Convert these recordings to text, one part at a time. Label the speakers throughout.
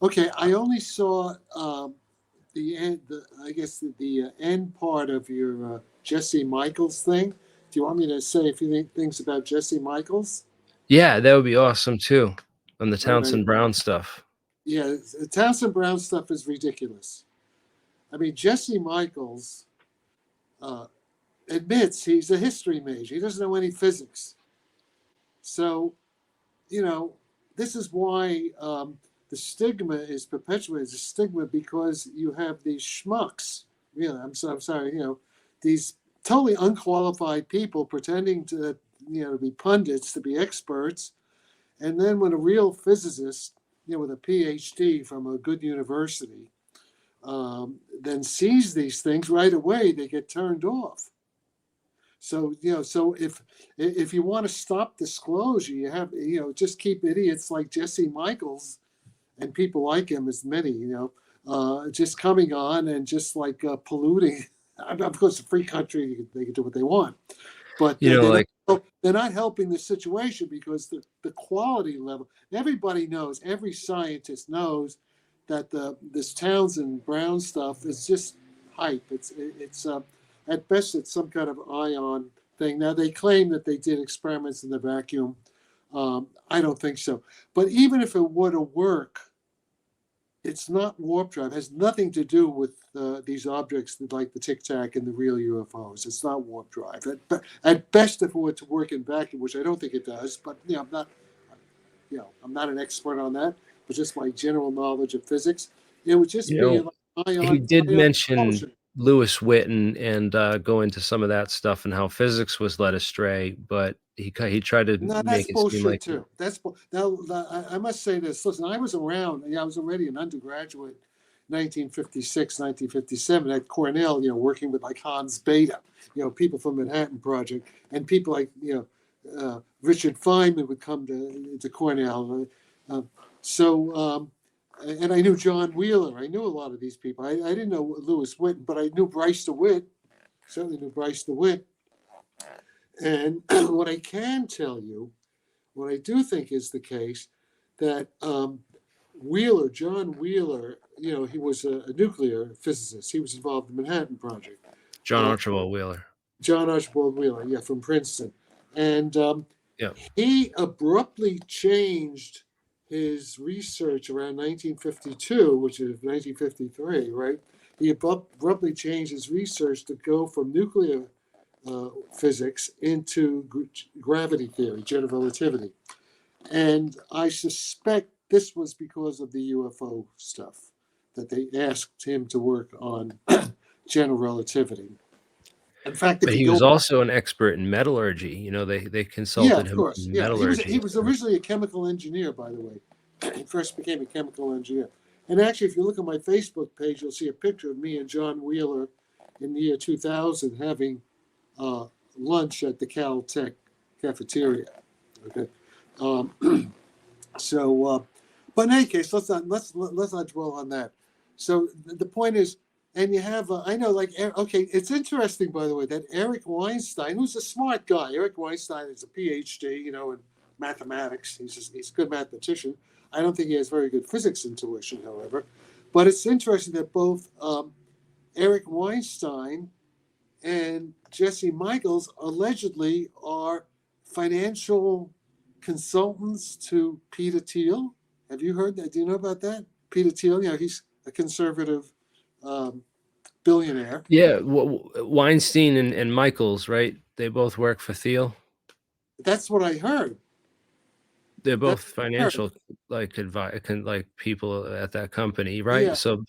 Speaker 1: Okay, I only saw the end. I guess the end part of your Jesse Michaels thing. Do you want me to say a few things about Jesse Michaels?
Speaker 2: Yeah, that would be awesome too. On the
Speaker 1: All right.
Speaker 2: Townsend Brown stuff.
Speaker 1: Yeah, Townsend Brown stuff is ridiculous. I mean, Jesse Michaels uh, admits he's a history major. He doesn't know any physics. So, you know, this is why the stigma is perpetuated. It's a stigma because you have these schmucks. Really, I'm sorry. These totally unqualified people pretending to, to be pundits, to be experts, and then when a real physicist, with a PhD from a good university, then sees these things right away, they get turned off. So so if you want to stop disclosure, you have just keep idiots like Jesse Michaels and people like him, as many just coming on and just like polluting. Of course, a free country, they can do what they want, but
Speaker 2: You know, like
Speaker 1: they're not helping the situation because the quality level. Everybody knows, every scientist knows that this Townsend Brown stuff is just hype. It's at best it's some kind of ion thing. Now they claim that they did experiments in the vacuum. I don't think so. But even if it were to work, it's not warp drive. It has nothing to do with these objects like the Tic Tac and the real UFOs. It's not warp drive. At best, if it were to work in vacuum, which I don't think it does, but I'm not an expert on that. But just my general knowledge of physics, it would just
Speaker 2: you
Speaker 1: be
Speaker 2: know,
Speaker 1: like
Speaker 2: he did
Speaker 1: ion
Speaker 2: mention
Speaker 1: propulsion.
Speaker 2: Lewis Witten and go into some of that stuff and how physics was led astray, but he tried to
Speaker 1: No, that's
Speaker 2: make it seem
Speaker 1: bullshit
Speaker 2: like
Speaker 1: too. Now. I must say this. Listen, I was around. I was already an undergraduate, 1956, 1957 at Cornell. Working with like Hans Bethe, people from Manhattan Project, and people like Richard Feynman would come to Cornell. So and I knew John Wheeler. I knew a lot of these people. I didn't know Lewis Witten, but I knew Bryce DeWitt. Certainly knew Bryce DeWitt. And what I can tell you, what I do think is the case, that Wheeler, John Wheeler, he was a nuclear physicist. He was involved in the Manhattan Project.
Speaker 2: John
Speaker 1: Uh,
Speaker 2: Archibald Wheeler.
Speaker 1: John Archibald Wheeler, yeah, from Princeton. And
Speaker 2: Yeah.
Speaker 1: he abruptly changed his research around 1952, which is 1953, right? He abruptly changed his research to go from nuclear physics into gravity theory, general relativity. And I suspect this was because of the UFO stuff that they asked him to work on general relativity. In fact,
Speaker 2: But
Speaker 1: if you
Speaker 2: he
Speaker 1: go,
Speaker 2: was also an expert in metallurgy. They
Speaker 1: yeah,
Speaker 2: consulted
Speaker 1: of
Speaker 2: him
Speaker 1: course,
Speaker 2: in
Speaker 1: yeah, he
Speaker 2: metallurgy.
Speaker 1: was originally a chemical engineer, by the way. He first became a chemical engineer. And actually, if you look at my Facebook page, you'll see a picture of me and John Wheeler in the year 2000 having lunch at the Caltech cafeteria. Okay, so but in any case, let's not dwell on that. So the point is, and you have I know like okay, it's interesting by the way that Eric Weinstein, who's a smart guy. Eric Weinstein is a PhD, in mathematics. He's a good mathematician. I don't think he has very good physics intuition, however. But it's interesting that both Eric Weinstein and Jesse Michaels allegedly are financial consultants to Peter Thiel. Have you heard that? Do you know about that? Peter Thiel, he's a conservative um, billionaire.
Speaker 2: Yeah, Weinstein and Michaels, right? They both work for Thiel.
Speaker 1: That's what I heard.
Speaker 2: They're
Speaker 1: That's
Speaker 2: both
Speaker 1: what I heard.
Speaker 2: financial like people at that company, right?
Speaker 1: Yeah.
Speaker 2: So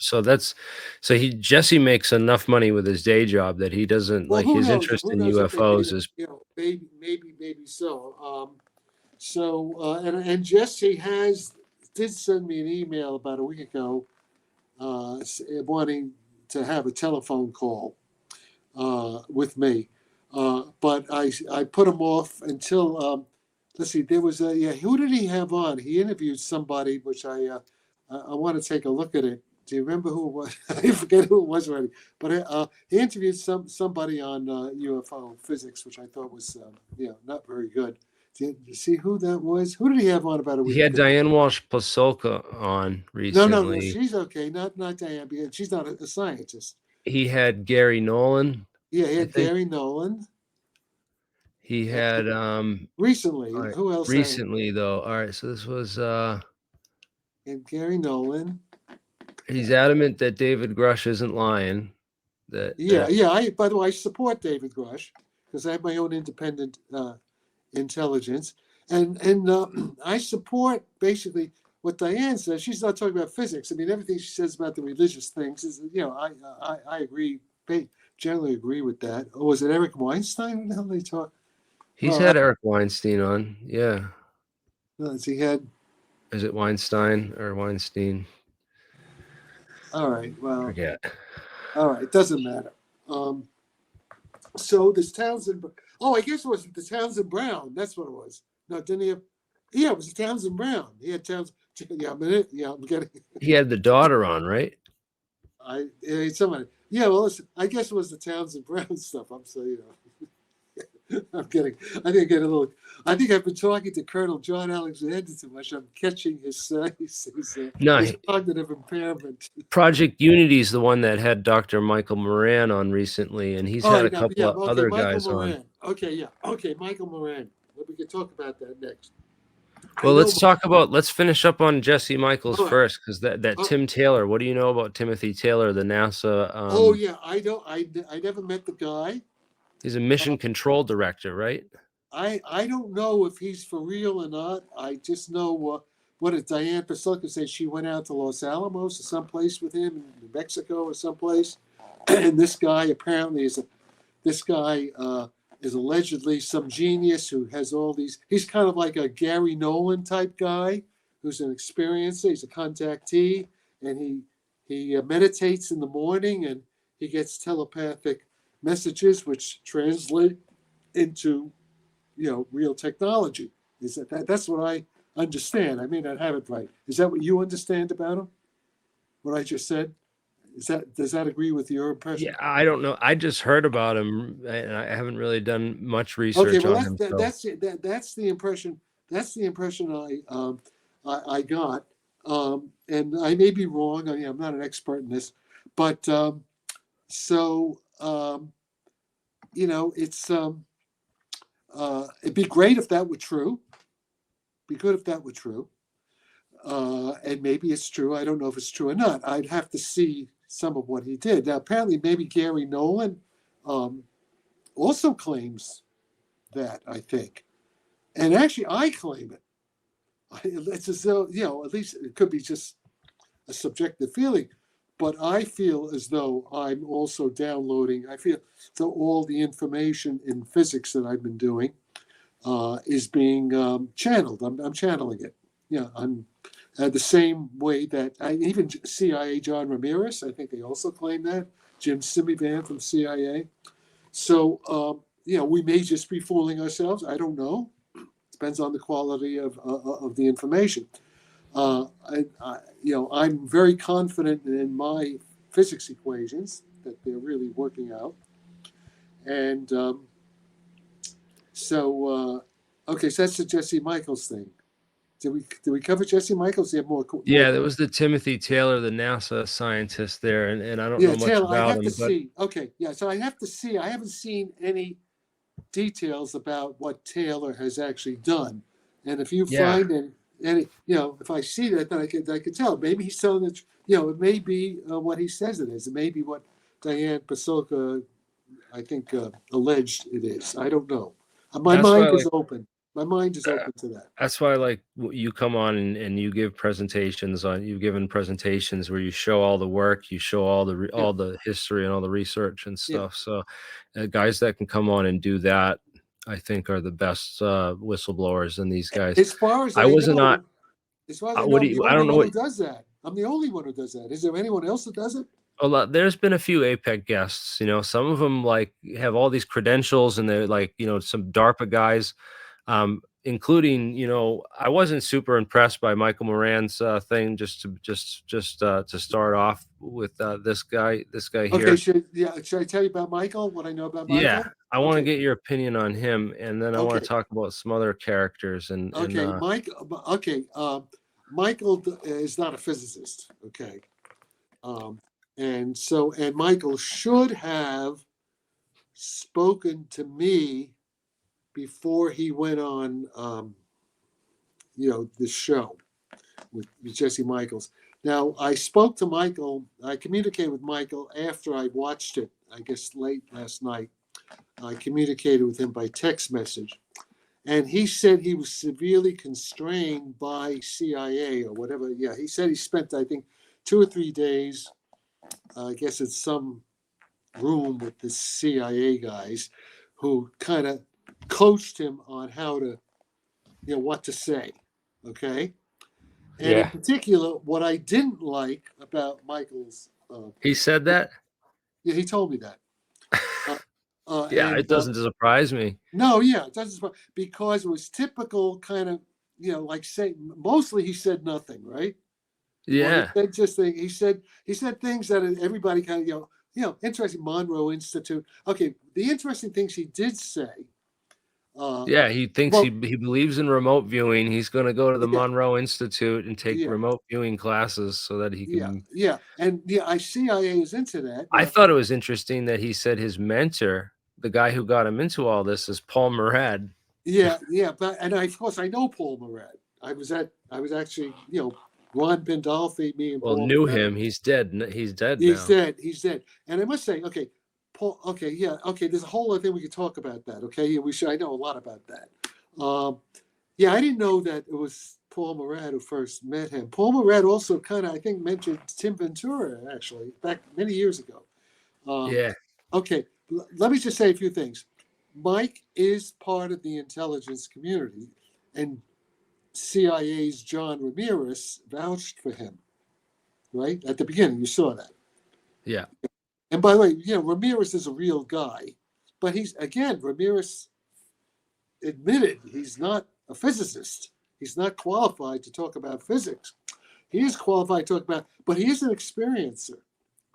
Speaker 2: he Jesse makes enough money with his day job that he doesn't
Speaker 1: Well,
Speaker 2: like
Speaker 1: who
Speaker 2: his
Speaker 1: knows?
Speaker 2: interest
Speaker 1: Who
Speaker 2: in
Speaker 1: knows if they paid
Speaker 2: UFOs
Speaker 1: him?
Speaker 2: is
Speaker 1: Maybe so. And Jesse did send me an email about a week ago, wanting to have a telephone call with me, but I put him off until let's see. There was a Who did he have on? He interviewed somebody, which I want to take a look at it. Do you remember who it was? I forget who it was already. But he interviewed somebody on UFO physics, which I thought was not very good. Did you see who that was? Who did he have on about a week
Speaker 2: He had
Speaker 1: ago?
Speaker 2: Diane Walsh Pasulka on
Speaker 1: No,
Speaker 2: recently.
Speaker 1: she's okay. Not Diane, because she's not a scientist.
Speaker 2: He had Gary Nolan.
Speaker 1: Yeah, he
Speaker 2: I
Speaker 1: had
Speaker 2: think
Speaker 1: Gary Nolan.
Speaker 2: he had
Speaker 1: Recently,
Speaker 2: all right,
Speaker 1: who else?
Speaker 2: recently though. All right, so this was
Speaker 1: And Gary Nolan.
Speaker 2: he's adamant that David Grush isn't lying.
Speaker 1: Yeah. By the way, I support David Grush because I have my own independent intelligence, and I support basically what Diane says. She's not talking about physics. I mean, everything she says about the religious things is, I agree, generally agree with that. Or was it Eric Weinstein? What the hell did they talk?
Speaker 2: He's had Eric Weinstein on. Yeah.
Speaker 1: He had.
Speaker 2: Is it Weinstein or Weinstein?
Speaker 1: All right. Well,
Speaker 2: Forget.
Speaker 1: all right. It doesn't matter. So this Townsend. Oh, I guess it was the Townsend Brown. That's what it was. No, didn't he have? Yeah, it was the Townsend Brown. He had Townsend. Yeah, I'm getting.
Speaker 2: He had the daughter on, right?
Speaker 1: Somebody. Yeah, well, I guess it was the Townsend Brown stuff. I'm so I'm getting. I think I get a little. I think I've been talking to Colonel John Alexander too much. I'm catching his cognitive impairment.
Speaker 2: Project Unity is the one that had Dr. Michael Moran on recently, and he's had a couple of other guys on.
Speaker 1: Okay, Michael Moran. We can talk about that next.
Speaker 2: Well, let's finish up on Jesse Michaels first, because that Tim Taylor. What do you know about Timothy Taylor, the NASA?
Speaker 1: I never met the guy.
Speaker 2: He's a mission control director, right?
Speaker 1: I don't know if he's for real or not. I just know what did Diane Pasulka say? She went out to Los Alamos or someplace with him in New Mexico or someplace. And this guy apparently is allegedly some genius who has all these. He's kind of like a Gary Nolan type guy who's an experiencer. He's a contactee, and he meditates in the morning, and he gets telepathic messages which translate into real technology. Is that's what I understand? I may not have it right. Is that what you understand about him? What I just said? Does that agree with your impression?
Speaker 2: Yeah, I don't know. I just heard about him, and I haven't really done much research on him.
Speaker 1: That's the impression. That's the impression I got, and I may be wrong. I mean, I'm not an expert in this, but it's it'd be great if that were true. Be good if that were true, and maybe it's true. I don't know if it's true or not. I'd have to see some of what he did. Now, apparently, maybe Gary Nolan also claims that. I think, and actually, I claim it. It's as though at least it could be just a subjective feeling. But I feel as though I'm also downloading. I feel so all the information in physics that I've been doing is being channeled. I'm channeling it. Yeah, I'm the same way that even CIA John Ramirez. I think they also claim that Jim Simivan from CIA. So we may just be fooling ourselves. I don't know. Depends on the quality of the information. I'm very confident in my physics equations that they're really working out. And so that's the Jesse Michaels thing. Did we cover Jesse Michaels? Do you have more?
Speaker 2: Yeah, there was the Timothy Taylor, the NASA scientist there, and I don't know much
Speaker 1: Taylor,
Speaker 2: about
Speaker 1: I have
Speaker 2: him.
Speaker 1: To see. Okay, yeah. So I have to see. I haven't seen any details about what Taylor has actually done, and if you find any, if I see that, then I can tell. Maybe he's telling it. It may be what he says it is. It may be what Diane Pasulka, I think, alleged it is. I don't know. My mind is open. My mind is open to that.
Speaker 2: That's why, you come on and you give presentations you've given presentations where you show all the work, you show all the history and all the research and stuff. So, guys that can come on and do that, I think, are the best whistleblowers. And these guys,
Speaker 1: as far as I know, I'm the only one who does that. I'm the only one who does that. Is there anyone else that does it?
Speaker 2: There's been a few APEC guests. Some of them have all these credentials, and they're some DARPA guys. including, I wasn't super impressed by Michael Moran's thing. Just to start off with this guy
Speaker 1: Okay,
Speaker 2: here.
Speaker 1: should I tell you about Michael? What I know about
Speaker 2: Yeah,
Speaker 1: Michael?
Speaker 2: I want to
Speaker 1: Okay,
Speaker 2: get your opinion on him, and then I want
Speaker 1: okay,
Speaker 2: to talk about some other characters. And
Speaker 1: okay. Mike. Okay, Michael is not a physicist. Okay, um, and Michael should have spoken to me before he went on, the show with Jesse Michaels. Now, I spoke to Michael. I communicated with Michael after I watched it. I guess late last night. I communicated with him by text message, and he said he was severely constrained by CIA or whatever. Yeah, he said he spent, I think, 2 or 3 days. I guess it's some room with the CIA guys who kind of coached him on how to, what to say. Okay. And in
Speaker 2: yeah,
Speaker 1: particular, what I didn't like about Michael's,
Speaker 2: he said that.
Speaker 1: yeah, he told me that. Uh,
Speaker 2: Yeah, it doesn't surprise me.
Speaker 1: no, yeah, it doesn't, because it was typical kind of, like say, mostly he said nothing, right? Or he
Speaker 2: Yeah,
Speaker 1: said just things. He said things that everybody kind of, interesting. Monroe Institute. Okay, the interesting things he did say. Uh,
Speaker 2: yeah. He thinks he
Speaker 1: well,
Speaker 2: believes in remote viewing. He's going to go to the
Speaker 1: yeah,
Speaker 2: Monroe Institute and take
Speaker 1: yeah,
Speaker 2: remote viewing classes so that he
Speaker 1: yeah,
Speaker 2: can.
Speaker 1: yeah, and yeah, I CIA is into that.
Speaker 2: I
Speaker 1: Yeah,
Speaker 2: thought it was interesting that he said his mentor, the guy who got him into all this, is Paul Murad.
Speaker 1: yeah, yeah. But of course I know Paul Murad. I was actually, Ron Bindolfi, me and
Speaker 2: Well,
Speaker 1: Paul
Speaker 2: knew
Speaker 1: Murad.
Speaker 2: him. He's dead. He's dead
Speaker 1: He's
Speaker 2: now.
Speaker 1: dead. He's dead. And I must say, okay, Paul. Okay, yeah, okay. There's a whole other thing we could talk about that. Okay, yeah, we should. I know a lot about that. Yeah, I didn't know that it was Paul Murad who first met him. Paul Murad also kind of, I think, mentored Tim Ventura actually back many years ago. Um,
Speaker 2: Yeah,
Speaker 1: okay, let me just say a few things. Mike is part of the intelligence community, and CIA's John Ramirez vouched for him. Right at the beginning, you saw that.
Speaker 2: yeah,
Speaker 1: And by the way, Ramirez is a real guy, but Ramirez admitted he's not a physicist. He's not qualified to talk about physics. He is qualified to talk about, but he is an experiencer.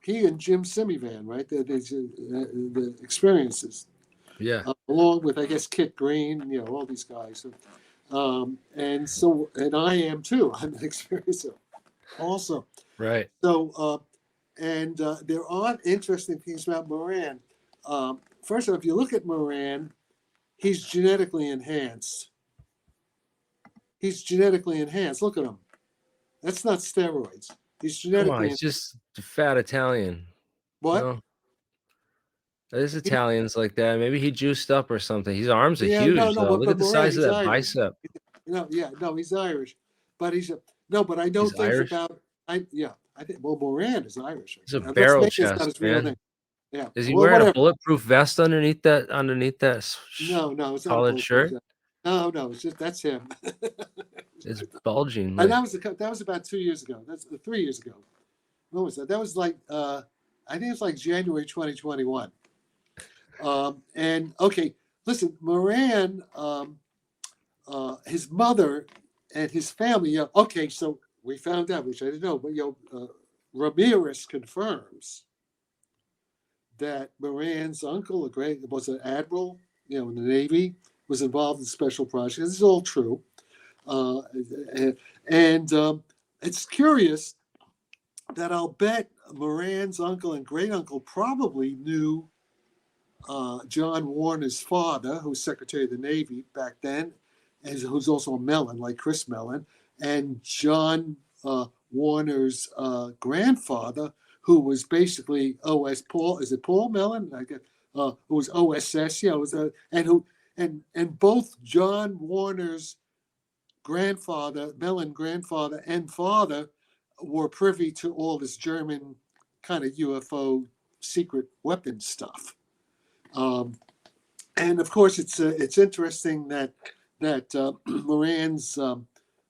Speaker 1: He and Jim Simivan, right? The experiences,
Speaker 2: yeah.
Speaker 1: along with, I guess, Kit Green, all these guys. And I am too. I'm an experiencer also.
Speaker 2: Right.
Speaker 1: So, there are interesting things about Moran. First of all, if you look at Moran, he's genetically enhanced. He's genetically enhanced. Look at him. That's not steroids. He's
Speaker 2: Come on,
Speaker 1: genetically
Speaker 2: he's just a fat Italian.
Speaker 1: what?
Speaker 2: No, there's
Speaker 1: He,
Speaker 2: Italians like that. Maybe he juiced up or something. His arms are
Speaker 1: yeah, no,
Speaker 2: huge
Speaker 1: no,
Speaker 2: though.
Speaker 1: but,
Speaker 2: Look at the
Speaker 1: Moran,
Speaker 2: size of
Speaker 1: he's
Speaker 2: that
Speaker 1: Irish.
Speaker 2: bicep.
Speaker 1: Yeah, no, he's Irish, but no, but I know
Speaker 2: He's
Speaker 1: things
Speaker 2: Irish.
Speaker 1: about. I think Moran is Irish.
Speaker 2: He's a
Speaker 1: Unless
Speaker 2: barrel
Speaker 1: maybe it's not
Speaker 2: chest,
Speaker 1: his real name.
Speaker 2: man.
Speaker 1: Yeah.
Speaker 2: Is he
Speaker 1: Well,
Speaker 2: wearing a
Speaker 1: whatever.
Speaker 2: bulletproof vest underneath that?
Speaker 1: No, it's not a
Speaker 2: Collared
Speaker 1: bulletproof.
Speaker 2: shirt?
Speaker 1: No, it's just that's him.
Speaker 2: It's bulging.
Speaker 1: And
Speaker 2: Like,
Speaker 1: that was about 2 years ago. That's 3 years ago. What was that? That was like I think it's like January 2021. And okay, listen, Moran, his mother and his family. Okay, so we found out, which I didn't know, but Ramirez confirms that Moran's uncle, a great was an admiral, in the Navy, was involved in special projects. This is all true. Uh, and it's curious that I'll bet Moran's uncle and great uncle probably knew John Warner's father, who was Secretary of the Navy back then, and who's also a Mellon, like Chris Mellon, and John Warner's grandfather, who was basically OS Paul. Is it Paul Mellon? I guess, who was OSS? Yeah, and both John Warner's grandfather, Mellon grandfather and father, were privy to all this German kind of UFO secret weapon stuff. And of course, it's interesting that Moran's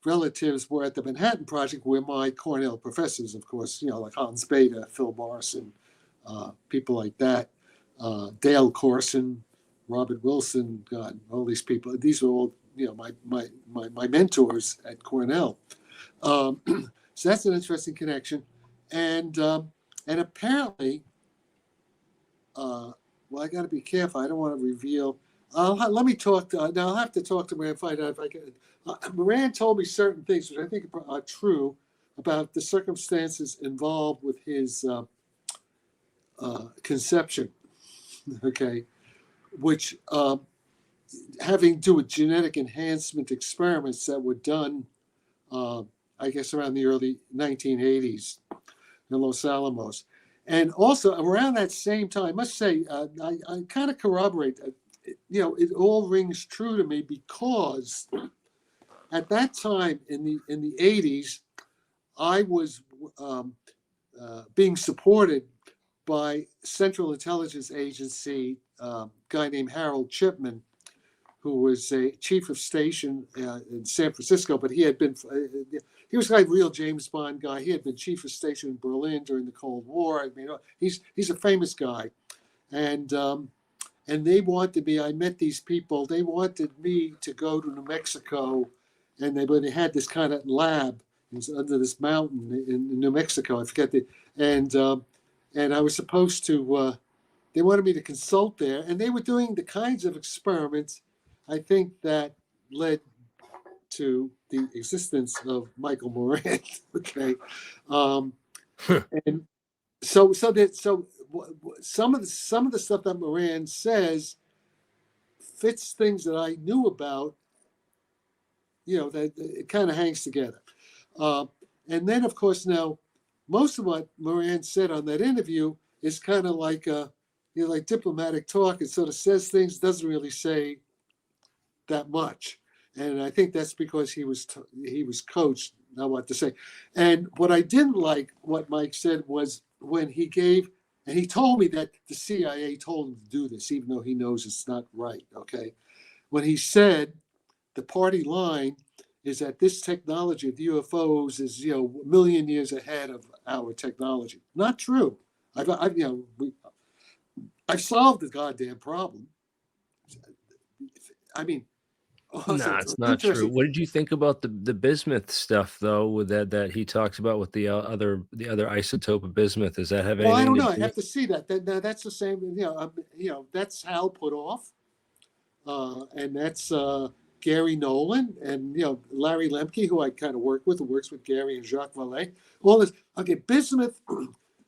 Speaker 1: relatives were at the Manhattan Project, where my Cornell professors, of course, like Hans Bethe, Phil Morrison, people like that, Dale Corson, Robert Wilson, God, all these people. These are all my mentors at Cornell. So that's an interesting connection, and apparently, well, I got to be careful. I don't want to reveal. Let me talk to. Now I'll have to talk to Moran and find out if I can. Moran told me certain things which I think are true about the circumstances involved with his conception. Okay, which having to do with genetic enhancement experiments that were done, I guess, around the early 1980s in Los Alamos. And also around that same time, I must say, I kind of corroborate, it all rings true to me because at that time in the 80s, I was being supported by Central Intelligence Agency guy named Harold Chipman, who was a chief of station in San Francisco, but he was like a real James Bond guy. He had been chief of station in Berlin during the Cold War. I mean, he's a famous guy, and they wanted me. I met these people. They wanted me to go to New Mexico, and they had this kind of lab under this mountain in New Mexico. I forget and I was supposed to. They wanted me to consult there, and they were doing the kinds of experiments, I think, that led to the existence of Michael Moran. Okay, and so some of the stuff that Moran says fits things that I knew about. That it kind of hangs together. And then, of course, now most of what Moran said on that interview is kind of like like diplomatic talk. It sort of says things, doesn't really say that much. And I think that's because he was coached, not what to say. And what I didn't like, what Mike said, was when he told me that the CIA told him to do this, even though he knows it's not right, okay? When he said the party line is that this technology of UFOs is, a million years ahead of our technology. Not true. I've solved the goddamn problem. I mean,
Speaker 2: no, it's not true. What did you think about the bismuth stuff, though? With that he talks about with the other isotope of bismuth? Does that have anything?
Speaker 1: Well, I don't know. I have to see that. That's the same. That's Hal Puthoff, and that's Gary Nolan, and Larry Lemke, who I kind of work with, who works with Gary and Jacques Vallée. All this. Okay, bismuth.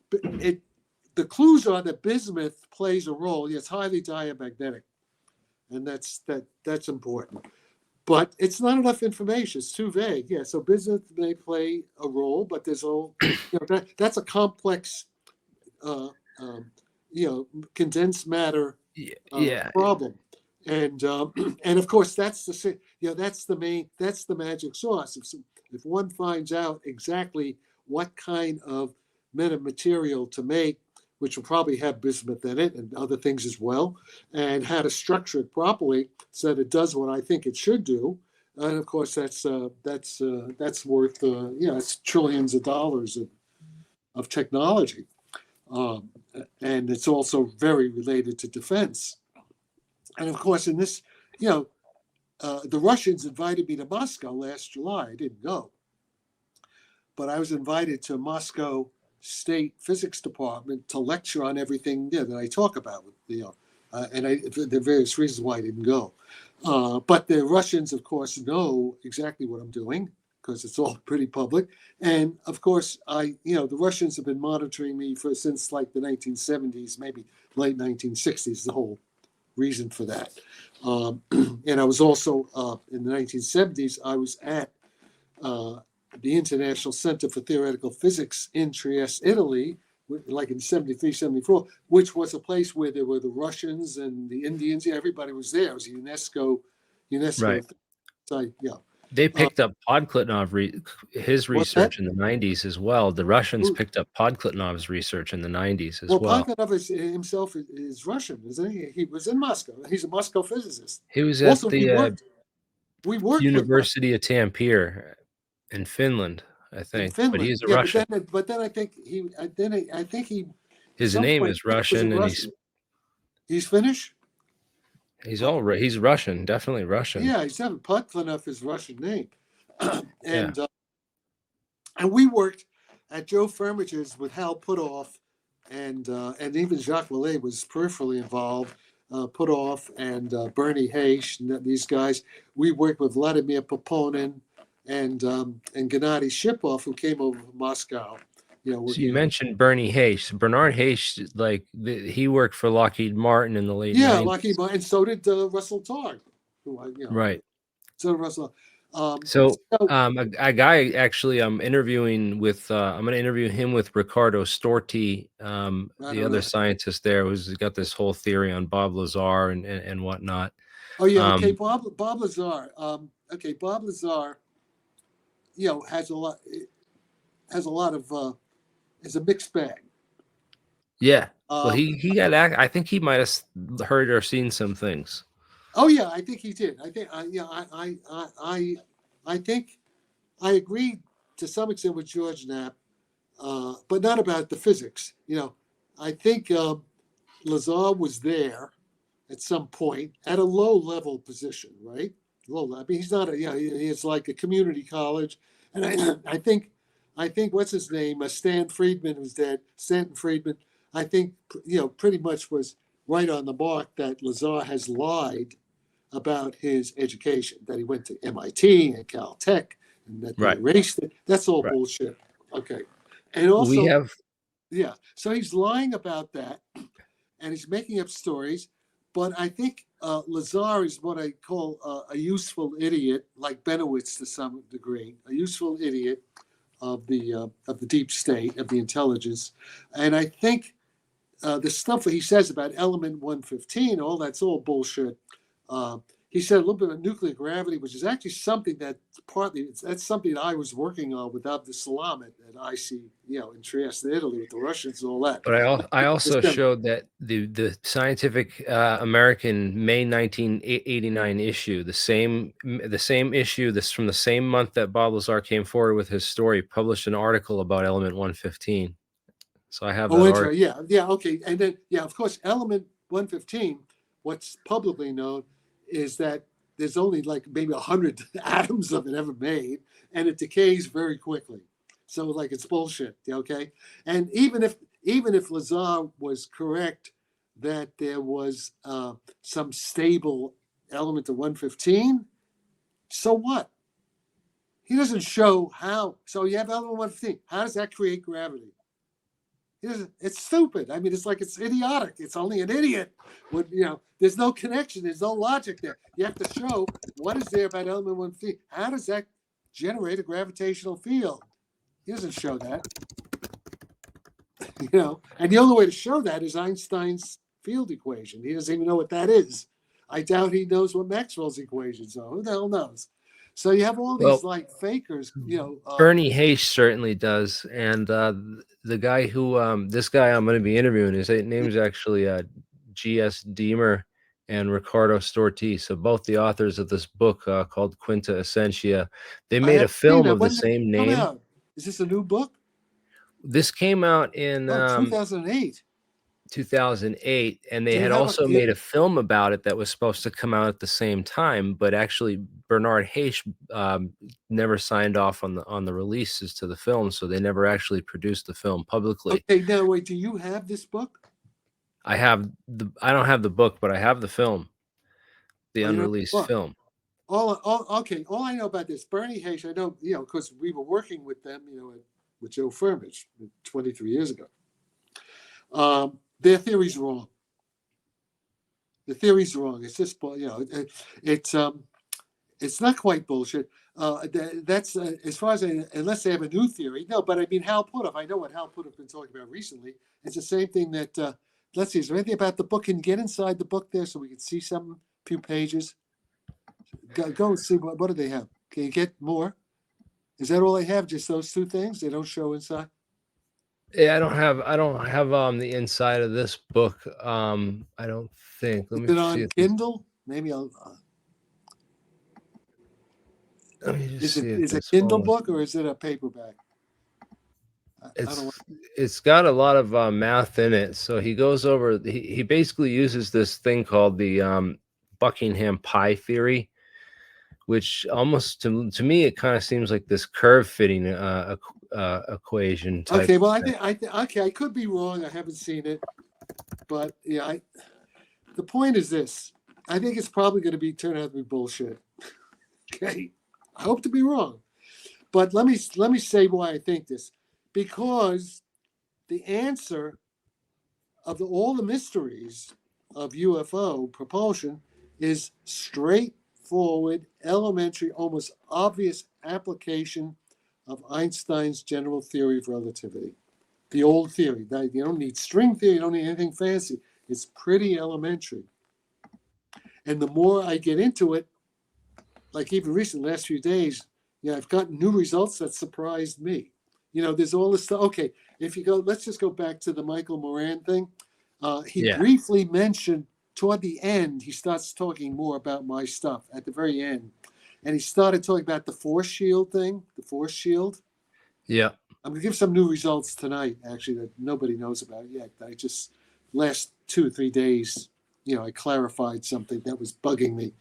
Speaker 1: The clues are that bismuth plays a role. It's highly diamagnetic, and that's important. But it's not enough information. It's too vague. Yeah, so bismuth may play a role, but there's that's a complex, condensed matter problem. And of course that's that's the magic sauce. If one finds out exactly what kind of metamaterial to make, which will probably have bismuth in it and other things as well, and how to structure it properly so that it does what I think it should do. And of course, that's worth it's trillions of dollars of technology, and it's also very related to defense. And of course, in this, the Russians invited me to Moscow last July. I didn't go, but I was invited to Moscow State Physics Department to lecture on everything that I talk about. There are various reasons why I didn't go. But the Russians, of course, know exactly what I'm doing because it's all pretty public. And of course, the Russians have been monitoring me since like the 1970s, maybe late 1960s. The whole reason for that. And I was also in the 1970s. I was at the International Center for Theoretical Physics in Trieste, Italy, like in 73, 74, which was a place where there were the Russians and the Indians. Yeah, everybody was there. It was a UNESCO.
Speaker 2: Right.
Speaker 1: Site. Yeah.
Speaker 2: They picked up Podkletnov, his research in the 90s as well. The Russians picked up Podkletnov's research in the 90s as well.
Speaker 1: Podkletnov himself is Russian, isn't he? He was in Moscow. He's a Moscow physicist.
Speaker 2: He was at
Speaker 1: we worked
Speaker 2: University of Tampere in Finland, I think. But he's a Russian.
Speaker 1: But then I think he.
Speaker 2: His name is Russian, and
Speaker 1: he's Finnish.
Speaker 2: He's Russian, definitely Russian.
Speaker 1: Yeah, he's having Putvanov his Russian name.
Speaker 2: Yeah.
Speaker 1: and we worked at Joe Firmage's with Hal Puthoff, and even Jacques Vallée was peripherally involved. Puthoff and BurnEye Heish, and these guys. We worked with Vladimir Poponin and Gennady Shipov, who came over from Moscow.
Speaker 2: So you mentioned BurnEye Heish. Bernard Heish, like he worked for Lockheed Martin in the late 90s.
Speaker 1: Lockheed Martin, and so did Russell Targ, who
Speaker 2: Right.
Speaker 1: So Russell.
Speaker 2: A guy actually I'm interviewing with I'm going to interview him with Ricardo Storti, the other scientist there, who's got this whole theory on Bob Lazar and whatnot.
Speaker 1: Oh yeah, okay, Bob Lazar. Okay, Bob Lazar, has a lot of is a mixed bag.
Speaker 2: Yeah. Well, he got I think he might have heard or seen some things.
Speaker 1: Oh yeah, I think he did. I think I think I agree to some extent with George Knapp, but not about the physics. I think Lazar was there at some point at a low level position, right? Low. I mean, he's not it's like a community college, and I think what's his name, Stan Friedman, who's dead, Stanton Friedman. I think pretty much was right on the mark that Lazar has lied about his education, that he went to MIT and Caltech, and that they erased it. That's all bullshit. Okay. And also, so he's lying about that, and he's making up stories. But I think Lazar is what I call a useful idiot, like Benowitz to some degree, a useful idiot of the deep state, of the intelligence. And I think the stuff that he says about element 115, that's all bullshit. He said a little bit of nuclear gravity, which is actually something that's something that I was working on with Abdus Salam at IC, in Trieste, Italy, with the Russians and all that.
Speaker 2: But I also showed that the Scientific American May 1989 issue, the same issue, this from the same month that Bob Lazar came forward with his story, published an article about element 115. So I have that article.
Speaker 1: Yeah, okay. And then, of course, element 115, what's publicly known is that there's only like maybe 100 atoms of it ever made, and it decays very quickly. So like it's bullshit, okay? And even if Lazar was correct that there was some stable element of 115, so what? He doesn't show how. So you have element 115. How does that create gravity? It's stupid. I mean, it's idiotic. It's only an idiot. There's no connection. There's no logic there. You have to show what is there about element 115. How does that generate a gravitational field? He doesn't show that. And the only way to show that is Einstein's field equation. He doesn't even know what that is. I doubt he knows what Maxwell's equations are. Who the hell knows? So you have all these fakers,
Speaker 2: BurnEye Heish certainly does, and the guy who this guy I'm going to be interviewing, his name is actually G.S. Deemer and Ricardo Storti. So both the authors of this book called Quinta Essentia. They made a film of the same name.
Speaker 1: Is this a new book?
Speaker 2: This came out in
Speaker 1: 2008.
Speaker 2: 2008, and they had also made a film about it that was supposed to come out at the same time, but actually Bernard Heish never signed off on the releases to the film, so they never actually produced the film publicly.
Speaker 1: Okay, now wait, do you have this book?
Speaker 2: I don't have the book, but I have the film, the unreleased film.
Speaker 1: All I know about this, BurnEye Heish, I know, because we were working with them, with Joe Firmage 23 years ago. Their theory's wrong. The theory's wrong. It's just, it's not quite bullshit. That's as far as unless they have a new theory. No, but I mean, Hal Puthoff. I know what Hal Puthoff been talking about recently. It's the same thing that. Let's see. Is there anything about the book? Can you get inside the book there so we can see some few pages? Go and see what do they have? Can you get more? Is that all they have? Just those two things? They don't show inside.
Speaker 2: Yeah, I don't have the inside of this book. I don't think.
Speaker 1: Is it on Kindle? Maybe I'll.
Speaker 2: Let me just see.
Speaker 1: Is it a Kindle book or is it a paperback?
Speaker 2: It's got a lot of math in it. So he goes over. He basically uses this thing called the Buckingham pi theory, which almost to me it kind of seems like this curve fitting equation type.
Speaker 1: Okay, well, okay, I could be wrong. I haven't seen it, but yeah, the point is this: I think it's probably going to turn out to be bullshit. Okay, I hope to be wrong, but let me say why I think this, because the answer of all the mysteries of UFO propulsion is straightforward, elementary, almost obvious application of Einstein's general theory of relativity. The old theory. You don't need string theory, you don't need anything fancy. It's pretty elementary. And the more I get into it, like even recently, last few days, I've gotten new results that surprised me. There's all this stuff. Okay, if you go, let's just go back to the Michael Moran thing. He briefly mentioned toward the end, he starts talking more about my stuff at the very end. And he started talking about the force shield thing, the force shield.
Speaker 2: Yeah.
Speaker 1: I'm going to give some new results tonight, actually, that nobody knows about yet. I just, last 2 or 3 days, I clarified something that was bugging me.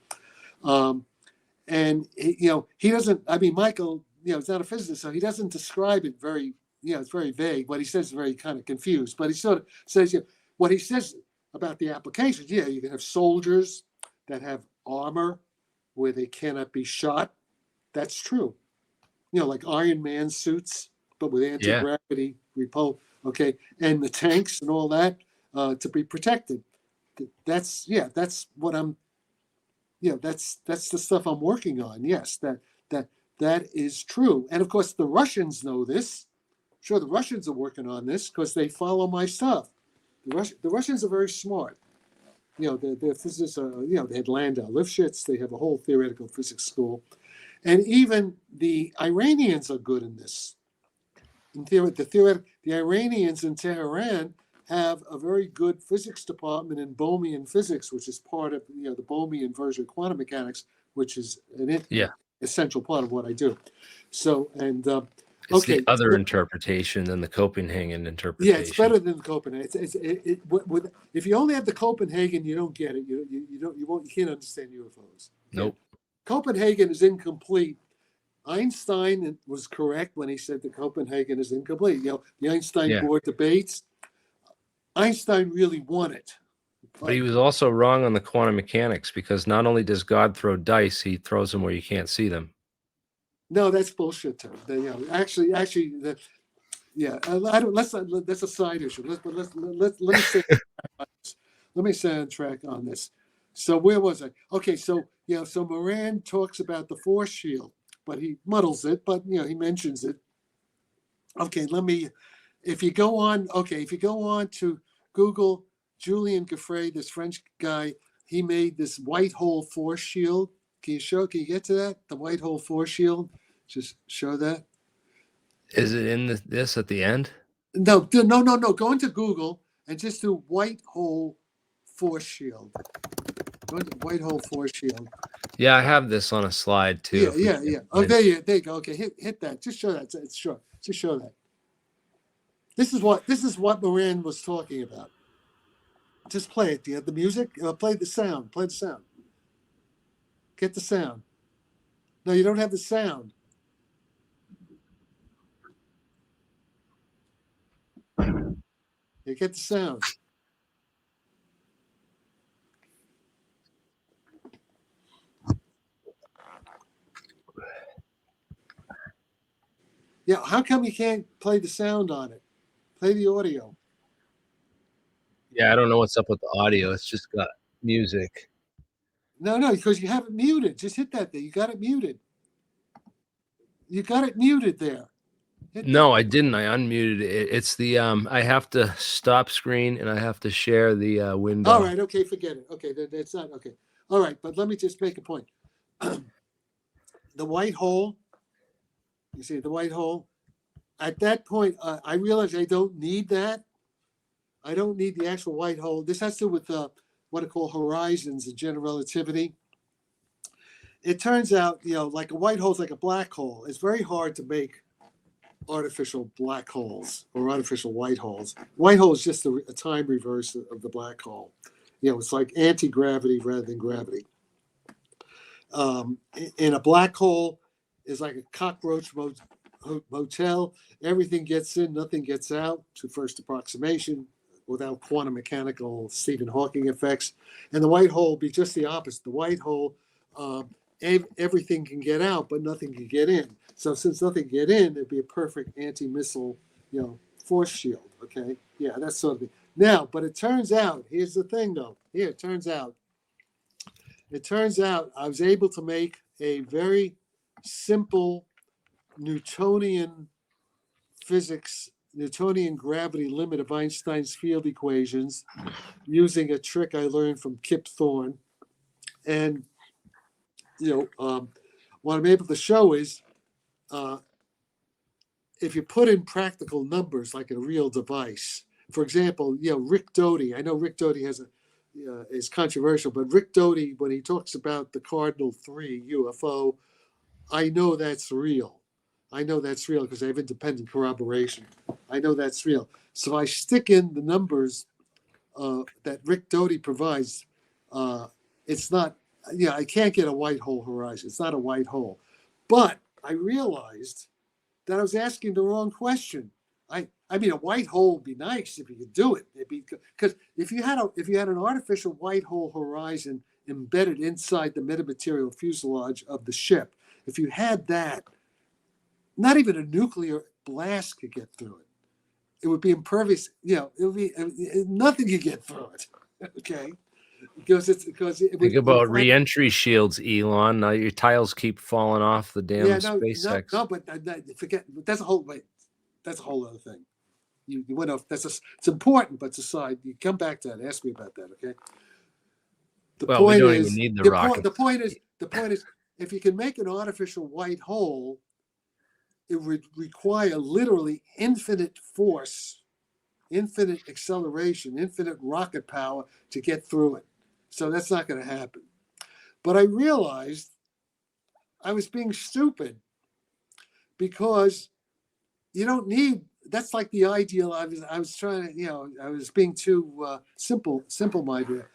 Speaker 1: And, he doesn't, Michael, is not a physicist, so he doesn't describe it very, it's very vague. What he says is very kind of confused. But he sort of says, what he says about the applications, you can have soldiers that have armor where they cannot be shot. That's true. Like Iron Man suits, but with anti-gravity repel, okay, and the tanks and all that to be protected. That's what I'm, that's the stuff I'm working on. Yes, that is true. And of course, the Russians know this. Sure, the Russians are working on this because they follow my stuff. The Russians are very smart. Their physicists are, they had Landau Lifshitz, they have a whole theoretical physics school. And even the Iranians are good in this. The Iranians in Tehran have a very good physics department in Bohmian physics, which is part of the Bohmian version of quantum mechanics, which is an essential part of what I do. So, and
Speaker 2: it's the other interpretation than the Copenhagen interpretation.
Speaker 1: Yeah, it's better than the Copenhagen. If you only have the Copenhagen, you don't get it. You can't understand UFOs.
Speaker 2: Nope.
Speaker 1: Copenhagen is incomplete. Einstein was correct when he said the Copenhagen is incomplete. The Einstein board debates. Einstein really won it.
Speaker 2: But he was also wrong on the quantum mechanics, because not only does God throw dice, he throws them where you can't see them.
Speaker 1: No, that's bullshit, too. Actually, I don't. That's a side issue. Let me say. Let me stay on track on this. So where was I? Okay, so so Moran talks about the force shield, but he muddles it. But he mentions it. Okay, if you go on to Google, Julien Gaffrey, this French guy, he made this white hole force shield. Can you get to that? The white hole force shield. Just show that.
Speaker 2: Is it in this at the end?
Speaker 1: No. Go into Google and just do white hole force shield. Go into white hole force shield.
Speaker 2: Yeah, I have this on a slide too.
Speaker 1: Yeah. Oh, there you go. Okay, hit that. Just show that. Just show that. This is what Moran was talking about. Just play it. Do you have the music? Play the sound. Play the sound. Get the sound. No, you don't have the sound. You get the sound. Yeah, how come you can't play the sound on it? Play the audio.
Speaker 2: Yeah, I don't know what's up with the audio. It's just got music.
Speaker 1: No, because you have it muted. Just hit that there. You got it muted. You got it muted there.
Speaker 2: No, I didn't. I unmuted it. It's the I have to stop screen and I have to share the window.
Speaker 1: All right, okay, forget it. Okay, that's not okay. All right, but let me just make a point. The white hole, you see the white hole? At that point, I realized I don't need that. I don't need the actual white hole. This has to do with what I call horizons and general relativity. It turns out, like a white hole is like a black hole. It's very hard to make artificial black holes or artificial white holes. White hole is just a time reverse of the black hole. It's like anti-gravity rather than gravity. And a black hole is like a cockroach motel. Everything gets in, nothing gets out, to first approximation, without quantum mechanical Stephen Hawking effects. And the white hole be just the opposite. The white hole, everything can get out, but nothing can get in. So since nothing can get in, it'd be a perfect anti-missile, force shield. Okay, yeah, that's sort of it. Now, but it turns out, here's the thing, though. It turns out I was able to make a very simple Newtonian physics, Newtonian gravity limit of Einstein's field equations using a trick I learned from Kip Thorne. And, what I'm able to show is if you put in practical numbers like a real device, for example, Rick Doty, I know Rick Doty is controversial, but Rick Doty, when he talks about the Cardinal 3 UFO, I know that's real. I know that's real because I have independent corroboration. I know that's real. So I stick in the numbers that Rick Doty provides. It's not, I can't get a white hole horizon. It's not a white hole. But I realized that I was asking the wrong question. I mean, a white hole would be nice if you could do it. Because if you had an artificial white hole horizon embedded inside the metamaterial fuselage of the ship, if you had that, not even a nuclear blast could get through it. It would be impervious. It would be nothing could get through it. Okay, because it
Speaker 2: Think about re-entry shields, Elon. Now your tiles keep falling off the damn SpaceX.
Speaker 1: No, but forget. That's a whole. That's a whole other thing. You went off. It's important, but it's a side. You come back to that. Ask me about that. Okay.
Speaker 2: We don't even need the rocket.
Speaker 1: The point is, if you can make an artificial white hole, it would require literally infinite force, infinite acceleration, infinite rocket power to get through it. So that's not going to happen. But I realized I was being stupid because you don't need. That's like the ideal. I was trying to, I was being too simple-minded.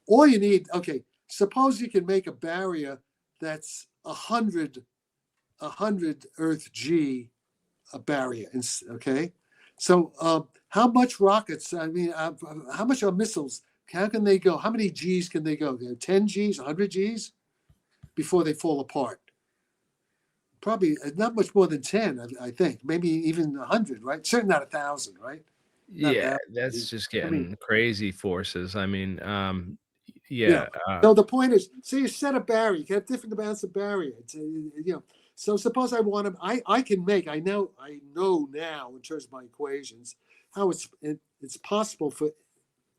Speaker 1: All you need, okay, suppose you can make a barrier that's 100 Earth G a barrier, okay? So how much rockets, how much are missiles, how can they go? How many Gs can they go? 10 Gs, 100 Gs before they fall apart? Probably not much more than 10, I think. Maybe even 100, right? Certainly not 1,000, right?
Speaker 2: Yeah, that's just getting crazy forces.
Speaker 1: So the point is, so you set a barrier. You can have different amounts of barrier. So suppose I want to. I can make. I know now in terms of my equations how it's possible for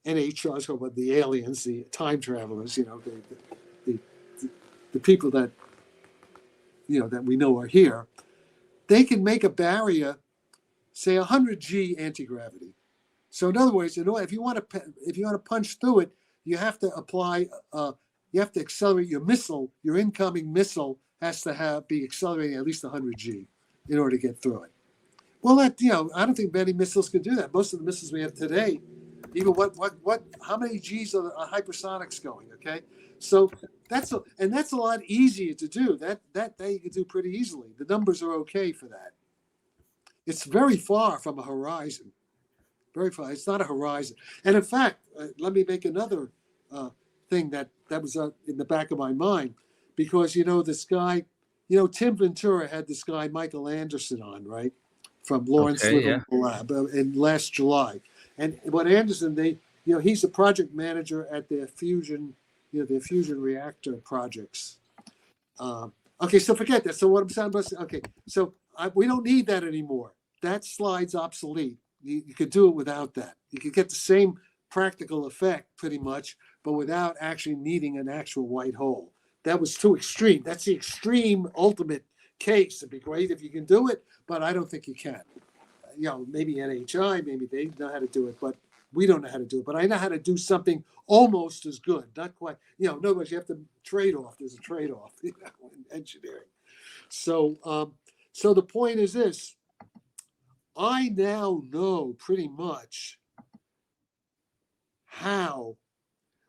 Speaker 1: NHRs, but the aliens, the time travelers, the people that that we know are here. They can make a barrier, say 100 G anti-gravity. So in other words, if you want to punch through it, you have to apply. You have to accelerate your missile. Your incoming missile has to be accelerating at least 100 G in order to get through it. Well, I don't think many missiles can do that. Most of the missiles we have today, even how many Gs are hypersonics going? Okay, so that's a lot easier to do. That you can do pretty easily. The numbers are okay for that. It's very far from a horizon. Very far. It's not a horizon. And in fact, let me make another thing that was in the back of my mind, because this guy, Tim Ventura had this guy Michael Anderson on, right, from Lawrence Livermore Lab in last July. And what Anderson, he's a project manager at their fusion, their fusion reactor projects. Okay, so forget that. So what I'm saying, okay, so we don't need that anymore. That slide's obsolete. You could do it without that. You could get the same practical effect pretty much, but without actually needing an actual white hole. That was too extreme. That's the extreme ultimate case. It'd be great if you can do it, but I don't think you can. Maybe NHI, maybe they know how to do it, but we don't know how to do it. But I know how to do something almost as good, not quite. In other words, you have to trade off. There's a trade-off in engineering. So the point is this. I now know pretty much how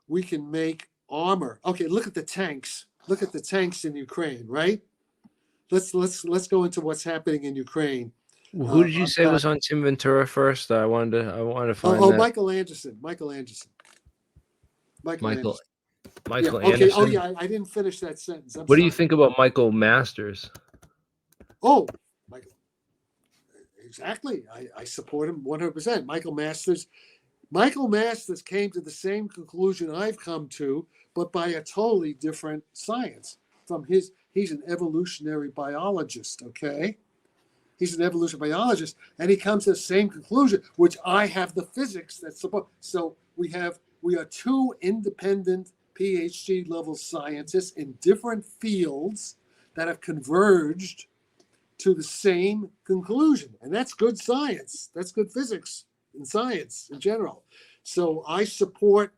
Speaker 1: we can make armor. Okay, look at the tanks. Look at the tanks in Ukraine, right? Let's go into what's happening in Ukraine.
Speaker 2: Who did you say was on Tim Ventura first? I wanted to find that.
Speaker 1: Michael Anderson. Michael Anderson.
Speaker 2: Michael
Speaker 1: Yeah, okay.
Speaker 2: Anderson.
Speaker 1: Oh yeah, I didn't finish that sentence.
Speaker 2: What do you think about Michael Masters?
Speaker 1: Oh, Michael. Exactly. I support him 100%. Michael Masters came to the same conclusion I've come to, but by a totally different science. He's an evolutionary biologist, okay? He's an evolutionary biologist, and he comes to the same conclusion, which I have the physics that's supposed. So we are two independent PhD level scientists in different fields that have converged to the same conclusion, and that's good science. That's good physics and science in general. So I support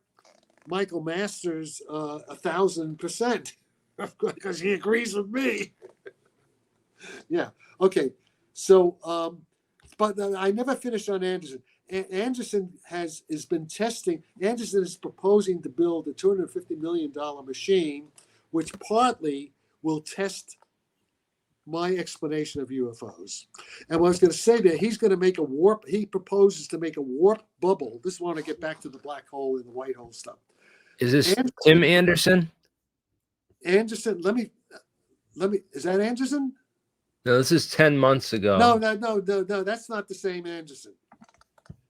Speaker 1: Michael Masters 1,000% because he agrees with me. Yeah. Okay. So, but I never finished on Anderson. Anderson has been testing. Anderson is proposing to build a $250 million machine, which partly will test my explanation of UFOs. And what I was going to say there, he's going to make a warp. He proposes to make a warp bubble. This is when I get back to the black hole and the white hole stuff.
Speaker 2: Is this Tim Anderson?
Speaker 1: Anderson, let me. Is that Anderson?
Speaker 2: No, this is 10 months ago.
Speaker 1: No. That's not the same Anderson.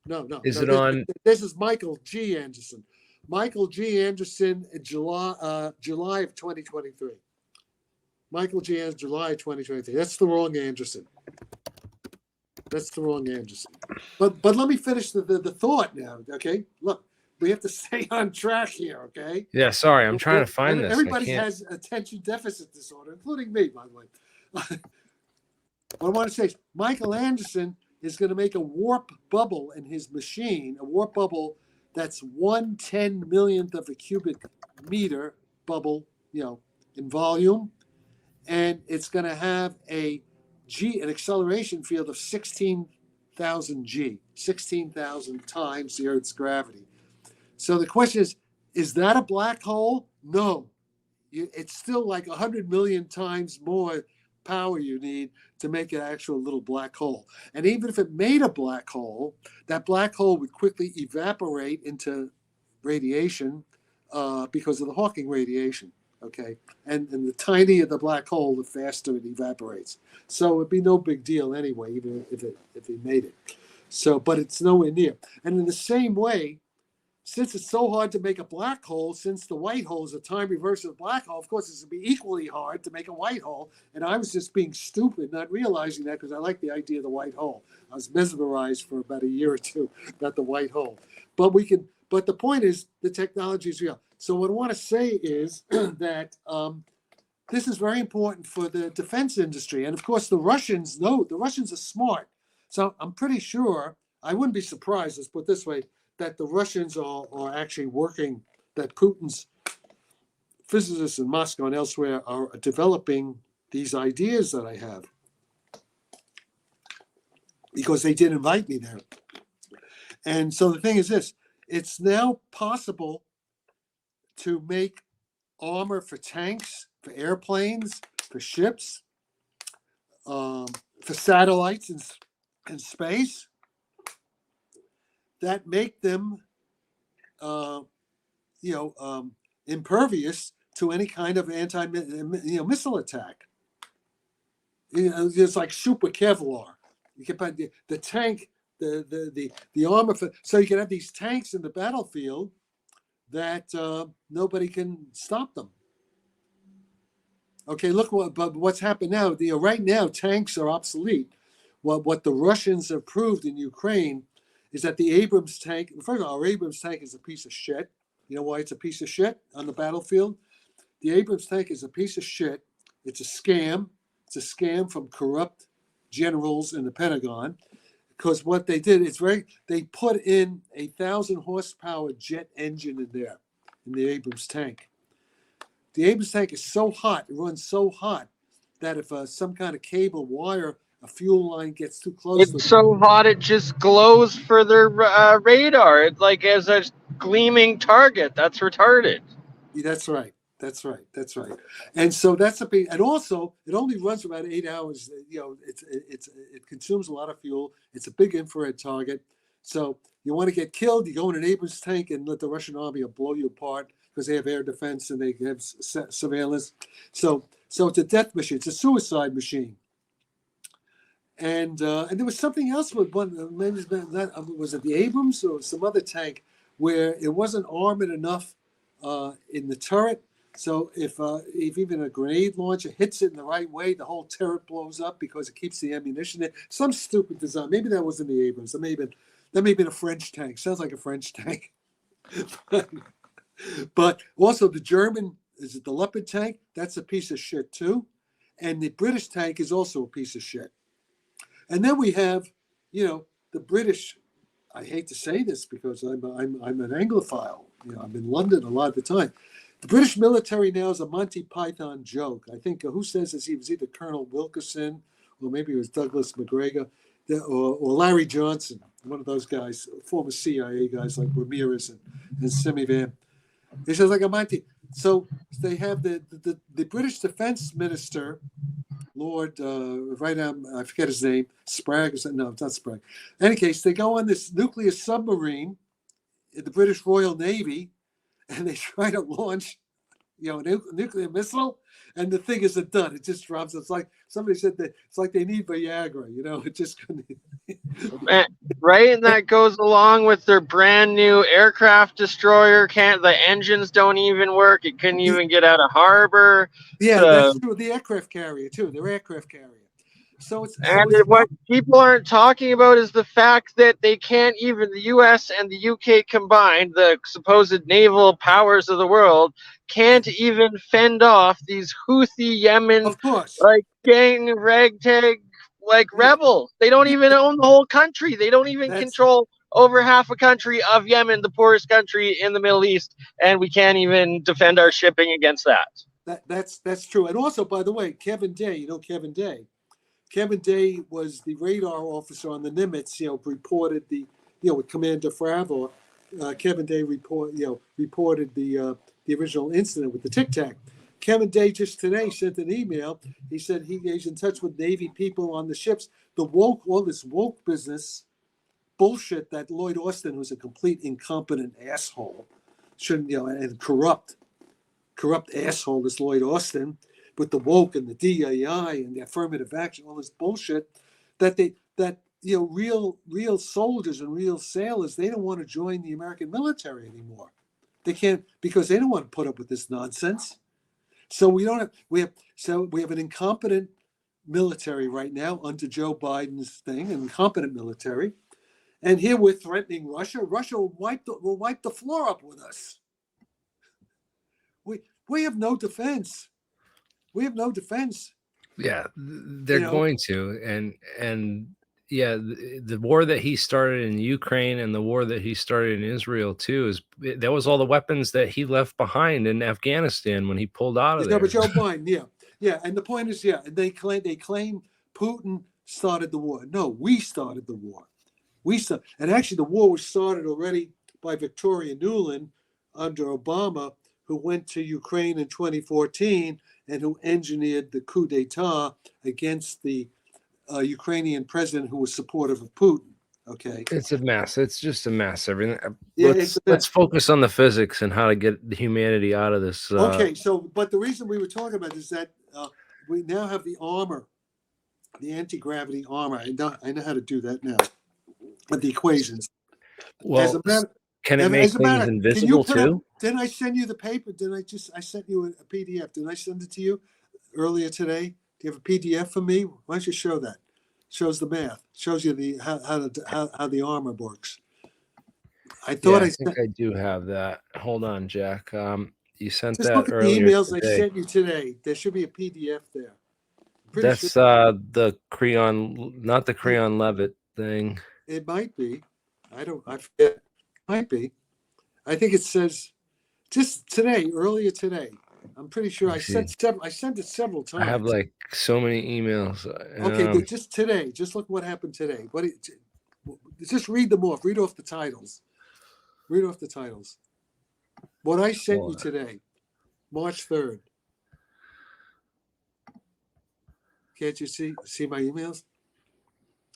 Speaker 1: No.
Speaker 2: Is it on?
Speaker 1: This is Michael G. Anderson. Michael G. Anderson in July of 2023. Michael G. Anderson, July 2023. That's the wrong Anderson. But let me finish the thought now. Okay, look, we have to stay on track here. Okay.
Speaker 2: Yeah. Sorry, I'm trying to find this.
Speaker 1: Everybody has attention deficit disorder, including me, by the way. What I want to say is Michael Anderson is going to make a warp bubble in his machine, a warp bubble that's 1/10 millionth of a cubic meter bubble, in volume. And it's going to have an acceleration field of 16,000 G, 16,000 times the Earth's gravity. So the question is that a black hole? No. It's still like 100 million times more power you need to make an actual little black hole. And even if it made a black hole, that black hole would quickly evaporate into radiation because of the Hawking radiation. Okay, and the tinier the black hole, the faster it evaporates. So it'd be no big deal anyway, even if he made it. So, but it's nowhere near. And in the same way, since it's so hard to make a black hole, since the white hole is a time reverse of a black hole, of course, it's going to be equally hard to make a white hole. And I was just being stupid, not realizing that, because I like the idea of the white hole. I was mesmerized for about a year or two about the white hole. But the point is, the technology is real. So what I want to say is that this is very important for the defense industry. And of course, the Russians are smart. So I'm pretty sure, I wouldn't be surprised, let's put it this way, that the Russians are actually working, that Putin's physicists in Moscow and elsewhere are developing these ideas that I have. Because they did invite me there. And so the thing is this, it's now possible to make armor for tanks, for airplanes, for ships, for satellites in space, that make them, impervious to any kind of missile attack. It's like super Kevlar. You can put the tank, the armor so you can have these tanks in the battlefield that nobody can stop them. Okay, look what's happened now. Right now, tanks are obsolete. What the Russians have proved in Ukraine is that the Abrams tank, first of all, our Abrams tank is a piece of shit. You know why it's a piece of shit on the battlefield? The Abrams tank is a piece of shit. It's a scam. It's a scam from corrupt generals in the Pentagon. Because what they did is they put in a 1,000 horsepower jet engine in there, in the Abrams tank. The Abrams tank is so hot, it runs so hot, that if some kind of cable wire, a fuel line gets too close.
Speaker 3: It's so hot it just glows for their radar. It like has a gleaming target. That's retarded.
Speaker 1: That's right. That's right. That's right. And so that's a big, and also it only runs about 8 hours. It consumes a lot of fuel. It's a big infrared target. So you want to get killed, you go in an Abrams tank and let the Russian army blow you apart because they have air defense and they have surveillance. So it's a death machine. It's a suicide machine. And there was something else with one. Maybe was it the Abrams or some other tank where it wasn't armored enough in the turret. So if even a grenade launcher hits it in the right way, the whole turret blows up because it keeps the ammunition in. Some stupid design. Maybe that wasn't the Abrams. That may have been a French tank. Sounds like a French tank. But also the German, is it the Leopard tank? That's a piece of shit too. And the British tank is also a piece of shit. And then we have, the British. I hate to say this because I'm an Anglophile. I'm in London a lot of the time. The British military now is a Monty Python joke. I think who says this? He was either Colonel Wilkerson or maybe it was Douglas McGregor or Larry Johnson, one of those guys, former CIA guys like Ramirez and Simi Van. He says like a Monty. So they have the British Defense Minister, Lord, I forget his name, Sprague or something. No, it's not Sprague. In any case, they go on this nuclear submarine in the British Royal Navy, and they try to launch, a nuclear missile, and the thing isn't done. It just drops. It's like somebody said that it's like they need Viagra. It just couldn't.
Speaker 3: Right, and that goes along with their brand new aircraft destroyer. The engines don't even work. It couldn't even get out of harbor.
Speaker 1: Yeah, that's true. The aircraft carrier too. Their aircraft carrier.
Speaker 3: What people aren't talking about is the fact that they can't even, the U.S. and the U.K. combined, the supposed naval powers of the world, can't even fend off these Houthi Yemen,
Speaker 1: of course,
Speaker 3: like gang ragtag, like rebels. They don't even own the whole country. They don't even control over half a country of Yemen, the poorest country in the Middle East, and we can't even defend our shipping against that.
Speaker 1: That's true. And also, by the way, Kevin Day, Kevin Day. Kevin Day was the radar officer on the Nimitz, reported with Commander Fravor. Kevin Day reported the original incident with the Tic Tac. Kevin Day just today sent an email. He said he's in touch with Navy people on the ships. All this woke business bullshit that Lloyd Austin, who's a complete incompetent asshole, and corrupt asshole, this Lloyd Austin, with the woke and the DAI and the affirmative action, all this bullshit, that real soldiers and real sailors, they don't want to join the American military anymore. They can't, because they don't want to put up with this nonsense. So we have an incompetent military right now under Joe Biden's thing, an incompetent military. And here we're threatening Russia. Russia will wipe the floor up with us. We have no defense. We have no defense.
Speaker 2: Yeah, they're going to, and yeah, the war that he started in Ukraine and the war that he started in Israel too that was all the weapons that he left behind in Afghanistan when he pulled out of there.
Speaker 1: But Joe Biden, yeah, and the point is, they claim Putin started the war. No, we started the war. And actually, the war was started already by Victoria Nuland under Obama, who went to Ukraine in 2014 and who engineered the coup d'etat against the Ukrainian president who was supportive of Putin. Okay,
Speaker 2: it's a mess. It's just a mess. Everything.
Speaker 1: Yeah,
Speaker 2: let's focus on the physics and how to get the humanity out of this.
Speaker 1: Okay, but the reason we were talking about is that we now have the armor, the anti-gravity armor. I know how to do that now with the equations.
Speaker 2: Well, can it make things invisible too?
Speaker 1: Didn't I send you the paper? I sent you a PDF. Didn't I send it to you earlier today? Do you have a PDF for me? Why don't you show that? Shows the math. Shows you how the armor works. I thought
Speaker 2: I think I do have that. Hold on, Jack. You sent that
Speaker 1: look at
Speaker 2: earlier
Speaker 1: the emails
Speaker 2: today.
Speaker 1: I sent you today. There should be a PDF there.
Speaker 2: That's the Creon, not the Creon Levitt thing.
Speaker 1: It might be. I forget. It might be. I think it says just today, earlier today. I'm pretty sure I sent it several times.
Speaker 2: I have like so many emails.
Speaker 1: Okay, just today. Just look what happened today. Just read them off. Read off the titles. Read off the titles. What I sent you
Speaker 2: Hold on.
Speaker 1: today, March 3rd. Can't you see my emails?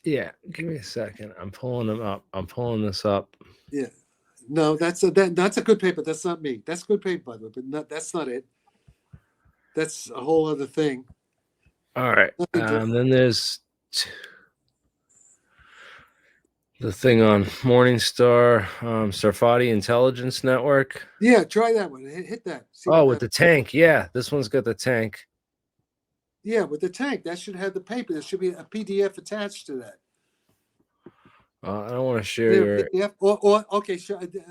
Speaker 2: Yeah, give me a second. I'm pulling them up. I'm pulling this up.
Speaker 1: Yeah. No, that's a good paper. That's not me. That's good paper, by the way, but that's not it. That's a whole other thing.
Speaker 2: All right. Then there's the thing on Morningstar, Sarfatti Intelligence Network.
Speaker 1: Yeah, try that one. Hit that. See
Speaker 2: Oh,
Speaker 1: what
Speaker 2: with the tank. Yeah, this one's got the tank.
Speaker 1: Yeah, with the tank. That should have the paper. There should be a PDF attached to that.
Speaker 2: I don't want to share
Speaker 1: There,
Speaker 2: your.
Speaker 1: PDF. Or okay,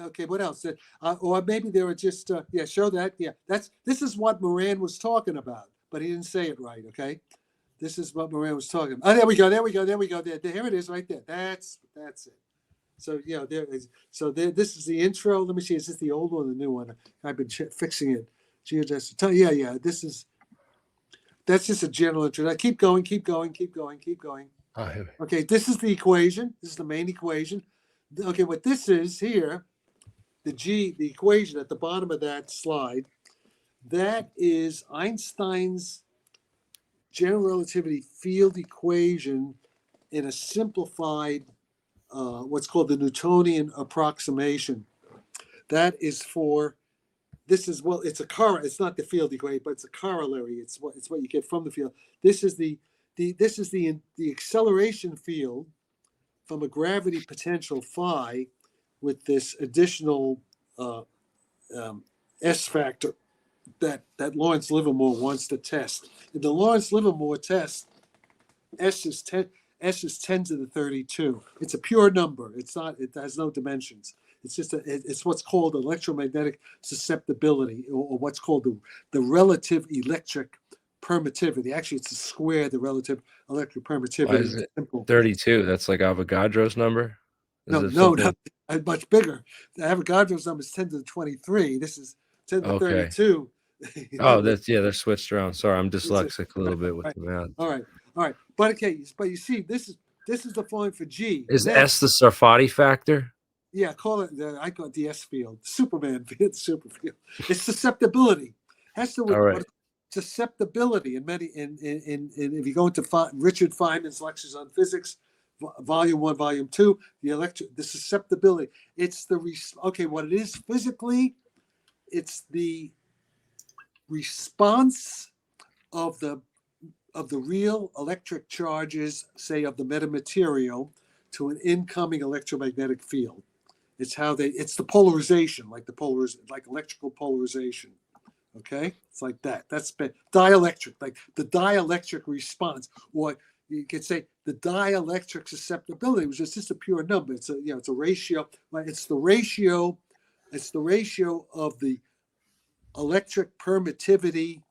Speaker 1: okay. What else? Or maybe they were just yeah. Show that. Yeah, this is what Moran was talking about, but he didn't say it right. Okay, this is what Moran was talking about. Oh, there we go. There we go. There we go. There it is, right there. That's it. So yeah, there is. So there. This is the intro. Let me see. Is this the old one or the new one? I've been fixing it. Yeah. That's just a general intro. Keep going.
Speaker 2: Oh, here.
Speaker 1: Okay, this is the equation. This is the main equation. Okay, what this is here, the equation at the bottom of that slide, that is Einstein's general relativity field equation in a simplified, what's called the Newtonian approximation. That is for, it's it's not the field equation, but it's a corollary. It's what you get from the field. This is the acceleration field from a gravity potential phi with this additional S factor that Lawrence Livermore wants to test. In the Lawrence Livermore test, S is 10 to the 32. It's a pure number. It has no dimensions. It's just it's what's called electromagnetic susceptibility, or what's called the relative electric permittivity. Actually, it's a square, the relative electric permittivity.
Speaker 2: Why is it
Speaker 1: simple.
Speaker 2: 32? That's like Avogadro's number?
Speaker 1: No, not much bigger. The Avogadro's number is 10 to the 23. This is 10 to the 32.
Speaker 2: Oh, they're switched around. Sorry, I'm dyslexic a little bit with the math.
Speaker 1: All right. But you see, this is the formula for G.
Speaker 2: Is S the Sarfatti factor?
Speaker 1: Yeah, I call it the S field, Superman field, super field. It's susceptibility. Has to with susceptibility in many if you go into Richard Feynman's lectures on physics, volume 1, volume 2, the susceptibility. It's what it is physically. It's the response of the real electric charges, say of the metamaterial, to an incoming electromagnetic field. It's the polarization, like electrical polarization. Okay, it's like that. That's dielectric, like the dielectric response, or you could say the dielectric susceptibility, which is just a pure number. It's a ratio. It's the ratio of the electric permittivity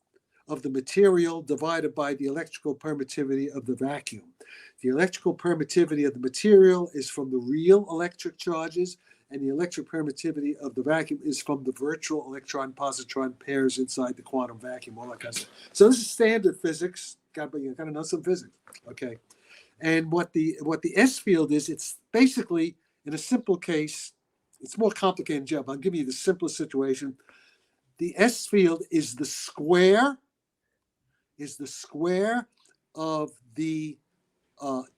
Speaker 1: of the material divided by the electrical permittivity of the vacuum. The electrical permittivity of the material is from the real electric charges, and the electric permittivity of the vacuum is from the virtual electron-positron pairs inside the quantum vacuum, all that kind of stuff. So this is standard physics. You got to know some physics, okay? And what the S field is, it's basically, in a simple case, it's more complicated, Jeff. I'll give you the simplest situation. The S field is the square of the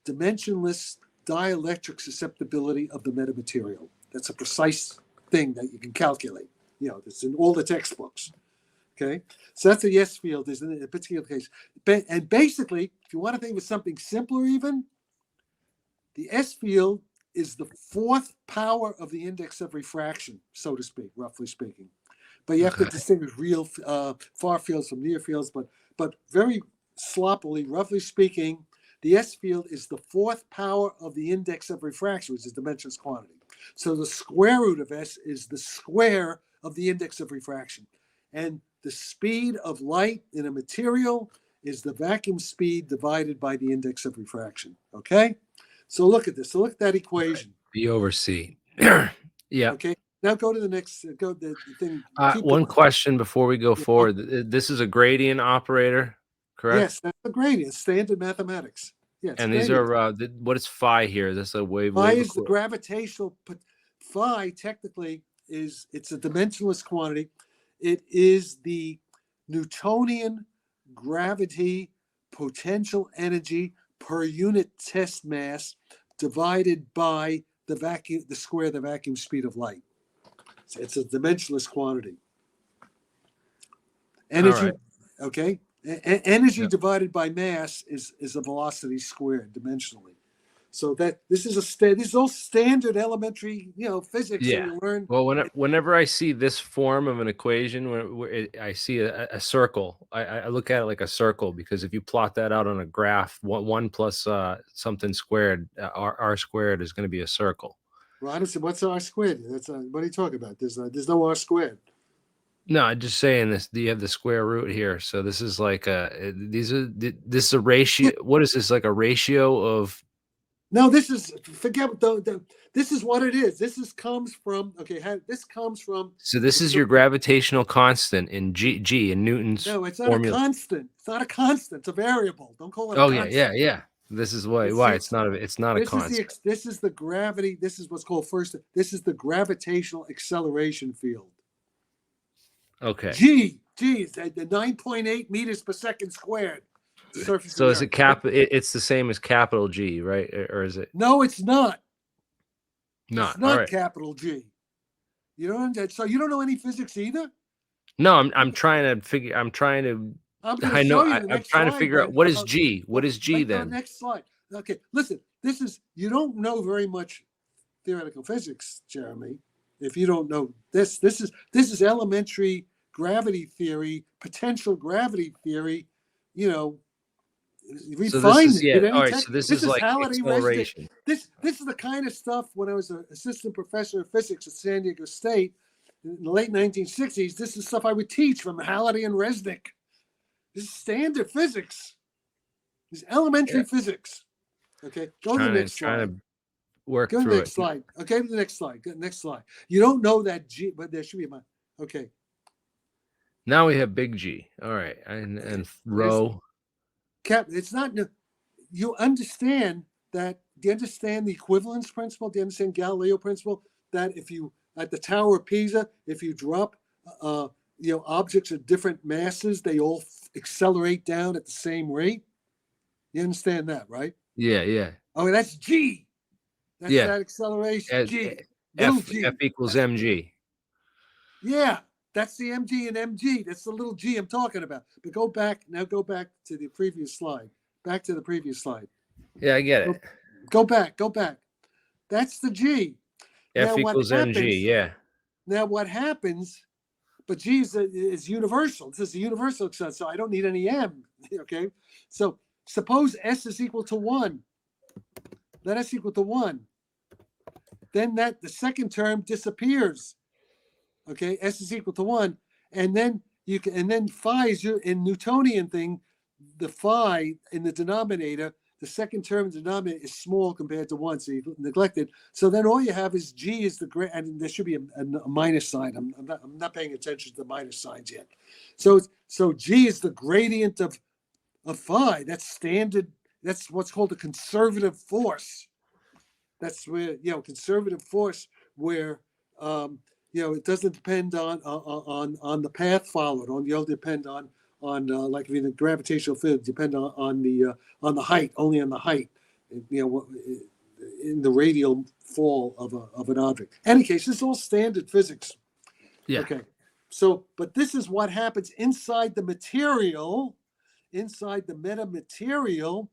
Speaker 1: dimensionless dielectric susceptibility of the metamaterial. That's a precise thing that you can calculate. It's in all the textbooks. Okay, so that's what the S field is in a particular case. And basically, if you want to think of something simpler, even the S field is the fourth power of the index of refraction, so to speak, roughly speaking. But you have to distinguish real far fields from near fields. But very sloppily, roughly speaking, the S field is the fourth power of the index of refraction, which is dimensionless quantity. So the square root of S is the square of the index of refraction. And the speed of light in a material is the vacuum speed divided by the index of refraction. Okay? So look at this. So look at that equation.
Speaker 2: B over C. Yeah.
Speaker 1: Okay. Now go to the next. The thing.
Speaker 2: One question before we go forward. This is a gradient operator, correct?
Speaker 1: Yes, that's a gradient. Standard mathematics. Yes.
Speaker 2: And these are what is phi here? Is this a wave?
Speaker 1: Phi is the gravitational. phi technically it's a dimensionless quantity. It is the Newtonian gravity potential energy per unit test mass divided by the square of the vacuum speed of light. It's a dimensionless quantity. Energy,
Speaker 2: right.
Speaker 1: okay? Energy
Speaker 2: Yep.
Speaker 1: divided by mass is a velocity squared dimensionally. So that this is all standard elementary, physics that
Speaker 2: Yeah.
Speaker 1: you learn.
Speaker 2: Well, whenever I see this form of an equation, I see a circle, I look at it like a circle, because if you plot that out on a graph, one plus something squared, r squared is going to be a circle.
Speaker 1: Well, I don't see what's R squared. What are you talking about? There's no R squared.
Speaker 2: No, I'm just saying this. You have the square root here, so this is like this is a ratio. What is this, like a ratio of?
Speaker 1: No, this is forget this is what it is. This comes from this comes from.
Speaker 2: So this is your gravitational constant in G in Newton's
Speaker 1: No, it's not
Speaker 2: formula.
Speaker 1: a constant. It's not a constant. It's a variable. Don't call it.
Speaker 2: Oh
Speaker 1: a
Speaker 2: yeah,
Speaker 1: constant.
Speaker 2: yeah. This is why it's not a constant.
Speaker 1: This is the gravity. This is what's called This is the gravitational acceleration field.
Speaker 2: Okay.
Speaker 1: G is the 9.8 meters per second squared. Surface
Speaker 2: So
Speaker 1: of
Speaker 2: is
Speaker 1: the
Speaker 2: it
Speaker 1: Earth.
Speaker 2: it's the same as capital G, right? Or is it?
Speaker 1: No, it's not.
Speaker 2: Not.
Speaker 1: It's not
Speaker 2: All right.
Speaker 1: capital G. You don't. So you don't know any physics either.
Speaker 2: No, I'm trying to figure. I'm trying to.
Speaker 1: I'm going
Speaker 2: I
Speaker 1: to
Speaker 2: know.
Speaker 1: show you the
Speaker 2: I'm
Speaker 1: next
Speaker 2: trying to
Speaker 1: slide,
Speaker 2: figure out
Speaker 1: but-
Speaker 2: what is G. What is G
Speaker 1: Wait, no,
Speaker 2: then?
Speaker 1: next slide. Okay, listen. You don't know very much theoretical physics, Jeremy. If you don't know this is elementary gravity theory, potential gravity theory.
Speaker 2: So
Speaker 1: Refine
Speaker 2: this is
Speaker 1: it.
Speaker 2: all right. So this is like
Speaker 1: Halliday
Speaker 2: acceleration.
Speaker 1: This is the kind of stuff when I was an assistant professor of physics at San Diego State in the late 1960s. This is stuff I would teach from Halliday and Resnick. This is standard physics. This is elementary physics. Okay, go to the next slide.
Speaker 2: Trying to work
Speaker 1: Go to
Speaker 2: through
Speaker 1: the
Speaker 2: it.
Speaker 1: next slide. Okay, to the next slide. Go to the next slide. You don't know that G, but there should be a. Okay.
Speaker 2: Now we have big G. All right, and rho.
Speaker 1: It's not. You understand that? Do you understand the equivalence principle? Do you understand Galileo principle? That if you at the Tower of Pisa, if you drop, objects of different masses, they all accelerate down at the same rate. You understand that, right?
Speaker 2: Yeah.
Speaker 1: Oh, that's G. That's
Speaker 2: Yeah.
Speaker 1: that acceleration.
Speaker 2: As
Speaker 1: G. Little
Speaker 2: F
Speaker 1: G.
Speaker 2: F equals mg.
Speaker 1: Yeah, that's the mg and mg. That's the little g I'm talking about. But go back to the previous slide. Back to the previous slide.
Speaker 2: Yeah, I get it.
Speaker 1: Go back. That's the g.
Speaker 2: F equals mg. Yeah.
Speaker 1: Now what happens? But g is universal. This is a universal acceleration, so I don't need any m. Okay. So suppose s is equal to 1. Let s equal to 1. Then the second term disappears. Okay, s is equal to 1, and then phi is in Newtonian thing. The phi in the denominator, the second term in the denominator is small compared to 1, so you neglect it. So then all you have is g is the great, and there should be a minus sign. I'm not paying attention to the minus signs yet. So g is the gradient of phi. That's standard. That's what's called a conservative force. That's where conservative force where. It doesn't depend on the path followed. It'll depend on like in the gravitational field, depend on the height, only on the height. In the radial fall of an object. In any case, this is all standard physics.
Speaker 2: Yeah.
Speaker 1: Okay. So, but this is what happens inside the material, inside the metamaterial.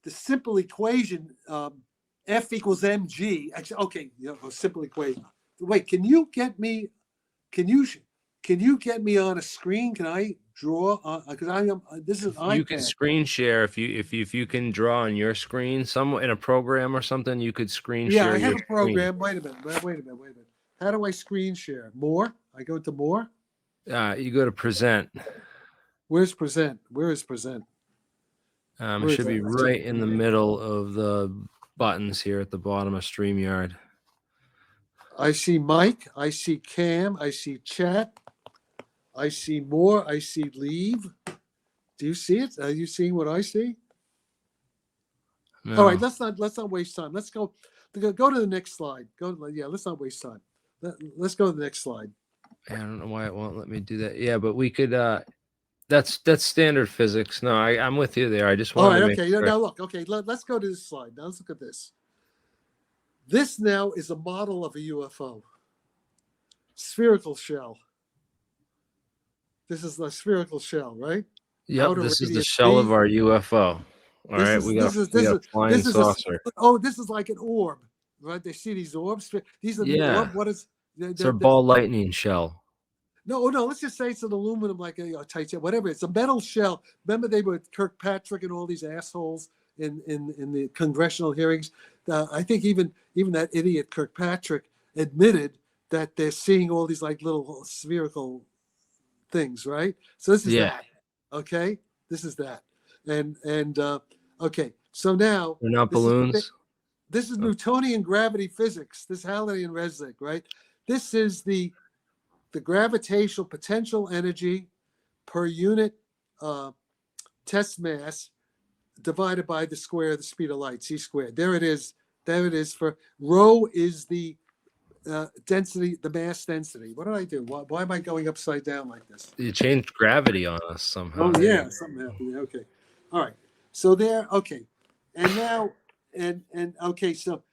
Speaker 1: The simple equation F equals mg. Actually, okay, a simple equation. Wait, can you get me on a screen? Can I draw? Because this is iPad.
Speaker 2: You can screen share if you can draw on your screen, in a program or something. You could screen share.
Speaker 1: Yeah, I have
Speaker 2: your
Speaker 1: a program. Wait a minute. How do I screen share? More? I go to more.
Speaker 2: You go to present.
Speaker 1: Where's present? Where is present?
Speaker 2: It should be right in the middle of the buttons here at the bottom of StreamYard.
Speaker 1: I see Mike, I see Cam, I see chat, I see more, I see leave. Do you see it? Are you seeing what I see?
Speaker 2: No.
Speaker 1: All right, let's not waste time. Let's go Go to the next slide. Yeah, let's not waste time. Let's go to the next slide.
Speaker 2: I don't know why it won't let me do that. Yeah, but we could. That's standard physics. No, I'm with you there. I just
Speaker 1: All
Speaker 2: wanted
Speaker 1: right,
Speaker 2: to make
Speaker 1: okay.
Speaker 2: sure.
Speaker 1: Now look, okay, let's go to this slide. Now let's look at this. This now is a model of a UFO. Spherical shell. This is the spherical shell, right?
Speaker 2: Yep,
Speaker 1: Outer
Speaker 2: this is the
Speaker 1: radius
Speaker 2: shell of
Speaker 1: B.
Speaker 2: our UFO. All
Speaker 1: This
Speaker 2: right,
Speaker 1: is
Speaker 2: we got a flying
Speaker 1: this is
Speaker 2: saucer.
Speaker 1: this is like an orb, right? They see these orbs. These are
Speaker 2: Yeah,
Speaker 1: what is
Speaker 2: it's our ball lightning shell.
Speaker 1: no, let's just say it's an aluminum, like a titanium, whatever. It's a metal shell. Remember, they were Kirkpatrick and all these assholes in the congressional hearings. I think even that idiot Kirkpatrick admitted that they're seeing all these like little spherical things, right? So this is
Speaker 2: Yeah.
Speaker 1: that. Okay, this is that, and okay. So now
Speaker 2: They're not
Speaker 1: this
Speaker 2: balloons.
Speaker 1: this is Newtonian gravity physics. This Halley and Resnick, right? This is the gravitational potential energy per unit test mass divided by the square of the speed of light, c squared. There it is. There it is. For rho is the density, the mass density. What did I do? Why am I going upside down like this?
Speaker 2: You changed gravity on us somehow.
Speaker 1: Oh yeah, something happened there. Okay, all right. So there. Okay, and now and okay. So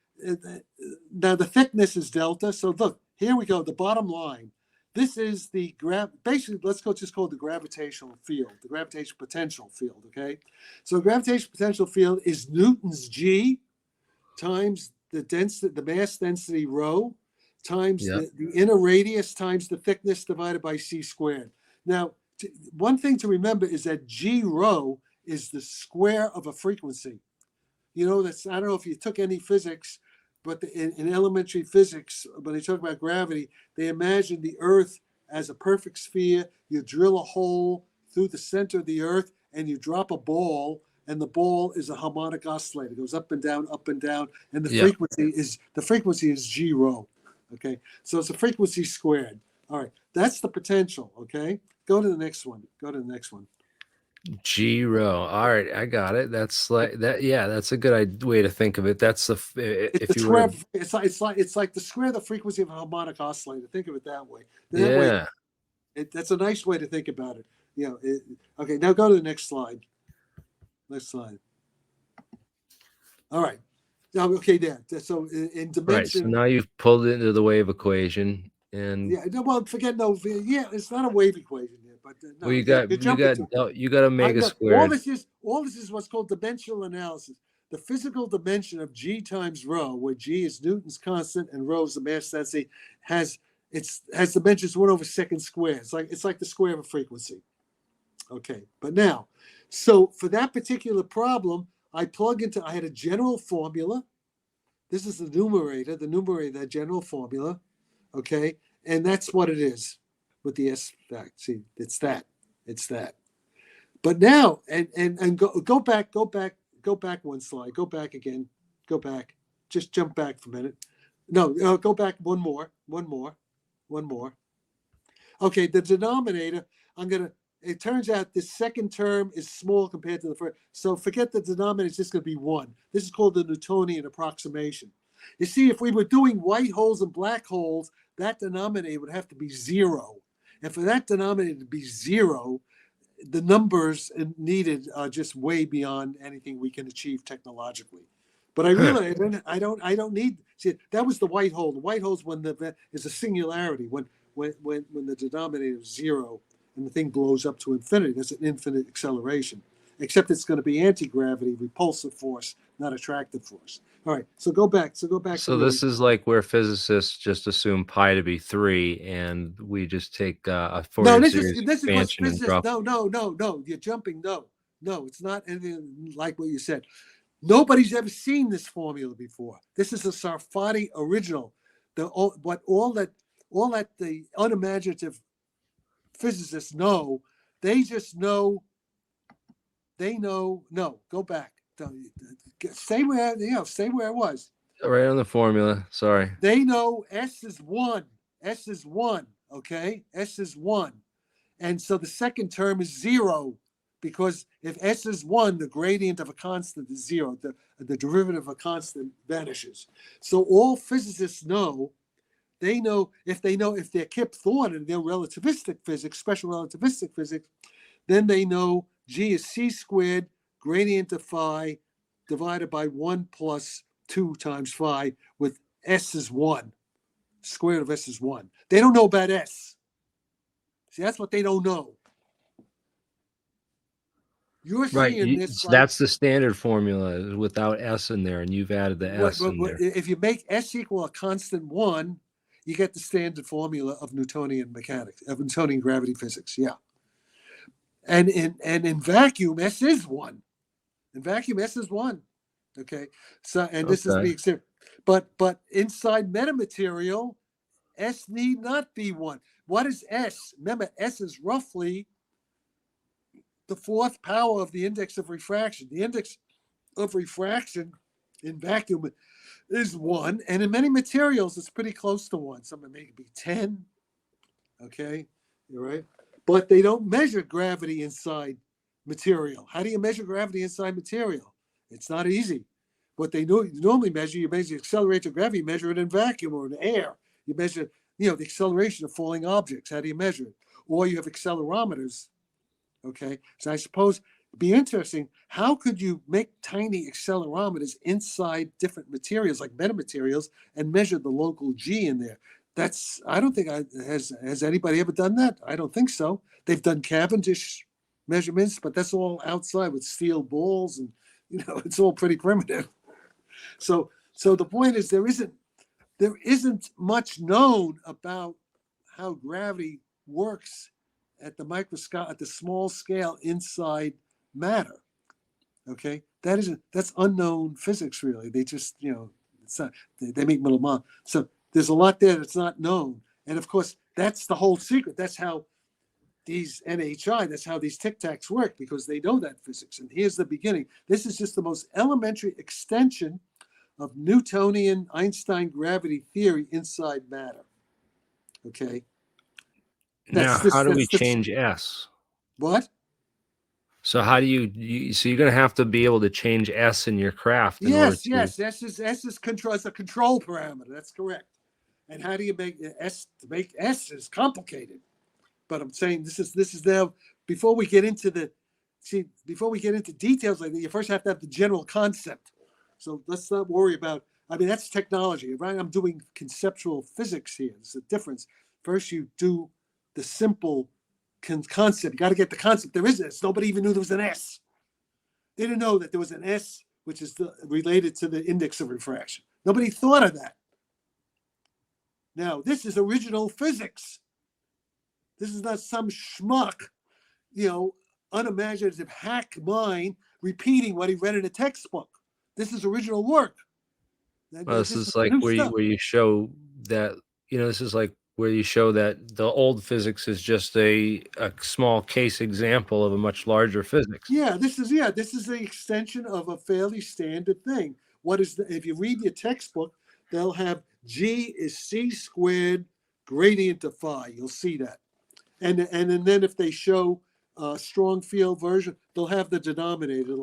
Speaker 1: now the thickness is delta. So look, here we go. The bottom line. This is the basically, let's just call it the gravitational field, the gravitational potential field, okay? So gravitational potential field is Newton's G times the density, the mass density rho, times the inner radius times the thickness divided by c squared. Now, one thing to remember is that G rho is the square of a frequency. You know, I don't know if you took any physics, but in elementary physics, when they talk about gravity, they imagine the Earth as a perfect sphere. You drill a hole through the center of the Earth and you drop a ball, and the ball is a harmonic oscillator. It goes up and down, and the frequency is G rho. Okay, so it's a frequency squared. All right, that's the potential. Okay, go to the next one.
Speaker 2: G rho. All right, I got it. That's like that. Yeah, that's a good way to think of it. That's
Speaker 1: It's like the square of the frequency of a harmonic oscillator. Think of it that way. That's a nice way to think about it. Okay, now go to the next slide. All right. Now, okay, there. So in dimension.
Speaker 2: Right. So now you've pulled it into the wave equation, and
Speaker 1: it's not a wave equation here, but no,
Speaker 2: well, you got omega squared.
Speaker 1: All this is what's called dimensional analysis. The physical dimension of G times rho, where G is Newton's constant and rho is the mass density, has dimensions 1/2 squared. It's like the square of a frequency. Okay, but now, so for that particular problem, I had a general formula. This is the numerator, that general formula. Okay, and that's what it is with the S fact. See, it's that. But now, and go back one slide. Go back again. Go back. Just jump back for a minute. No, go back one more. Okay, the denominator, it turns out the second term is small compared to the first. So forget the denominator, it's just going to be 1. This is called the Newtonian approximation. You see, if we were doing white holes and black holes, that denominator would have to be 0. And for that denominator to be 0, the numbers needed are just way beyond anything we can achieve technologically. But I realize I don't need. See, that was the white hole. The white hole is when is a singularity, when the denominator is 0 and the thing blows up to infinity. There's an infinite acceleration, except it's going to be anti-gravity, repulsive force, not attractive force. All right, so go back.
Speaker 2: So this is like where physicists just assume pi to be 3, and we just take a Fourier series expansion and drop.
Speaker 1: No. You're jumping. No, it's not anything like what you said. Nobody's ever seen this formula before. This is a Sarfatti original. All that the unimaginative physicists know, they just know. No, go back. Stay where it was.
Speaker 2: Right on the formula. Sorry.
Speaker 1: They know S is 1. Okay, S is 1, and so the second term is 0. because if S is 1, the gradient of a constant is 0. The derivative of a constant vanishes. So all physicists know, if they're Kip Thorne and they're relativistic physics, special relativistic physics, then they know G is C squared, gradient of phi, divided by 1 plus 2 times phi, with S is 1. Square root of S is 1. They don't know about S. See, that's what they don't know. You're
Speaker 2: Right.
Speaker 1: seeing this like,
Speaker 2: That's the standard formula without S in there, and you've added the S in there.
Speaker 1: if you make S equal a constant 1, you get the standard formula of Newtonian mechanics, of Newtonian gravity physics. Yeah. And in vacuum, S is 1. In vacuum, S is 1. Okay. So, and this is the example. But inside metamaterial, S need not be 1. What is S? Remember, S is roughly the 4th power of the index of refraction. The index of refraction in vacuum is 1, and in many materials, it's pretty close to 1. Some may be 10. Okay, you're right. But they don't measure gravity inside material. How do you measure gravity inside material? It's not easy. What they normally measure, you measure the acceleration of gravity, you measure it in vacuum or in air. You measure, the acceleration of falling objects. How do you measure it? Or you have accelerometers. Okay, so I suppose it'd be interesting. How could you make tiny accelerometers inside different materials, like metamaterials, and measure the local G in there? I don't think has anybody ever done that? I don't think so. They've done Cavendish measurements, but that's all outside with steel balls, and it's all pretty primitive. So the point is, there isn't much known about how gravity works at the small scale inside matter. Okay, that's unknown physics, really. They just it's not, they make little models. So there's a lot there that's not known, and of course that's the whole secret. That's how these NHI, that's how these tic tacs work, because they know that physics. And here's the beginning. This is just the most elementary extension of Newtonian Einstein gravity theory inside matter. Okay.
Speaker 2: Now, how do we change S?
Speaker 1: What?
Speaker 2: So how do you so you're going to have to be able to change S in your craft.
Speaker 1: Yes. S is control. It's a control parameter. That's correct. And how do you make S? To make S is complicated. But I'm saying this is now, before we get into details like that, you first have to have the general concept. So let's not worry about. That's technology, right? I'm doing conceptual physics here. There's a difference. First, you do the simple concept. You got to get the concept. There is S. Nobody even knew there was an S. They didn't know that there was an S, which is related to the index of refraction. Nobody thought of that. Now, this is original physics. This is not some schmuck, unimaginative hack mind repeating what he read in a textbook. This is original work.
Speaker 2: Well, this is like where you show that, this is like where you show that the old physics is just a small case example of a much larger physics.
Speaker 1: Yeah, this is the extension of a fairly standard thing. If you read your textbook, they'll have G is C squared gradient of phi. You'll see that. And then if they show a strong field version, they'll have the denominator.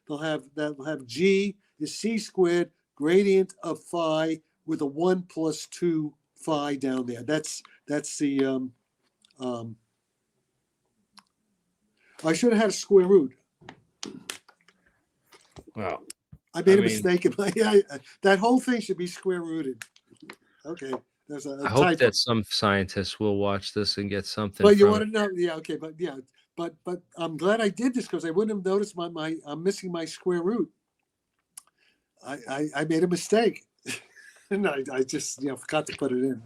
Speaker 1: They'll have G is C squared gradient of phi with a 1 plus 2 phi down there. That's the I should have had a square root.
Speaker 2: Wow.
Speaker 1: I made a mistake. That whole thing should be square rooted. Okay.
Speaker 2: I hope that some scientists will watch this and get something.
Speaker 1: But you want to know, okay, but I'm glad I did this, because I wouldn't have noticed I'm missing my square root. I made a mistake, and I just forgot to put it in.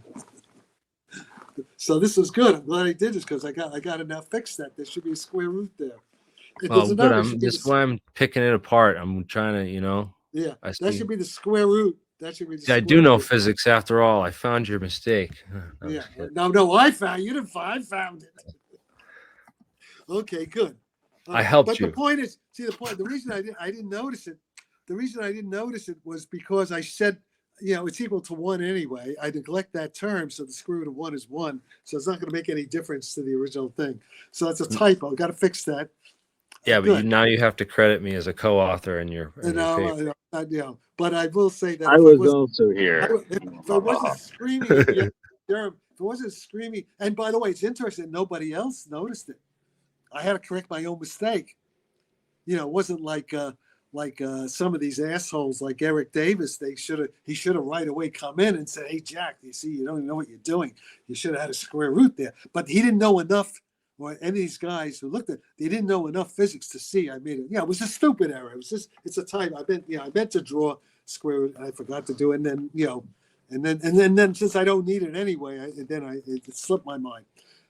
Speaker 1: So this is good. I'm glad I did this, because I got to now fix that. There should be a square root there.
Speaker 2: Oh, good. This is why I'm picking it apart. I'm trying to,
Speaker 1: Yeah, that should be the square root. That should be.
Speaker 2: I do know physics after all. I found your mistake.
Speaker 1: Yeah. No, I found you didn't find. I found it. Okay, good.
Speaker 2: I helped you.
Speaker 1: But the point is, the reason I didn't notice it. The reason I didn't notice it was because I said, it's equal to 1 anyway. I neglect that term, so the square root of 1 is 1. So it's not going to make any difference to the original thing. So that's a typo. Got to fix that.
Speaker 2: Yeah, but
Speaker 1: Good.
Speaker 2: now you have to credit me as a co-author in your paper.
Speaker 1: But I will say that
Speaker 3: I was also here.
Speaker 1: if I wasn't screaming at you, Durham, if I wasn't screaming, and by the way, it's interesting, nobody else noticed it. I had to correct my own mistake. It wasn't like some of these assholes like Eric Davis. He should have right away come in and said, "Hey, Jack, you see, you don't even know what you're doing. You should have had a square root there." But he didn't know enough. Or any of these guys who looked at, they didn't know enough physics to see. I made it. Yeah, it was a stupid error. It was just, it's a type. I meant to draw square root, and I forgot to do it. And then, and then since I don't need it anyway, it slipped my mind.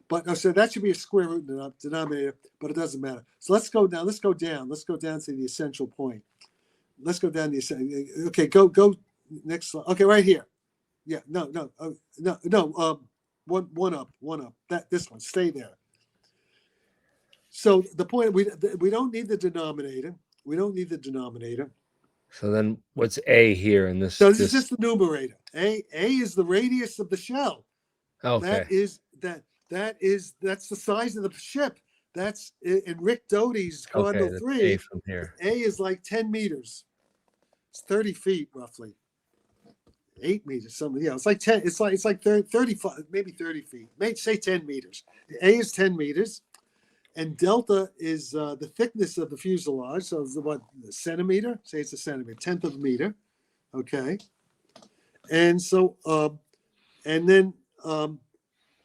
Speaker 1: But so that should be a square root denominator, but it doesn't matter. So let's go down. Let's go down to the essential point. Let's go down the essential. Okay, go next slide. Okay, right here. Yeah, no. One up. This one. Stay there. So the point, we don't need the denominator. We don't need the denominator.
Speaker 2: So then what's A here in this?
Speaker 1: So this is just the numerator. A is the radius of the shell.
Speaker 2: Okay.
Speaker 1: That's the size of the ship. That's in Rick Doty's Cardinal 3.
Speaker 2: A from here.
Speaker 1: A is like 10 meters. It's 30 feet roughly. 8 meters, something. Yeah, it's like 10. It's like 35, maybe 30 feet. Maybe say 10 meters. A is 10 meters. And delta is the thickness of the fuselage. So it's a centimeter? Say it's a centimeter, 1/10 of a meter. Okay. And so,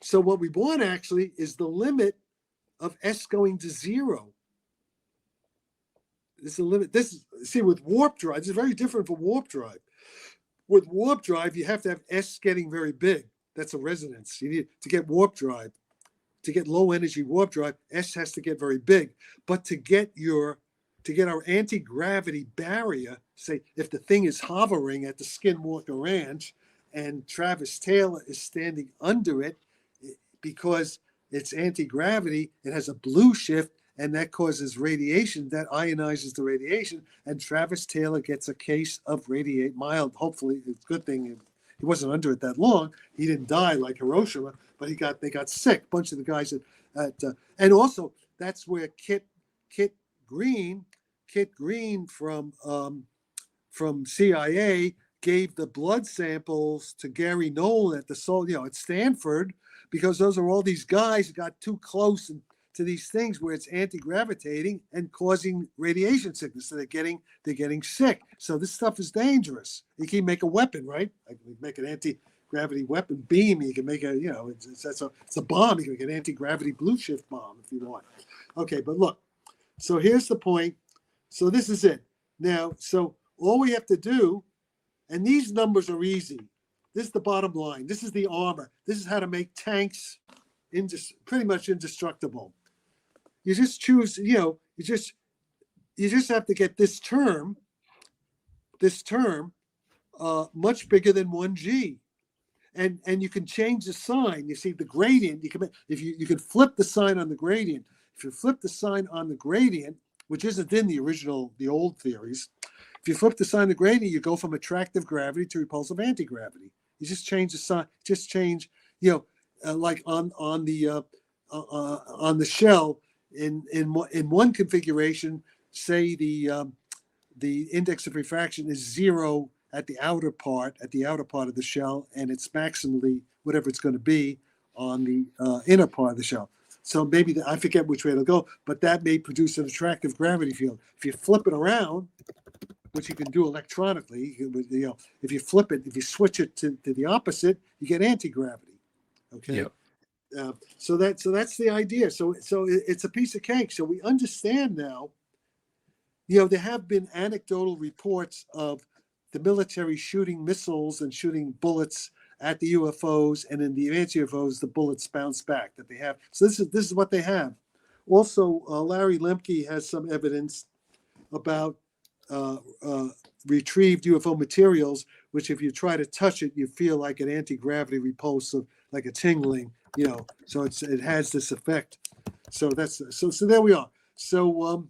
Speaker 1: so what we want actually is the limit of S going to 0. This is a limit. See, with warp drive, it's very different from warp drive. With warp drive, you have to have S getting very big. That's a resonance. You need to get warp drive. To get low energy warp drive, S has to get very big. But to get our anti-gravity barrier, say if the thing is hovering at the Skinwalker Ranch and Travis Taylor is standing under it, because it's anti-gravity, it has a blue shift, and that causes radiation, that ionizes the radiation, and Travis Taylor gets a case of mild, hopefully, it's a good thing he wasn't under it that long. He didn't die like Hiroshima, but they got sick. A bunch of the guys and also that's where Kit Green from CIA gave the blood samples to Gary Nolan at Stanford, because those are all these guys who got too close to these things where it's anti-gravitating and causing radiation sickness. So they're getting sick. So this stuff is dangerous. You can make a weapon, right? Like make an anti-gravity weapon beam. You can make it's a bomb. You can make an anti-gravity blue shift bomb if you want. Okay, but look. So here's the point. So this is it. Now, so all we have to do, and these numbers are easy. This is the bottom line. This is the armor. This is how to make tanks pretty much indestructible. You just choose, you just have to get this term much bigger than 1G. And you can change the sign. You see the gradient, you can flip the sign on the gradient. If you flip the sign on the gradient, which isn't in the old theories, if you flip the sign on the gradient, you go from attractive gravity to repulsive anti-gravity. You just change the sign, like on the shell in one configuration, say the index of refraction is 0 at the outer part of the shell, and it's maximally whatever it's going to be on the inner part of the shell. So maybe I forget which way it'll go, but that may produce an attractive gravity field. If you flip it around, which you can do electronically, if you flip it, if you switch it to the opposite, you get anti-gravity. Okay.
Speaker 2: Yep.
Speaker 1: So that's the idea. So it's a piece of cake. So we understand now. There have been anecdotal reports of the military shooting missiles and shooting bullets at the UFOs, and in the advanced UFOs, the bullets bounce back that they have. So this is what they have. Also, Larry Lemke has some evidence about retrieved UFO materials, which if you try to touch it, you feel like an anti-gravity repulsive, like a tingling. So it has this effect. So there we are. So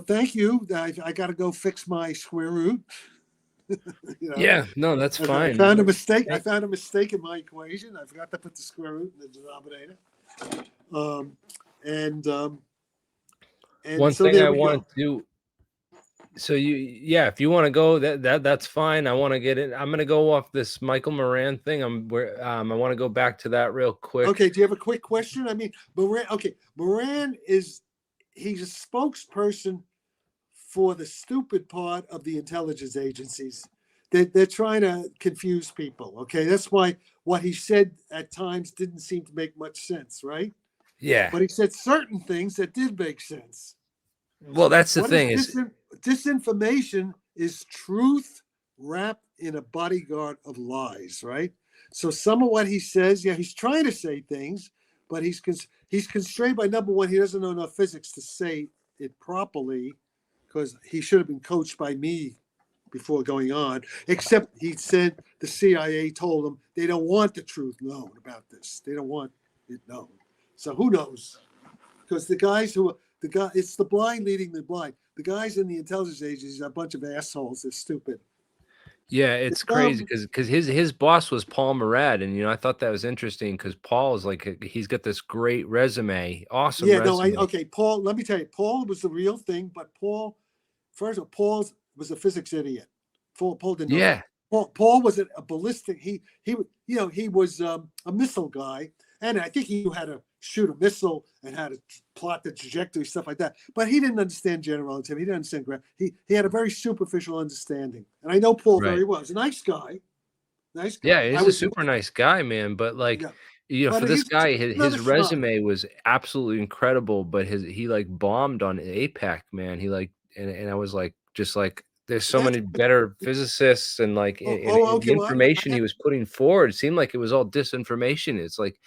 Speaker 1: thank you. I got to go fix my square root.
Speaker 2: Yeah, no, that's fine.
Speaker 1: I found a mistake. I found a mistake in my equation. I forgot to put the square root in the denominator. And
Speaker 2: One
Speaker 1: so
Speaker 2: thing
Speaker 1: there
Speaker 2: I
Speaker 1: we
Speaker 2: wanted
Speaker 1: go.
Speaker 2: to so yeah, if you want to go, that's fine. I want to get it. I'm gonna go off this Michael Moran thing. I want to go back to that real quick.
Speaker 1: Okay, do you have a quick question? I mean, Moran. Okay, Moran he's a spokesperson for the stupid part of the intelligence agencies. They're trying to confuse people. Okay, that's why what he said at times didn't seem to make much sense, right?
Speaker 2: Yeah.
Speaker 1: But he said certain things that did make sense.
Speaker 2: Well, that's the
Speaker 1: What is
Speaker 2: thing is
Speaker 1: disinformation is truth wrapped in a bodyguard of lies, right? So some of what he says, yeah, he's trying to say things, but he's constrained by number one, he doesn't know enough physics to say it properly, because he should have been coached by me before going on. Except he said the CIA told him they don't want the truth known about this. They don't want it known. So who knows? Because it's the blind leading the blind. The guys in the intelligence agencies are a bunch of assholes. They're stupid.
Speaker 2: yeah, it's crazy because his boss was Paul Murad, and I thought that was interesting because Paul is like he's got this great resume, awesome
Speaker 1: Yeah,
Speaker 2: resume.
Speaker 1: okay, Paul. Let me tell you, Paul was the real thing, but Paul, first of all, Paul was a physics idiot. Paul didn't know.
Speaker 2: Yeah,
Speaker 1: Paul was a ballistic. He was a missile guy, and I think he knew how to shoot a missile and how to plot the trajectory, stuff like that. But he didn't understand general relativity. He didn't understand gravity. He had a very superficial understanding. And I know Paul
Speaker 2: right.
Speaker 1: very well. He's a nice guy. Nice guy.
Speaker 2: Yeah, he's a super nice guy, man. But like,
Speaker 1: yeah.
Speaker 2: for
Speaker 1: But
Speaker 2: this
Speaker 1: he's
Speaker 2: guy,
Speaker 1: another
Speaker 2: his
Speaker 1: schmuck.
Speaker 2: resume was absolutely incredible. But he like bombed on APAC, man. He like, and I was like, just like, there's so many better physicists, and like,
Speaker 1: Okay.
Speaker 2: the
Speaker 1: Well,
Speaker 2: information he was putting forward seemed like it was all disinformation. It's like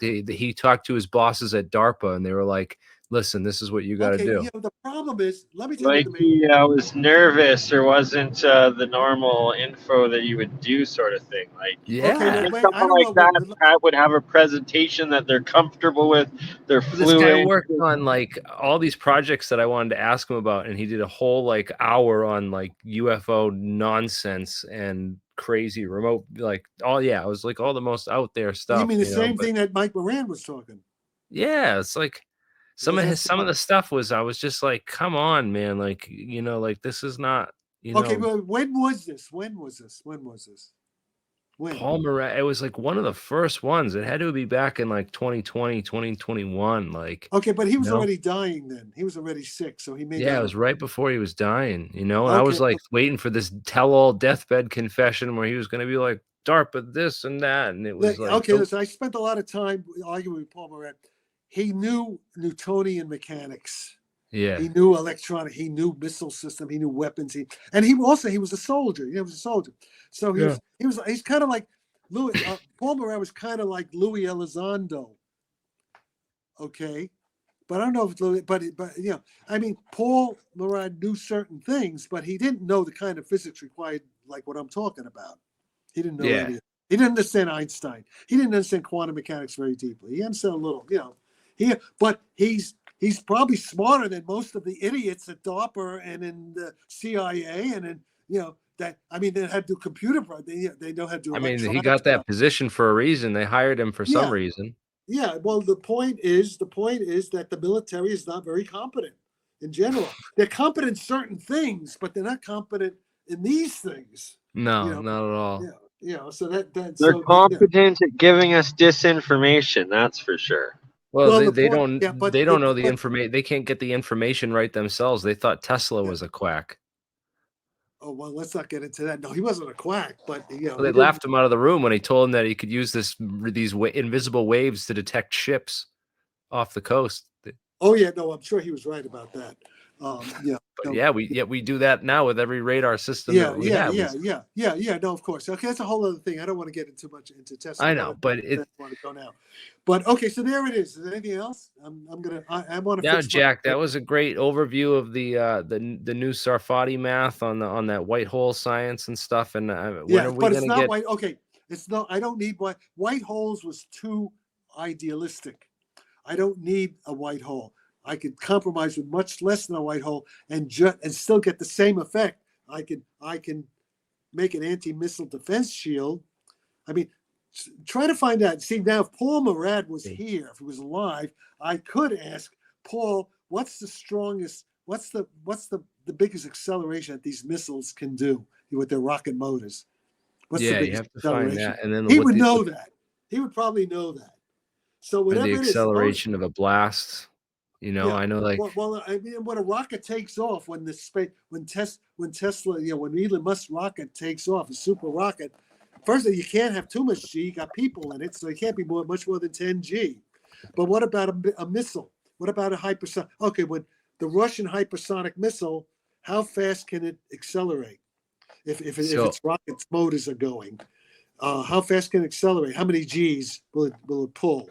Speaker 2: he talked to his bosses at DARPA, and they were like, "Listen, this is what you got to
Speaker 1: okay.
Speaker 2: do."
Speaker 1: The problem is, let me tell you
Speaker 3: Like
Speaker 1: what the main.
Speaker 3: he was nervous or wasn't the normal info that you would do, sort of thing. Like,
Speaker 1: Okay,
Speaker 2: Yeah.
Speaker 1: well,
Speaker 3: if
Speaker 1: wait, I
Speaker 3: someone
Speaker 1: don't
Speaker 3: like
Speaker 1: know.
Speaker 3: that would have a presentation that they're comfortable with, they're
Speaker 2: This guy
Speaker 3: fluent.
Speaker 2: worked on like all these projects that I wanted to ask him about, and he did a whole like hour on like UFO nonsense and crazy remote, like it was like all the most out there
Speaker 1: You
Speaker 2: stuff,
Speaker 1: mean the same
Speaker 2: but
Speaker 1: thing that Mike Moran was talking?
Speaker 2: yeah, it's like some
Speaker 1: Because
Speaker 2: of
Speaker 1: that's
Speaker 2: some of the stuff was, I was just like, come on, man, like, like this is not,
Speaker 1: okay. Well, when was this? When was this? When?
Speaker 2: Paul Moran. It was like one of the first ones. It had to be back in like 2020, 2021. Like,
Speaker 1: Okay, but he was
Speaker 2: know?
Speaker 1: already dying then. He was already sick, so he made
Speaker 2: Yeah,
Speaker 1: that
Speaker 2: it
Speaker 1: up.
Speaker 2: was right before he was dying, and I
Speaker 1: Okay,
Speaker 2: was like waiting for this tell-all deathbed confession where he was going to be like DARPA this and that, and it was like,
Speaker 1: okay. Listen, I spent a lot of time arguing with Paul Moran. He knew Newtonian mechanics.
Speaker 2: yeah,
Speaker 1: He knew electronic. He knew missile system. He knew weapons. And he was a soldier. He was a soldier. So he's kind of like Louis. Paul Moran was kind of like Louis Elizondo. Okay, but I don't know if Louis, but I mean, Paul Moran knew certain things, but he didn't know the kind of physics required, like what I'm talking about. He didn't know any. He didn't understand Einstein. He didn't understand quantum mechanics very deeply. He understood a little, but he's probably smarter than most of the idiots at DARPA and in the CIA and in they had to do computer. They know how to do.
Speaker 2: I mean, he
Speaker 1: electronics
Speaker 2: got that
Speaker 1: stuff.
Speaker 2: position for a reason. They hired him for some reason.
Speaker 1: Yeah. Well, the point is that the military is not very competent in general. They're competent in certain things, but they're not competent in these things.
Speaker 2: No, not at all.
Speaker 1: So
Speaker 3: They're competent at giving us disinformation. That's for sure.
Speaker 2: Well, they don't know the information. They can't get the information right themselves. They thought Tesla was a quack.
Speaker 1: Oh, well, let's not get into that. No, he wasn't a quack, but
Speaker 2: They laughed him out of the room when he told him that he could use these invisible waves to detect ships off the coast.
Speaker 1: Oh yeah, no, I'm sure he was right about that.
Speaker 2: But we do that now with every radar system.
Speaker 1: Yeah. No, of course. Okay, that's a whole other thing. I don't want to get into Tesla.
Speaker 2: I know, but
Speaker 1: I want to go now. But okay, so there it is. Is there anything else? I want to.
Speaker 2: Now, Jack, that was a great overview of the new Sarfatti math on that white hole science and stuff. And when are we
Speaker 1: but it's
Speaker 2: going to
Speaker 1: not
Speaker 2: get?
Speaker 1: white. Okay, it's not. I don't need white holes. Was too idealistic. I don't need a white hole. I could compromise with much less than a white hole and still get the same effect. I can make an anti-missile defense shield. I mean, try to find out. See, now if Paul Moran was here, if he was alive, I could ask Paul, what's the strongest, what's the biggest acceleration that these missiles can do with their rocket motors? What's the
Speaker 2: Yeah, you
Speaker 1: biggest
Speaker 2: have to find
Speaker 1: acceleration?
Speaker 2: that, and then
Speaker 1: He
Speaker 2: what
Speaker 1: would
Speaker 2: the
Speaker 1: know that. He would probably know that. So
Speaker 2: or the
Speaker 1: whatever it is, suppose,
Speaker 2: acceleration of a blast. You know,
Speaker 1: yeah.
Speaker 2: I know, like,
Speaker 1: Well, I mean, when a rocket takes off, when Tesla, when Elon Musk's rocket takes off, a super rocket, first you can't have too much G. You got people in it, so it can't be much more than 10 G. But what about a missile? What about a hypersonic? Okay, when the Russian hypersonic missile, how fast can it accelerate? If
Speaker 2: so
Speaker 1: its rocket motors are going, how fast can it accelerate? How many Gs will it pull?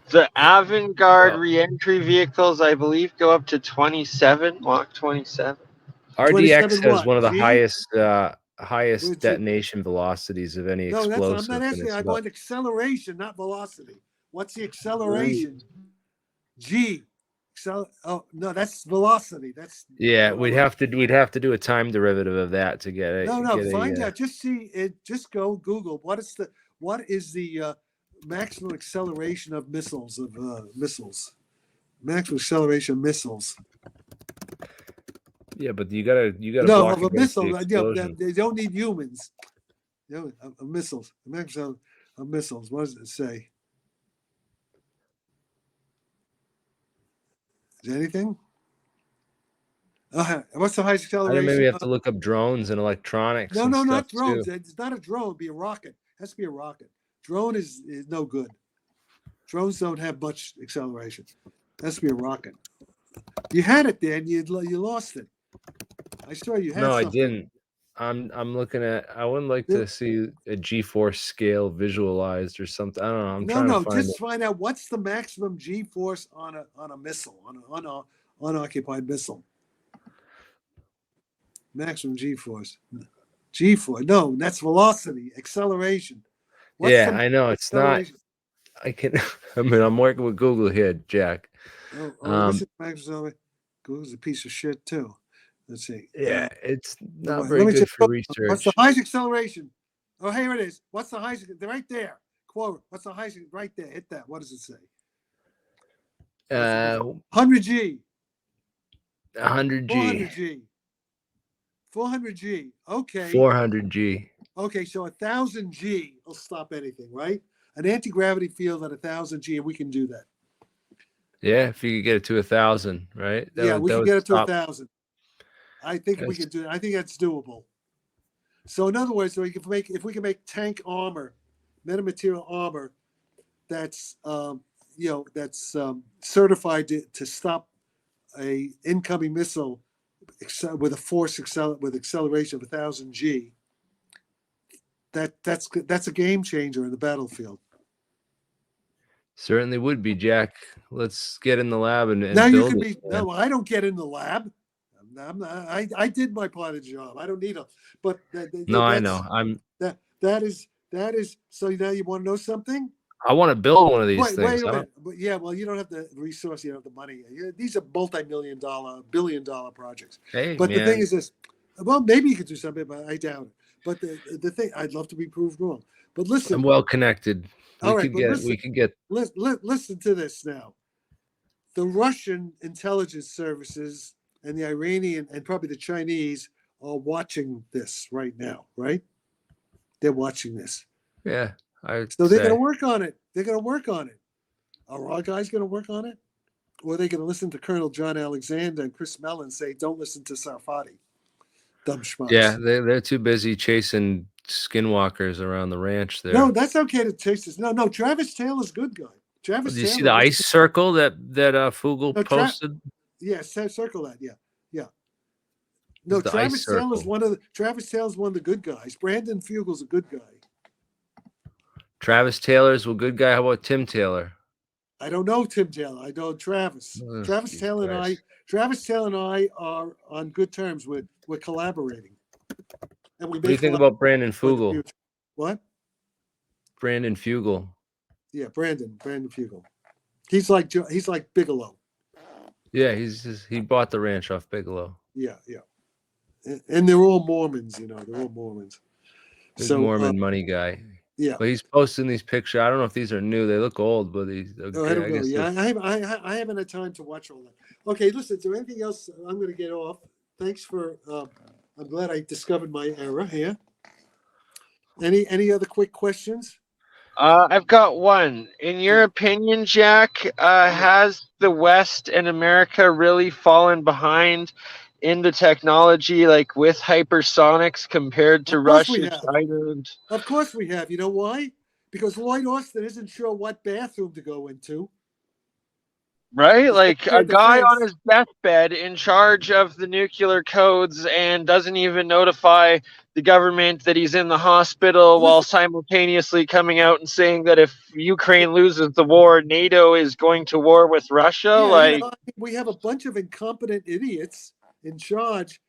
Speaker 3: The Avangard
Speaker 2: well,
Speaker 3: reentry vehicles, I believe, go up to 27, Mach 27.
Speaker 2: RDX
Speaker 1: 27
Speaker 2: has
Speaker 1: what?
Speaker 2: one of the
Speaker 1: G?
Speaker 2: highest
Speaker 1: Which it,
Speaker 2: detonation velocities of any
Speaker 1: no, I'm
Speaker 2: explosive,
Speaker 1: not
Speaker 2: and
Speaker 1: asking.
Speaker 2: it's
Speaker 1: I
Speaker 2: about
Speaker 1: want acceleration, not velocity. What's the acceleration?
Speaker 3: Ooh.
Speaker 1: G. Oh no, that's velocity. That's
Speaker 2: yeah. We'd have to do a time derivative of that to get
Speaker 1: no. Find
Speaker 2: a
Speaker 1: out. Just see it. Just go Google. What is the maximum acceleration of missiles missiles? Maximum acceleration of missiles.
Speaker 2: yeah, but you gotta
Speaker 1: No,
Speaker 2: block
Speaker 1: of a
Speaker 2: against the
Speaker 1: missile.
Speaker 2: explosion.
Speaker 1: They don't need humans. Missiles. The maximum of missiles. What does it say? Is there anything? What's the highest
Speaker 2: I think maybe
Speaker 1: acceleration?
Speaker 2: you have to look up drones and electronics
Speaker 1: No,
Speaker 2: and stuff
Speaker 1: not drones.
Speaker 2: too.
Speaker 1: It's not a drone. It'd be a rocket. It has to be a rocket. Drone is no good. Drones don't have much acceleration. It has to be a rocket. You had it there, and you lost it. I saw you had
Speaker 2: No, I
Speaker 1: something.
Speaker 2: didn't. I'm looking at. I would like
Speaker 1: Yeah.
Speaker 2: to see a G-force scale visualized or something. I don't know. I'm
Speaker 1: No,
Speaker 2: trying to
Speaker 1: no.
Speaker 2: find
Speaker 1: Just
Speaker 2: it.
Speaker 1: find out what's the maximum G force on a missile, on a unoccupied missile. Maximum G force. G force. No, that's velocity, acceleration. What's
Speaker 2: Yeah,
Speaker 1: the
Speaker 2: I know it's not.
Speaker 1: acceleration?
Speaker 2: I can. I mean, I'm working with Google here, Jack.
Speaker 1: What's the maximum acceleration? Google's a piece of shit too. Let's see.
Speaker 2: Yeah, it's not
Speaker 1: Let
Speaker 2: very
Speaker 1: me
Speaker 2: good
Speaker 1: just
Speaker 2: for
Speaker 1: what's the
Speaker 2: research.
Speaker 1: highest acceleration? Oh, here it is. What's the highest? Right there. Quote. What's the highest? Right there. Hit that. What does it say? 100 G.
Speaker 2: 100
Speaker 1: 400
Speaker 2: G,
Speaker 1: G. 400 G. Okay.
Speaker 2: 400 G.
Speaker 1: Okay. So 1,000 G will stop anything, right? An anti-gravity field at 1,000 G, and we can do that.
Speaker 2: Yeah, if you could get it to 1,000, right?
Speaker 1: Yeah, we
Speaker 2: that
Speaker 1: can
Speaker 2: would
Speaker 1: get it to
Speaker 2: stop.
Speaker 1: 1,000. I think we
Speaker 2: That's-
Speaker 1: can do it. I think that's doable. So in other words, if we can make tank armor, metamaterial armor, that's certified to stop a incoming missile with with acceleration of 1,000 G. That's a game changer in the battlefield.
Speaker 2: Certainly would be, Jack. Let's get in the lab and
Speaker 1: Now you
Speaker 2: build
Speaker 1: can
Speaker 2: it.
Speaker 1: be
Speaker 2: Man.
Speaker 1: no, I don't get in the lab. I did my part of the job. I don't need a. But
Speaker 2: No, I
Speaker 1: that's
Speaker 2: know.
Speaker 1: that is. So now you want to know something?
Speaker 2: I want to build one of these
Speaker 1: Wait
Speaker 2: things.
Speaker 1: a minute. But yeah, well, you don't have the resource, you don't have the money. These are multi-million-dollar, billion-dollar projects.
Speaker 2: Hey,
Speaker 1: But
Speaker 2: man.
Speaker 1: the thing is this: well, maybe you could do something, but I doubt it. But the thing, I'd love to be proved wrong. But listen,
Speaker 2: I'm well connected.
Speaker 1: all right, but
Speaker 2: We could get.
Speaker 1: listen to this now. The Russian intelligence services and the Iranian and probably the Chinese are watching this right now, right? They're watching this.
Speaker 2: Yeah,
Speaker 1: So they're going to work on it. They're going to work on it. Are our guys going to work on it? Or are they going to listen to Colonel John Alexander and Chris Mellon say, don't listen to Sarfatti? Dumb schmucks.
Speaker 2: Yeah, they're too busy chasing skinwalkers around the ranch there.
Speaker 1: No, that's okay to chase this. No, Travis Taylor's a good guy.
Speaker 2: Did you see the ice circle that Fugel posted?
Speaker 1: Yeah, circle that. Yeah. No, Travis Taylor's one of the good guys. Brandon Fugel's a good guy.
Speaker 2: Travis Taylor's a good guy. How about Tim Taylor?
Speaker 1: I don't know Tim Taylor. I know Travis.
Speaker 2: Oh,
Speaker 1: Travis Taylor and I are on good terms. We're collaborating. And
Speaker 2: what do you think about Brandon Fugel?
Speaker 1: What?
Speaker 2: Brandon Fugel.
Speaker 1: Yeah, Brandon Fugel. He's like Bigelow.
Speaker 2: Yeah, he bought the ranch off Bigelow.
Speaker 1: Yeah. And they're all Mormons, They're all Mormons.
Speaker 2: Big Mormon money guy.
Speaker 1: Yeah.
Speaker 2: But he's posting these pictures. I don't know if these are new. They look old, but these.
Speaker 1: Oh, I don't know.
Speaker 2: guess
Speaker 1: Yeah,
Speaker 2: they're-
Speaker 1: I haven't had time to watch all that. Okay, listen. Is there anything else? I'm going to get off. Thanks for. I'm glad I discovered my error here. Any other quick questions?
Speaker 3: I've got one. In your opinion, Jack, has the West and America really fallen behind in the technology, like with hypersonics, compared to
Speaker 1: Of course we
Speaker 3: Russia,
Speaker 1: have.
Speaker 3: China?
Speaker 1: Of course we have. You know why? Because Lloyd Austin isn't sure what bathroom to go into.
Speaker 3: Right?
Speaker 1: The
Speaker 3: Like
Speaker 1: Secretary
Speaker 3: a
Speaker 1: of
Speaker 3: guy on
Speaker 1: Defense.
Speaker 3: his deathbed in charge of the nuclear codes and doesn't even notify the government that he's in the hospital while
Speaker 1: Listen,
Speaker 3: simultaneously coming out and saying that if Ukraine loses the war, NATO is going to war with Russia.
Speaker 1: yeah,
Speaker 3: Like,
Speaker 1: we have a bunch of incompetent idiots in charge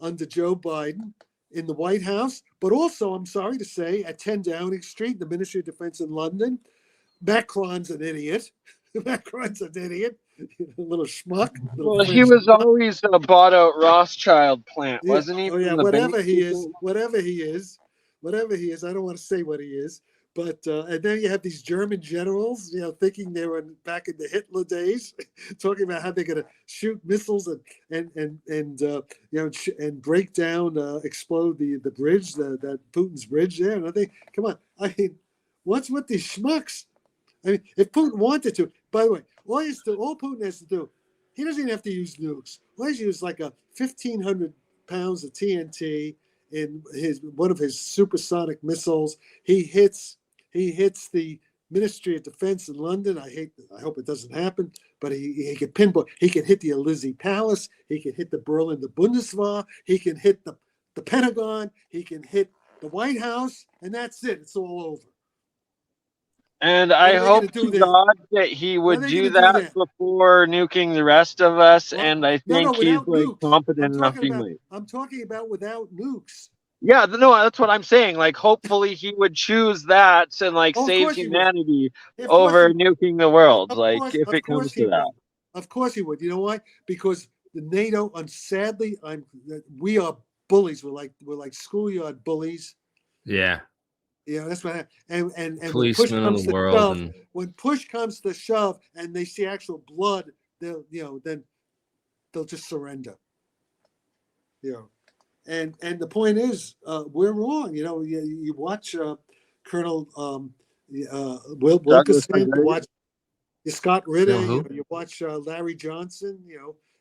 Speaker 1: under Joe Biden in the White House, but also, I'm sorry to say, at 10 Downing Street, the Ministry of Defense in London, Macron's an idiot. Macron's an idiot. A little schmuck. Little
Speaker 3: well, he
Speaker 1: French
Speaker 3: was
Speaker 1: schmuck.
Speaker 3: always a bought out Rothschild plant,
Speaker 1: Yeah.
Speaker 3: wasn't he?
Speaker 1: Oh, yeah.
Speaker 3: From the
Speaker 1: Whatever he
Speaker 3: bank?
Speaker 1: is, whatever he is, whatever he is. I don't want to say what he is, but and then you have these German generals, thinking they were back in the Hitler days, talking about how they're going to shoot missiles and break down, explode the bridge, that Putin's bridge there. And I think, come on, I mean, what's with these schmucks? I mean, if Putin wanted to, by the way, all Putin has to do, he doesn't even have to use nukes. All he has to use like a 1,500 pounds of TNT in one of his supersonic missiles. He hits the Ministry of Defense in London. I hope it doesn't happen, but he can pinpoint. He can hit the Elysee Palace. He can hit the Berlin, the Bundeswehr. He can hit the Pentagon. He can hit the White House, and that's it. It's all over.
Speaker 3: And
Speaker 1: What
Speaker 3: I
Speaker 1: are they
Speaker 3: hope
Speaker 1: going to do
Speaker 3: to
Speaker 1: then?
Speaker 3: God that he
Speaker 1: What are
Speaker 3: would
Speaker 1: they
Speaker 3: do
Speaker 1: going to do
Speaker 3: that
Speaker 1: then?
Speaker 3: before nuking the rest of us.
Speaker 1: Well,
Speaker 3: And I
Speaker 1: no,
Speaker 3: think he's
Speaker 1: without
Speaker 3: like
Speaker 1: nukes.
Speaker 3: competent enough he might.
Speaker 1: I'm talking about without nukes.
Speaker 3: Yeah, no, that's what I'm saying. Like, hopefully he would choose that and like
Speaker 1: Oh, of
Speaker 3: save
Speaker 1: course he would.
Speaker 3: humanity
Speaker 1: Of course he
Speaker 3: over
Speaker 1: would.
Speaker 3: nuking the world.
Speaker 1: Of
Speaker 3: Like,
Speaker 1: course,
Speaker 3: if
Speaker 1: of
Speaker 3: it
Speaker 1: course
Speaker 3: comes
Speaker 1: he
Speaker 3: to that.
Speaker 1: would. Of course he would. You know why? Because the NATO, sadly, we are bullies. We're like schoolyard bullies.
Speaker 2: Yeah.
Speaker 1: That's what happened. And when push
Speaker 2: Policemen of
Speaker 1: comes
Speaker 2: the
Speaker 1: to
Speaker 2: world,
Speaker 1: shove,
Speaker 2: and
Speaker 1: when push comes to shove, and they see actual blood, then they'll just surrender. And the point is, we're wrong. You watch Colonel
Speaker 3: Douglas
Speaker 1: Wilkerson, you watch Scott Ritter,
Speaker 2: who?
Speaker 1: you watch Larry Johnson,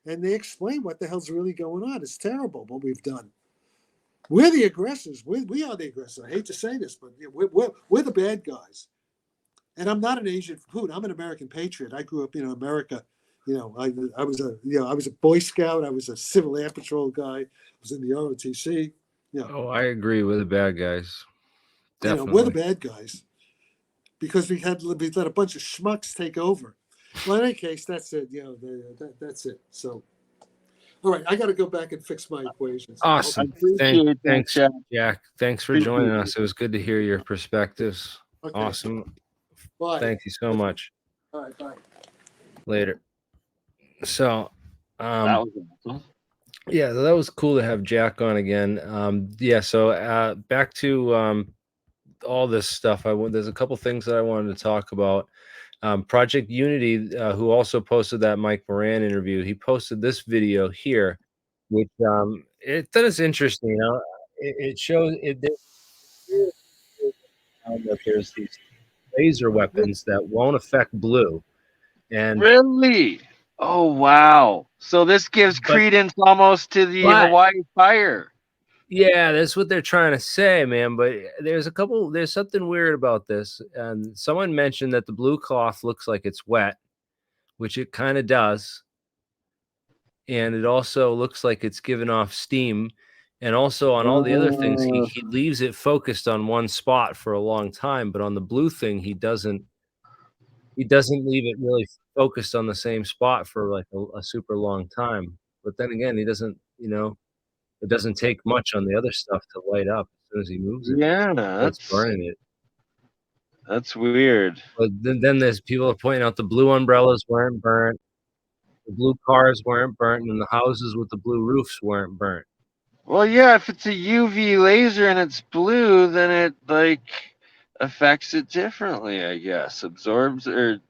Speaker 1: and they explain what the hell's really going on. It's terrible what we've done. We're the aggressors. We are the aggressors. I hate to say this, but we're the bad guys. And I'm not an Asian food. I'm an American patriot. I grew up, America. I was a Boy Scout. I was a Civil Air Patrol guy. I was in the ROTC.
Speaker 2: Oh, I agree with the bad guys. Definitely.
Speaker 1: We're the bad guys because we let a bunch of schmucks take over. Well, in any case, that's it. That's it. So, all right, I got to go back and fix my equations.
Speaker 2: Awesome. Thanks, Jack. Thanks for joining us. It was good to hear your perspectives.
Speaker 1: Okay.
Speaker 2: Awesome.
Speaker 1: Bye.
Speaker 2: Thank you so much.
Speaker 1: All right, bye.
Speaker 2: Later. So,
Speaker 3: That was awesome.
Speaker 2: yeah, that was cool to have Jack on again. So back to all this stuff. There's a couple things that I wanted to talk about. Project Unity, who also posted that Mike Moran interview, he posted this video here, which that is interesting. It shows that there's these laser weapons that won't affect blue, and
Speaker 3: Really? Oh wow! So this gives credence almost to the Hawaii fire.
Speaker 2: Yeah, that's what they're trying to say, man. But there's something weird about this. And someone mentioned that the blue cloth looks like it's wet, which it kind of does. And it also looks like it's giving off steam. And also on all the other things, he leaves it focused on one spot for a long time. But on the blue thing, he doesn't leave it really focused on the same spot for like a super long time. But then again, he doesn't, it doesn't take much on the other stuff to light up as soon as he moves it.
Speaker 3: Yeah,
Speaker 2: It's burning it.
Speaker 3: That's weird.
Speaker 2: But then there's people are pointing out the blue umbrellas weren't burnt, the blue cars weren't burnt, and the houses with the blue roofs weren't burnt.
Speaker 3: Well, yeah, if it's a UV laser and it's blue, then it affects it differently, I guess. Absorbs or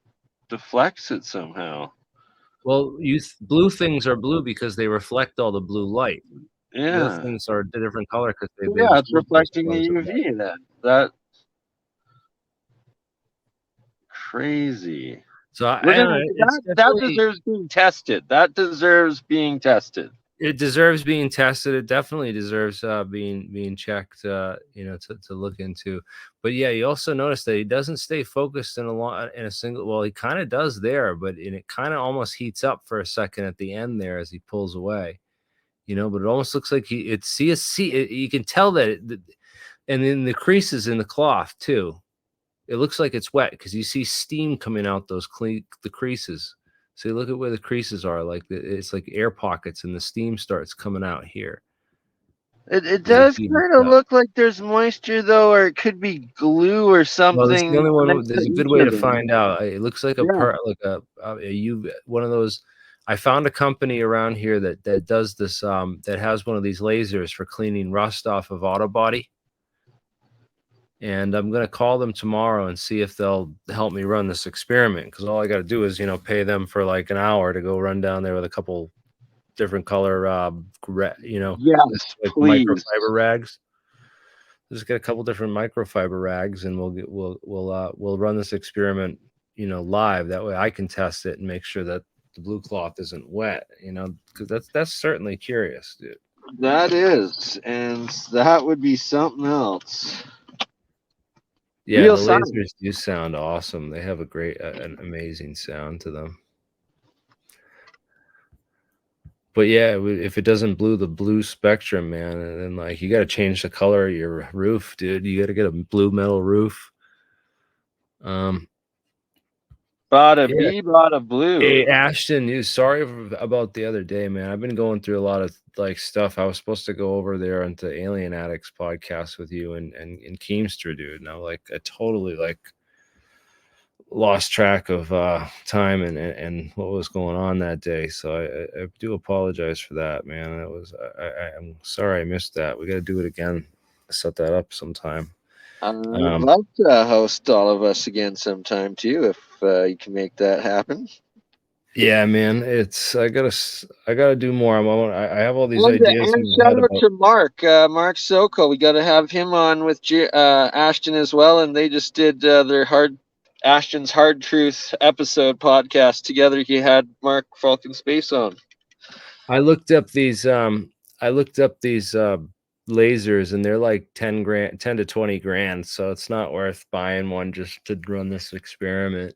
Speaker 3: deflects it somehow.
Speaker 2: Well, blue things are blue because they reflect all the blue light. The other
Speaker 3: Yeah.
Speaker 2: things are a different color because they
Speaker 3: Yeah, it's
Speaker 2: absorb those
Speaker 3: reflecting the
Speaker 2: colors of light.
Speaker 3: UV then. That crazy.
Speaker 2: So
Speaker 3: We're
Speaker 2: I don't
Speaker 3: gonna
Speaker 2: know. It's
Speaker 3: that
Speaker 2: definitely
Speaker 3: deserves being tested. That deserves being tested.
Speaker 2: it deserves being tested. It definitely deserves being checked. You know, to look into. But yeah, you also notice that he doesn't stay focused in a single. Well, he kind of does there, but it kind of almost heats up for a second at the end there as he pulls away. You know, but it almost looks like you can tell that, and then the creases in the cloth too. It looks like it's wet because you see steam coming out the creases. So you look at where the creases are, like it's like air pockets, and the steam starts coming out here.
Speaker 3: It
Speaker 2: As it
Speaker 3: does
Speaker 2: heats
Speaker 3: kind of
Speaker 2: up.
Speaker 3: look like there's moisture though, or it could be glue or
Speaker 2: Well, that's the
Speaker 3: something
Speaker 2: only one.
Speaker 3: next to
Speaker 2: There's a good
Speaker 3: each
Speaker 2: way
Speaker 3: of
Speaker 2: to
Speaker 3: them.
Speaker 2: find out. It looks like
Speaker 3: Yeah.
Speaker 2: one of those. I found a company around here that does this. That has one of these lasers for cleaning rust off of auto body. And I'm going to call them tomorrow and see if they'll help me run this experiment, because all I got to do is, pay them for like an hour to go run down there with a couple different color,
Speaker 3: Yes,
Speaker 2: like
Speaker 3: please.
Speaker 2: microfiber rags. Just get a couple different microfiber rags, and we'll run this experiment, live. That way I can test it and make sure that the blue cloth isn't wet, because that's certainly curious, dude.
Speaker 3: That is, and that would be something else.
Speaker 2: Yeah,
Speaker 3: Real
Speaker 2: the
Speaker 3: science.
Speaker 2: lasers do sound awesome. They have an amazing sound to them. But yeah, if it doesn't the blue spectrum, man, and then like you got to change the color of your roof, dude. You got to get a blue metal roof.
Speaker 3: Bada
Speaker 2: Yeah.
Speaker 3: bee, bada blue.
Speaker 2: Hey, Ashton, sorry about the other day, man. I've been going through a lot of like stuff. I was supposed to go over there onto Alien Addicts podcast with you and Keemster, dude. And I totally lost track of time and what was going on that day. So I do apologize for that, man. I'm sorry I missed that. We got to do it again. Set that up sometime.
Speaker 3: I'd love to host all of us again sometime too, if you can make that happen.
Speaker 2: Yeah, man. I gotta do more. I have all these
Speaker 3: And
Speaker 2: ideas in my
Speaker 3: shout
Speaker 2: head
Speaker 3: out
Speaker 2: about.
Speaker 3: to Mark Soko. We got to have him on with Ashton as well, and they just did their Ashton's Hard Truth episode podcast together. He had Mark Falcon Space on.
Speaker 2: I looked up these lasers, and they're like 10 to 20 grand. So it's not worth buying one just to run this experiment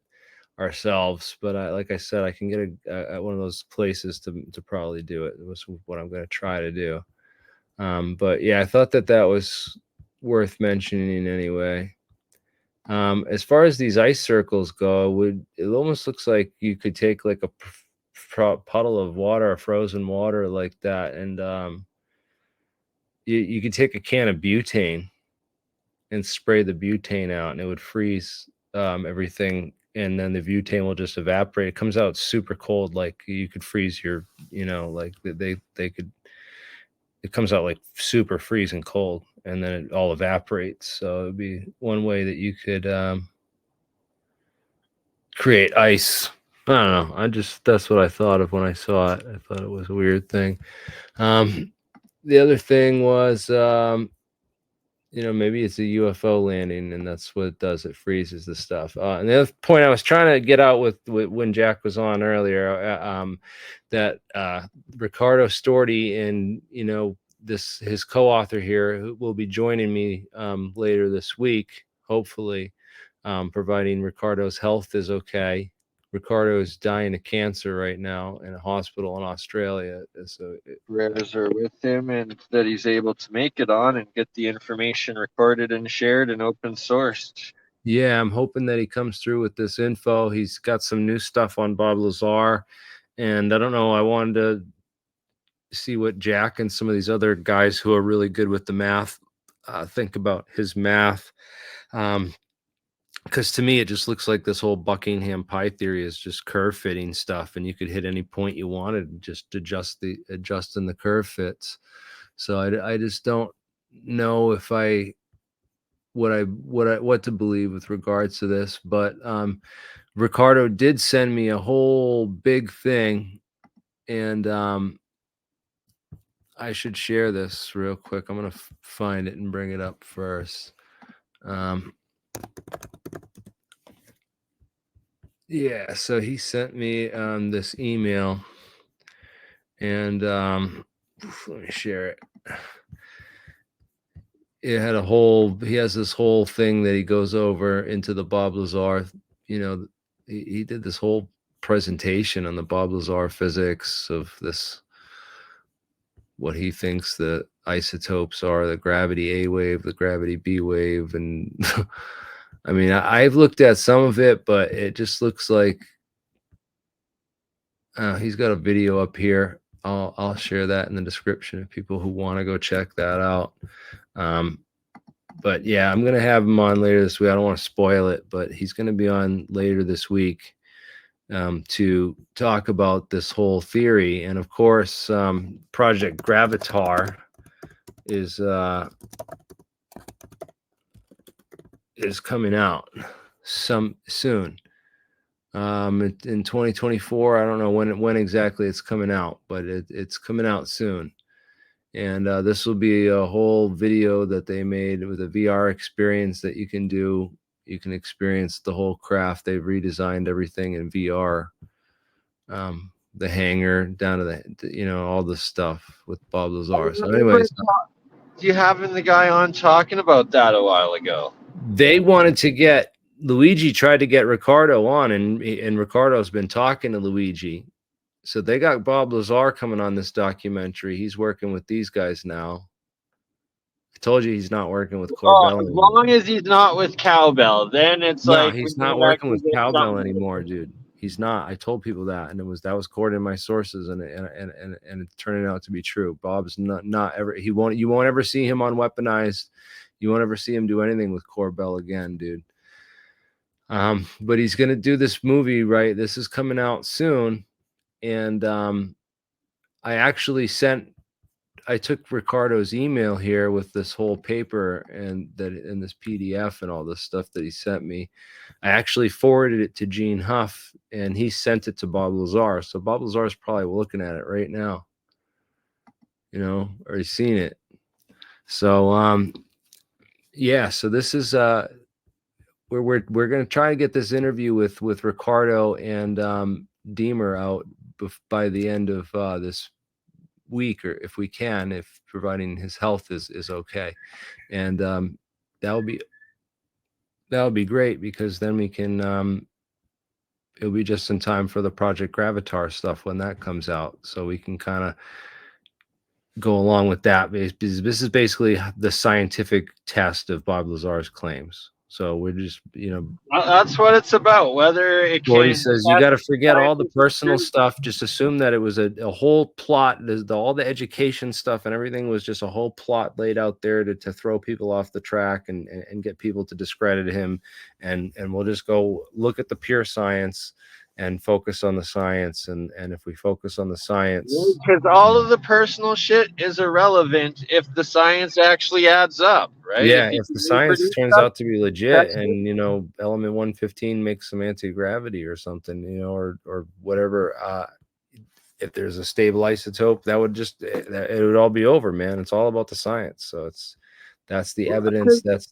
Speaker 2: ourselves. But like I said, I can get at one of those places to probably do it. It was what I'm going to try to do. But yeah, I thought that was worth mentioning anyway. As far as these ice circles go, it almost looks like you could take like a puddle of water, or frozen water like that, and you could take a can of butane and spray the butane out, and it would freeze everything, and then the butane will just evaporate. It comes out super cold, like you could freeze your, like they could. It comes out like super freezing cold, and then it all evaporates. So it'd be one way that you could create ice. I don't know. That's what I thought of when I saw it. I thought it was a weird thing. The other thing was, maybe it's a UFO landing, and that's what it does. It freezes the stuff. And the other point I was trying to get out with when Jack was on earlier, that Ricardo Storti and his co-author here, who will be joining me later this week, hopefully, providing Ricardo's health is okay. Ricardo is dying of cancer right now in a hospital in Australia. So
Speaker 3: Prayers are with him, and that he's able to make it on and get the information recorded and shared and open sourced.
Speaker 2: yeah, I'm hoping that he comes through with this info. He's got some new stuff on Bob Lazar, and I don't know. I wanted to see what Jack and some of these other guys who are really good with the math think about his math. Because to me, it just looks like this whole Buckingham Pi theory is just curve fitting stuff, and you could hit any point you wanted and just adjust in the curve fits. So I just don't know if I what to believe with regards to this, but Ricardo did send me a whole big thing, and I should share this real quick. I'm gonna find it and bring it up first. Yeah, so he sent me this email, and let me share it. It had he has this whole thing that he goes over into the Bob Lazar. You know, he did this whole presentation on the Bob Lazar physics of this, what he thinks the isotopes are, the gravity A wave, the gravity B wave. And I mean, I've looked at some of it, but it just looks like he's got a video up here. I'll share that in the description if people who want to go check that out. But yeah, I'm going to have him on later this week. I don't want to spoil it, but he's going to be on later this week to talk about this whole theory. And of course, Project Gravatar is coming out soon. In 2024, I don't know when exactly it's coming out, but it's coming out soon. And this will be a whole video that they made with a VR experience that you can do. You can experience the whole craft. They've redesigned everything in VR. The hangar down to the, all this stuff with Bob Lazar. So anyways,
Speaker 3: you having the guy on talking about that a while ago.
Speaker 2: They wanted to get Luigi, tried to get Ricardo on, and Ricardo's been talking to Luigi. So they got Bob Lazar coming on this documentary. He's working with these guys now. I told you he's not working with Corbell
Speaker 3: as long as he's not with Cowbell, then it's like
Speaker 2: he's not working with Cowbell anymore, dude. He's not. I told people that, and that was according to my sources, and it's turning out to be true. Bob's not ever. You won't ever see him on Weaponized. You won't ever see him do anything with Corbell again, dude. But he's gonna do this movie, right? This is coming out soon. And I took Ricardo's email here with this whole paper and this PDF and all this stuff that he sent me. I actually forwarded it to Gene Huff, and he sent it to Bob Lazar. So Bob Lazar is probably looking at it right now, or he's seen it. So yeah. So this is we're gonna try to get this interview with Ricardo and Deemer out by the end of this week, or if we can, if providing his health is okay. And that would be great, because then we can it'll be just in time for the Project Gravatar stuff when that comes out, so we can kind of go along with that, because this is basically the scientific test of Bob Lazar's claims. So we're just,
Speaker 3: that's what it's about. Whether it can.
Speaker 2: He says you got to forget all the personal stuff. Just assume that it was a whole plot. All the education stuff and everything was just a whole plot laid out there to throw people off the track and get people to discredit him. And we'll just go look at the pure science and focus on the science. And if we focus on the science,
Speaker 3: because all of the personal shit is irrelevant if the science actually adds up, right?
Speaker 2: Yeah, if the science turns out to be legit, and element 115 makes some anti-gravity or something, or whatever, if there's a stable isotope, that would it would all be over, man. It's all about the science. So that's the evidence. That's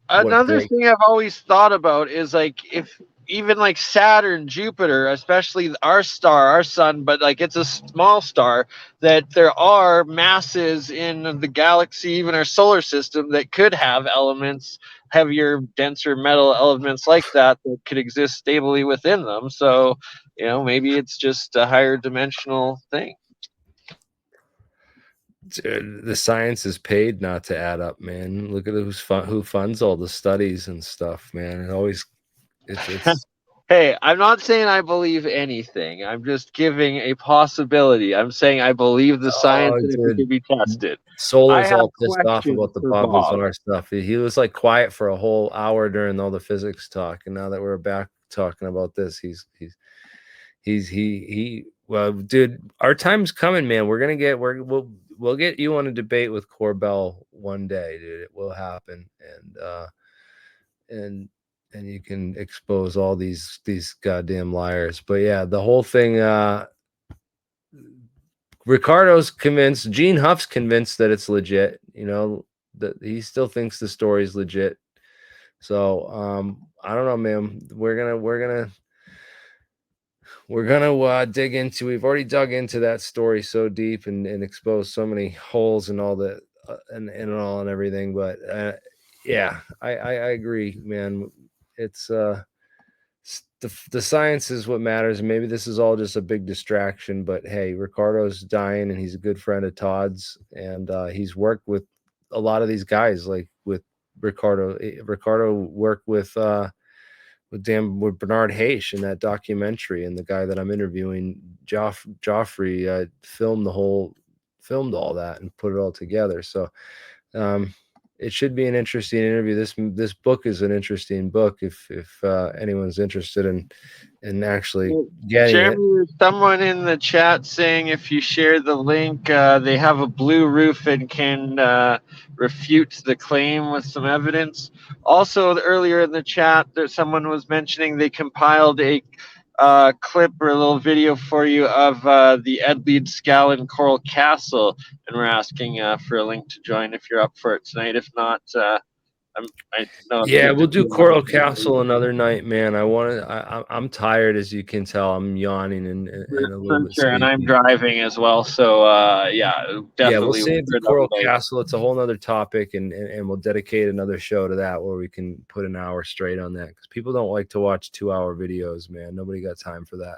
Speaker 3: another thing I've always thought about is, like, if even like Saturn, Jupiter, especially our star, our sun, but like it's a small star, that there are masses in the galaxy, even our solar system, that could have elements, heavier, denser metal elements like that could exist stably within them. So, maybe it's just a higher dimensional thing.
Speaker 2: Dude, the science is paid not to add up, man. Look at who funds all the studies and stuff, man. It's
Speaker 3: Hey, I'm not saying I believe anything. I'm just giving a possibility. I'm saying I believe the science and it can be tested.
Speaker 2: Solar's all pissed off about the Bob Lazar stuff. He was like quiet for a whole hour during all the physics talk, and now that we're back talking about this, well, dude, our time's coming, man. We'll get you on a debate with Corbell one day, dude. It will happen. And and you can expose all these goddamn liars. But yeah, the whole thing, Ricardo's convinced, Gene Huff's convinced that it's legit, you know, that he still thinks the story's legit. So I don't know, man. We're gonna dig into. We've already dug into that story so deep and exposed so many holes and all that and all and everything. But yeah, I agree, man. It's the science is what matters. And maybe this is all just a big distraction. But hey, Ricardo's dying, and he's a good friend of Todd's, and he's worked with a lot of these guys, like with Ricardo. Ricardo worked with Bernard Haish in that documentary, and the guy that I'm interviewing, Joffrey, filmed all that and put it all together. So it should be an interesting interview. This book is an interesting book if anyone's interested in actually getting
Speaker 3: Jeremy,
Speaker 2: it.
Speaker 3: there's someone in the chat saying if you share the link, they have a blue roof and can refute the claim with some evidence. Also, earlier in the chat, someone was mentioning they compiled a clip or a little video for you of the Edleed Scallon Coral Castle, and we're asking for a link to join if you're up for it tonight. If not, I know it's
Speaker 2: Yeah,
Speaker 3: good
Speaker 2: we'll
Speaker 3: to
Speaker 2: do Coral Castle another night, man. I'm tired, as you can tell. I'm yawning and a little bit
Speaker 3: sure, and I'm
Speaker 2: sleepy.
Speaker 3: driving as well, so yeah, definitely.
Speaker 2: Yeah, we'll save
Speaker 3: for
Speaker 2: the
Speaker 3: another
Speaker 2: Coral
Speaker 3: night.
Speaker 2: Castle. It's a whole nother topic, and we'll dedicate another show to that where we can put an hour straight on that, because people don't like to watch 2-hour videos, man. Nobody got time for that.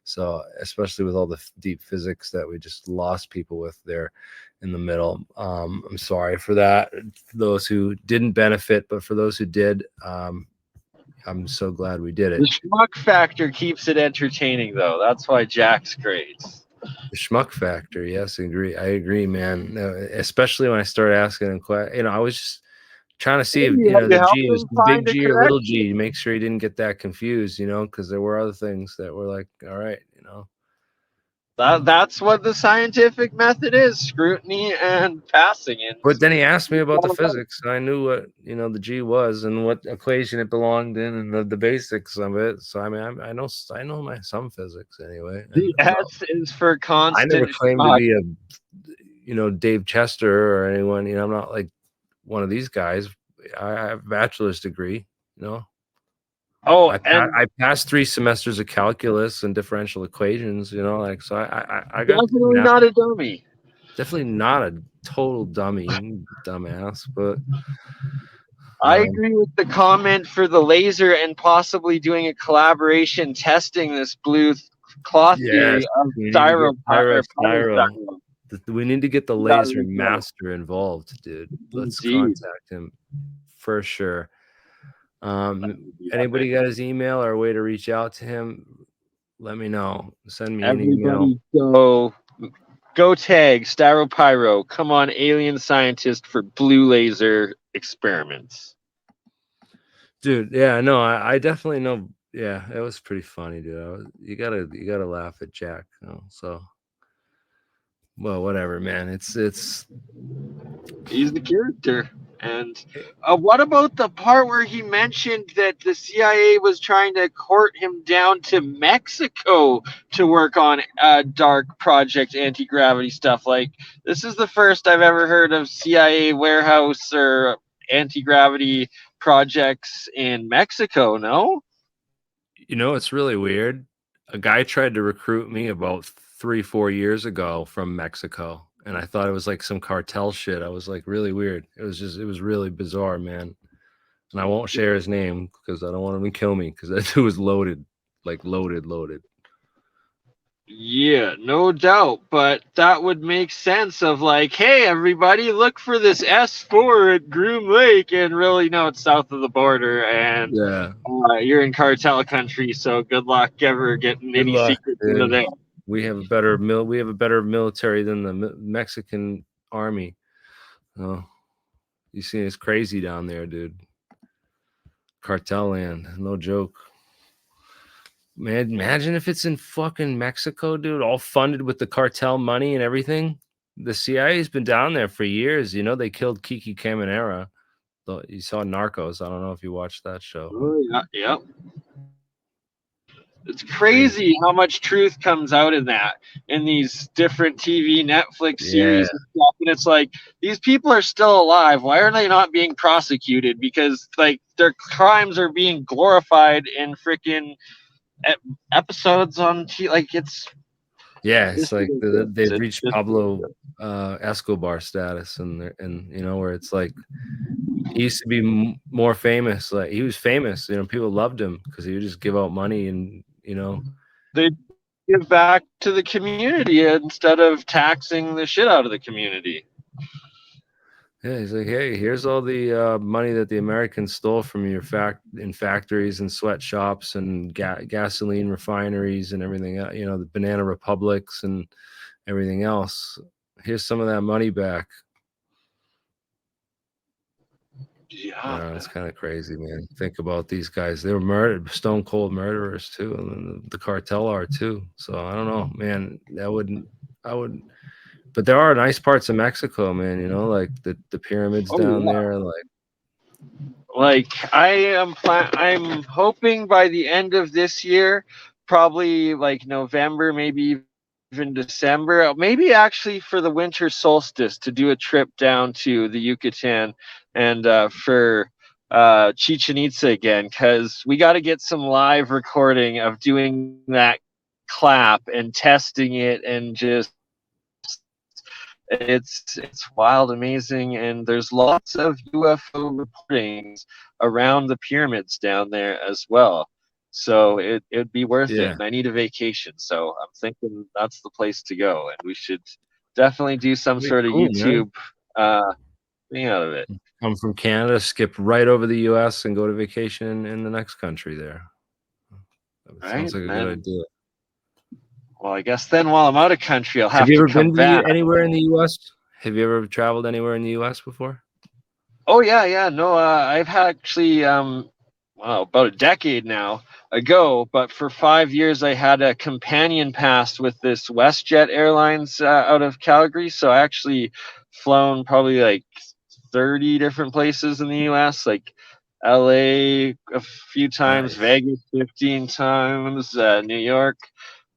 Speaker 2: So especially with all the deep physics that we just lost people with there in the middle. I'm sorry for that. For those who didn't benefit, but for those who did, I'm so glad we did it.
Speaker 3: The schmuck factor keeps it entertaining, though. That's why Jack's great.
Speaker 2: The schmuck factor, yes, I agree, man. Especially when I started asking him questions. I was just trying to see if
Speaker 3: You had to
Speaker 2: the
Speaker 3: help
Speaker 2: G was
Speaker 3: him
Speaker 2: big
Speaker 3: find a
Speaker 2: G or little
Speaker 3: correction.
Speaker 2: G, to make sure he didn't get that confused, because there were other things that were like, all right,
Speaker 3: That's what the scientific method is: scrutiny and passing. And
Speaker 2: But then he asked me about the physics, and I knew what the G was and what equation it belonged in, and the basics of it. So I mean, I know some physics anyway.
Speaker 3: The S is for
Speaker 2: I never
Speaker 3: constant
Speaker 2: claimed to
Speaker 3: schmuck.
Speaker 2: be a Dave Chester or anyone. I'm not like one of these guys. I have a bachelor's degree.
Speaker 3: Oh,
Speaker 2: I passed 3 semesters of calculus and differential equations. So I got
Speaker 3: definitely not a dummy.
Speaker 2: definitely not a total dumbass, but
Speaker 3: I agree with the comment for the laser and possibly doing a collaboration testing this blue cloth theory of
Speaker 2: we need to
Speaker 3: styro.
Speaker 2: get Pyro. We need to get the laser master involved, dude. Let's contact him for sure. Anybody got his email or a way to reach out to him? Let me know. Send me an email.
Speaker 3: Go tag StyroPyro. Come on, AlienScientist for blue laser experiments.
Speaker 2: Dude, yeah, no, I definitely know. Yeah, it was pretty funny, dude. You gotta laugh at Jack. So, well, whatever, man. It's
Speaker 3: he's the character. And what about the part where he mentioned that the CIA was trying to court him down to Mexico to work on dark project anti-gravity stuff? Like, this is the first I've ever heard of CIA warehouse or anti-gravity projects in Mexico, no?
Speaker 2: it's really weird. A guy tried to recruit me about 3-4 years ago from Mexico, and I thought it was like some cartel shit. I was like, really weird. It was really bizarre, man. And I won't share his name because I don't want him to kill me, because that dude was loaded, like loaded.
Speaker 3: Yeah, no doubt. But that would make sense of like, hey, everybody, look for this S4 at Groom Lake. And really, no, it's south of the border. And
Speaker 2: Yeah.
Speaker 3: you're in cartel country, so good luck ever getting any secrets into there.
Speaker 2: We have a better military than the Mexican army. Oh, you see, it's crazy down there, dude. Cartel land, no joke. Man, imagine if it's in fucking Mexico, dude, all funded with the cartel money and everything. The CIA's been down there for years. They killed Kiki Caminera. You saw Narcos. I don't know if you watched that show.
Speaker 3: Oh, yeah, yeah. It's crazy how much truth comes out in these different TV, Netflix series and stuff. And it's like, these people are still alive. Why are they not being prosecuted? Because like their crimes are being glorified in freaking episodes on TV. Like it's
Speaker 2: like they've reached
Speaker 3: just
Speaker 2: Pablo Escobar status, and you know, where it's like he used to be more famous. Like he was famous, you know, people loved him because he would just give out money, and you know,
Speaker 3: they give back to the community instead of taxing the shit out of the community.
Speaker 2: yeah, he's like, hey, here's all the money that the Americans stole from your in factories and sweatshops and gasoline refineries and everything. You know, the banana republics and everything else. Here's some of that money back.
Speaker 3: Yeah,
Speaker 2: It's kind of crazy, man. Think about these guys. They were murdered, stone cold murderers too, and the cartel are too. So I don't know, man. I would, but there are nice parts of Mexico, man. You know, like the pyramids down there,
Speaker 3: like I'm hoping by the end of this year, probably like November, maybe even December, maybe actually for the winter solstice, to do a trip down to the Yucatan and for Chichen Itza again, because we got to get some live recording of doing that clap and testing it, and just it's wild, amazing, and there's lots of UFO reportings around the pyramids down there as well. So it'd be worth it. And I need a vacation, so I'm thinking that's the place to go, and we should definitely do some sort of YouTube thing out of it.
Speaker 2: Come from Canada, skip right over the US and go to vacation in the next country there. Sounds like a good idea.
Speaker 3: Well, I guess then while I'm out of country, I'll have
Speaker 2: you
Speaker 3: to
Speaker 2: ever
Speaker 3: come
Speaker 2: been
Speaker 3: back.
Speaker 2: anywhere in the US? Have you ever traveled anywhere in the US before?
Speaker 3: Oh yeah. No, I've actually about a decade now ago, but for 5 years I had a companion pass with this WestJet Airlines out of Calgary. So I actually flown probably like 30 different places in the US, like LA a few times, Vegas 15 times, New York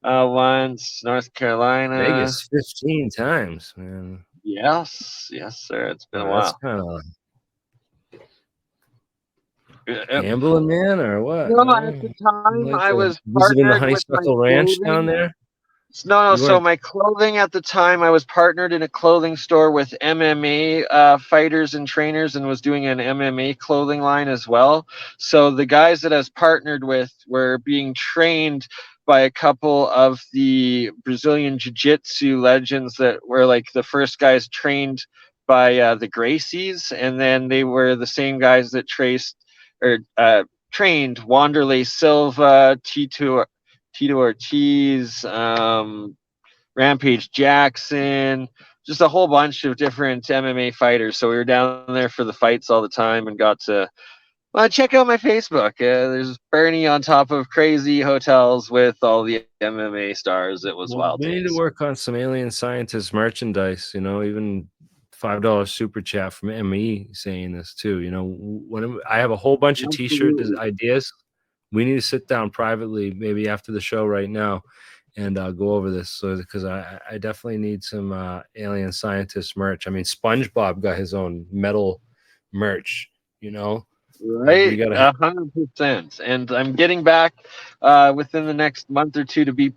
Speaker 3: once, North Carolina.
Speaker 2: Vegas 15 times, man.
Speaker 3: Yes, sir. It's been a while.
Speaker 2: That's kind of gambling, man, or what?
Speaker 3: No, at the time I was
Speaker 2: visiting the
Speaker 3: partnered with my
Speaker 2: Honeysuckle Ranch down there.
Speaker 3: No. So my clothing at the time, I was partnered in a clothing store with MMA fighters and trainers, and was doing an MMA clothing line as well. So the guys that I was partnered with were being trained by a couple of the Brazilian jiu-jitsu legends that were like the first guys trained by the Gracies, and then they were the same guys that trained Wanderlei Silva, Tito Ortiz, Rampage Jackson, just a whole bunch of different MMA fighters. So we were down there for the fights all the time, and got to check out my Facebook. There's BurnEye on top of crazy hotels with all the MMA stars. It was wild.
Speaker 2: We need to work on some AlienScientist merchandise, you know, even $5 super chat from ME saying this too. You know, when I have a whole bunch of t-shirt ideas, we need to sit down privately, maybe after the show right now, and go over this. So because I definitely need some AlienScientist merch. I mean, SpongeBob got his own metal merch, you know.
Speaker 3: Right, 100%. And I'm getting back within the next month or two to be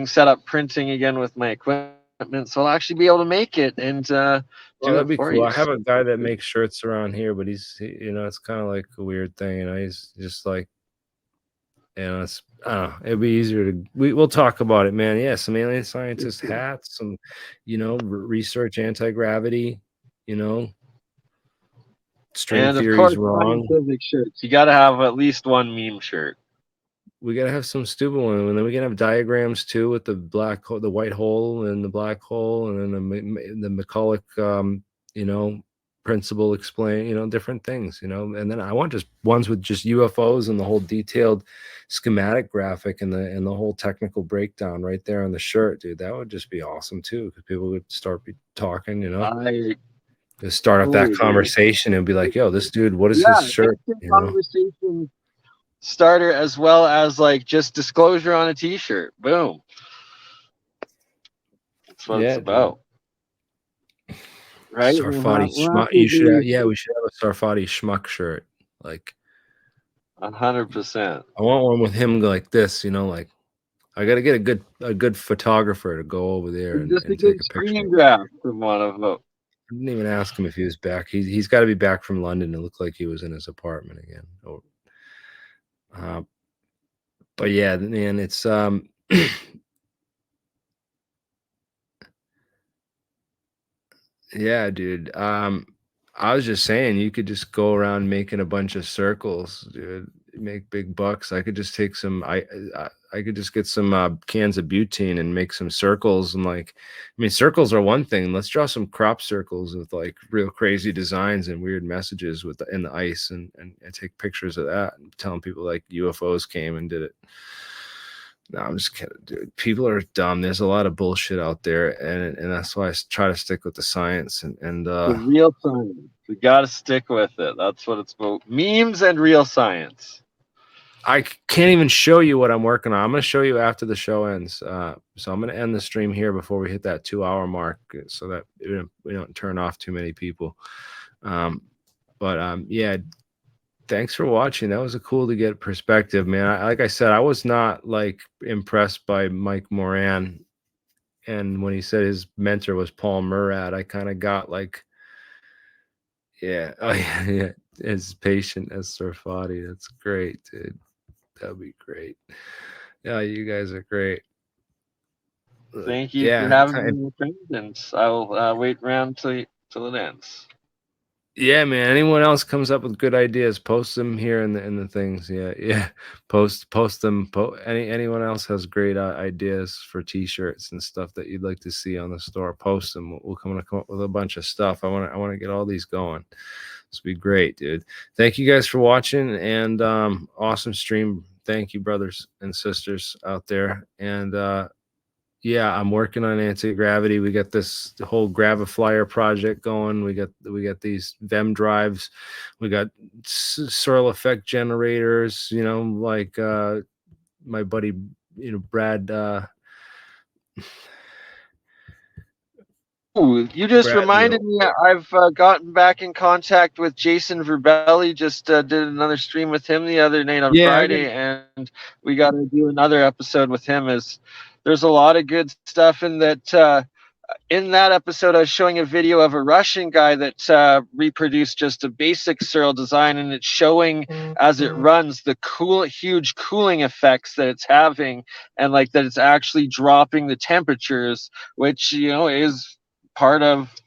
Speaker 3: set up printing again with my equipment, so I'll actually be able to make it and do
Speaker 2: that'd
Speaker 3: it
Speaker 2: be
Speaker 3: for
Speaker 2: cool.
Speaker 3: you.
Speaker 2: I have a guy that makes shirts around here, but you know, it's kind of like a weird thing, you know. He's just like, you know, it's I don't know. It'd be easier to we'll talk about it, man. Yeah, some AlienScientist hats, some, you know, research anti-gravity, you know. String theories wrong.
Speaker 3: Scientific shirts. You got to have at least one meme shirt.
Speaker 2: We got to have some stupid one, and then we can have diagrams too with the black hole, the white hole, and the black hole, and then the McCulloch, you know, principle explain, you know, different things, you know. And then I want just ones with just UFOs and the whole detailed schematic graphic and the whole technical breakdown right there on the shirt, dude. That would just be awesome too, because people would start talking, you know. Just start up that
Speaker 3: Totally, dude.
Speaker 2: conversation and be like, "Yo, this dude, what is his shirt?"
Speaker 3: Instant
Speaker 2: You know?
Speaker 3: conversation starter, as well as like just disclosure on a t-shirt. Boom. That's what it's
Speaker 2: Yeah, dude.
Speaker 3: about. Right?
Speaker 2: Sarfatti
Speaker 3: We'll
Speaker 2: schmuck.
Speaker 3: have to
Speaker 2: You should have,
Speaker 3: be
Speaker 2: yeah, we should have a Sarfatti schmuck shirt. Like
Speaker 3: 100%.
Speaker 2: I want one with him like this, you know, like I gotta get a good photographer to go over there
Speaker 3: Just a
Speaker 2: and
Speaker 3: good
Speaker 2: take a picture.
Speaker 3: screen grab from one of them.
Speaker 2: I didn't even ask him if he was back. He's got to be back from London. It looked like he was in his apartment again. But yeah, man, it's yeah, dude. I was just saying you could just go around making a bunch of circles, dude. Make big bucks. I could just take some. I could just get some cans of butane and make some circles. And like, I mean, circles are one thing. Let's draw some crop circles with like real crazy designs and weird messages with in the ice, and take pictures of that and telling people like UFOs came and did it. No, I'm just kidding, dude. People are dumb. There's a lot of bullshit out there, and that's why I try to stick with the science and
Speaker 3: The real science. We got to stick with it. That's what it's about. Memes and real science.
Speaker 2: I can't even show you what I'm working on. I'm going to show you after the show ends. So I'm going to end the stream here before we hit that 2-hour mark, so that we don't turn off too many people. Yeah. Thanks for watching. That was a cool to get perspective, man. Like I said, I was not like impressed by Mike Moran, and when he said his mentor was Paul Murad, I kind of got like, yeah, oh yeah, as patient as Sarfatti. That's great, dude. That'd be great. Yeah, you guys are great.
Speaker 3: Thank you
Speaker 2: Yeah,
Speaker 3: for having me, and I'll wait around till it ends.
Speaker 2: Yeah, man. Anyone else comes up with good ideas, post them here in the things. Yeah. Post them. Anyone else has great ideas for T-shirts and stuff that you'd like to see on the store, post them. We'll come up with a bunch of stuff. I want to get all these going. This will be great, dude. Thank you guys for watching, and awesome stream. Thank you, brothers and sisters out there, and yeah, I'm working on anti-gravity. We got this whole Graviflyer project going. We got these VEM drives. We got Searle effect generators, you know, like my buddy, you know, Brad.
Speaker 3: Ooh, you just
Speaker 2: Brad,
Speaker 3: reminded me. I've gotten back in contact with Jason Verbelli. Just did another stream with him the other night on Friday, and we got to do another episode with him. As there's a lot of good stuff in that. In that episode, I was showing a video of a Russian guy that reproduced just a basic Searle design, and it's showing as it runs the huge cooling effects that it's having, and like that it's actually dropping the temperatures, which is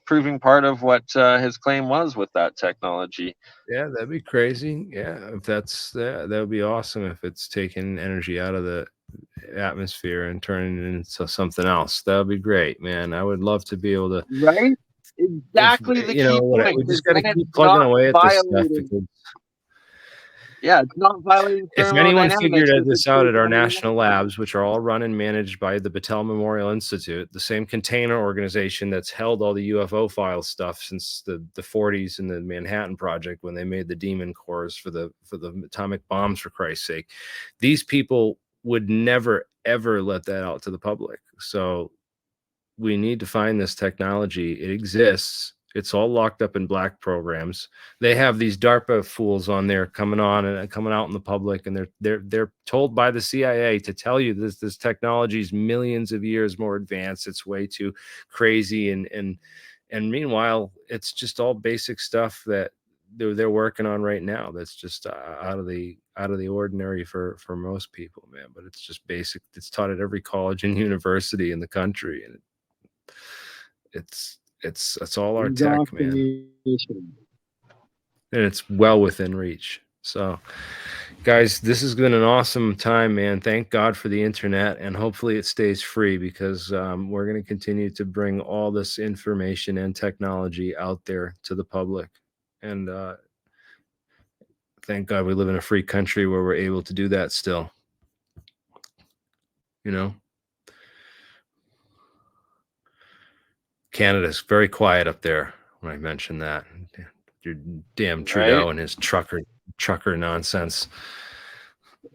Speaker 3: proving part of what his claim was with that technology.
Speaker 2: Yeah, that'd be crazy. Yeah, if that would be awesome if it's taking energy out of the atmosphere and turning it into something else. That would be great, man. I would love to be able to.
Speaker 3: Right? Exactly the key point.
Speaker 2: We just got to keep plugging away at this stuff because.
Speaker 3: Yeah, it's not violating
Speaker 2: If anyone figured
Speaker 3: thermodynamics.
Speaker 2: this out at our national labs, which are all run and managed by the Battelle Memorial Institute, the same container organization that's held all the UFO file stuff since the 40s and the Manhattan Project, when they made the demon cores for the atomic bombs, for Christ's sake, these people would never ever let that out to the public. So we need to find this technology. It exists. It's all locked up in black programs. They have these DARPA fools on there coming on and coming out in the public, and they're told by the CIA to tell you this technology is millions of years more advanced. It's way too crazy, and meanwhile, it's just all basic stuff that they're working on right now. That's just out of the ordinary for most people, man. But it's just basic. It's taught at every college and university in the country, and it's all our tech, man, and it's well within reach. So guys, this has been an awesome time, man. Thank God for the internet, and hopefully it stays free, because we're going to continue to bring all this information and technology out there to the public. And thank God we live in a free country where we're able to do that still, you know. Canada's very quiet up there. when I mentioned that. Your damn
Speaker 3: Right?
Speaker 2: Trudeau and his trucker nonsense.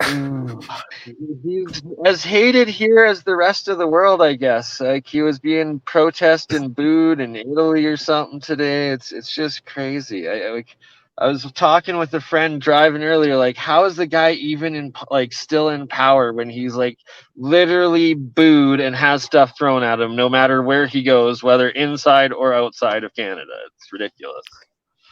Speaker 3: He's as hated here as the rest of the world, I guess. Like he was being protested and booed in Italy or something today. It's just crazy. I was talking with a friend driving earlier. Like, how is the guy even still in power when he's like literally booed and has stuff thrown at him, no matter where he goes, whether inside or outside of Canada? It's ridiculous.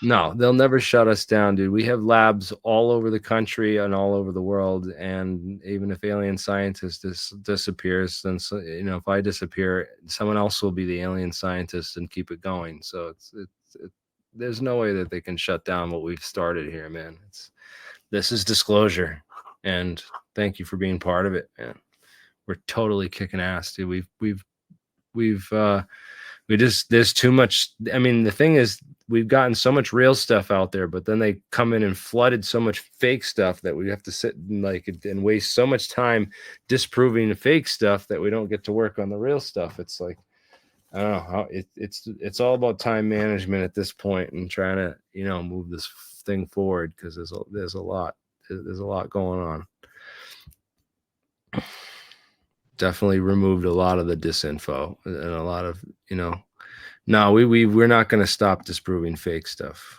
Speaker 2: No, they'll never shut us down, dude. We have labs all over the country and all over the world. And even if AlienScientist disappears, then if I disappear, someone else will be the AlienScientist and keep it going. So there's no way that they can shut down what we've started here, man. This is disclosure, and thank you for being part of it, man. We're totally kicking ass, dude. There's too much. I mean, the thing is, we've gotten so much real stuff out there, but then they come in and flooded so much fake stuff that we have to sit and waste so much time disproving the fake stuff that we don't get to work on the real stuff. It's like, I don't know how it's all about time management at this point and trying to, move this thing forward, because there's a lot going on. Definitely removed a lot of the disinfo and a lot of, no, we're not going to stop disproving fake stuff.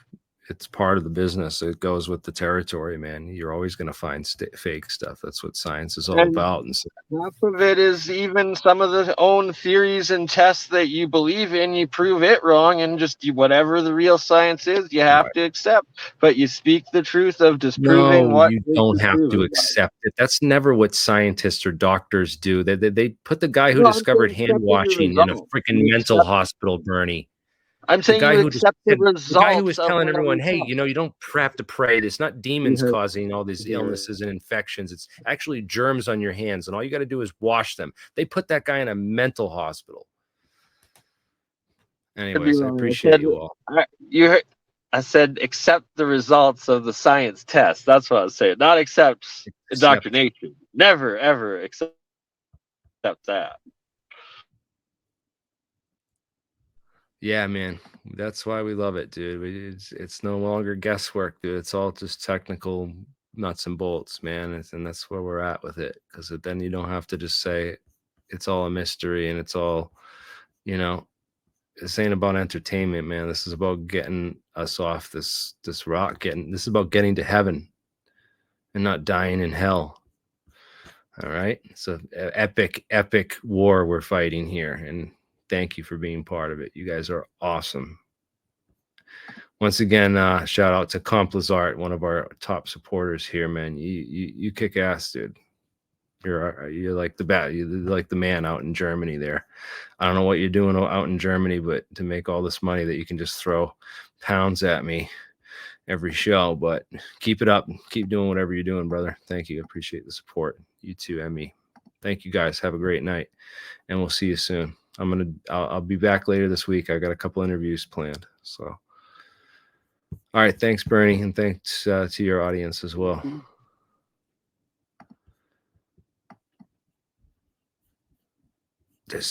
Speaker 2: It's part of the business. It goes with the territory, man. You're always going to find fake stuff. That's what science is all about. And so,
Speaker 3: half of it is even some of the own theories and tests that you believe in, you prove it wrong, and just whatever the real science is, you have to accept. But you speak the truth of disproving what
Speaker 2: you don't have to accept it. That's never what scientists or doctors do. They put the guy who discovered hand washing in a freaking mental hospital, BurnEye.
Speaker 3: I'm saying you accept the results.
Speaker 2: The guy who was telling everyone, hey, you don't have to pray. It's not demons causing all these illnesses and infections. It's actually germs on your hands, and all you got to do is wash them. They put that guy in a mental hospital. Anyways, I appreciate you all.
Speaker 3: I said accept the results of the science test. That's what I was saying. Not accept indoctrination. Never, ever accept that.
Speaker 2: Yeah, man. That's why we love it, dude. It's no longer guesswork, dude. It's all just technical nuts and bolts, man. And that's where we're at with it. Because then you don't have to just say it's all a mystery and it's all, this ain't about entertainment, man. This is about getting us off this rock. This is about getting to heaven and not dying in hell. All right. So epic war we're fighting here. And thank you for being part of it. You guys are awesome. Once again, shout out to Comp Lazart, one of our top supporters here, man. You kick ass, dude. You're like you're like the man out in Germany there. I don't know what you're doing out in Germany, but to make all this money that you can just throw pounds at me every show. But keep it up. Keep doing whatever you're doing, brother. Thank you. Appreciate the support. You too, Emmy. Thank you guys. Have a great night, and we'll see you soon. I'll be back later this week. I got a couple interviews planned. So, all right. Thanks, BurnEye, and thanks to your audience as well.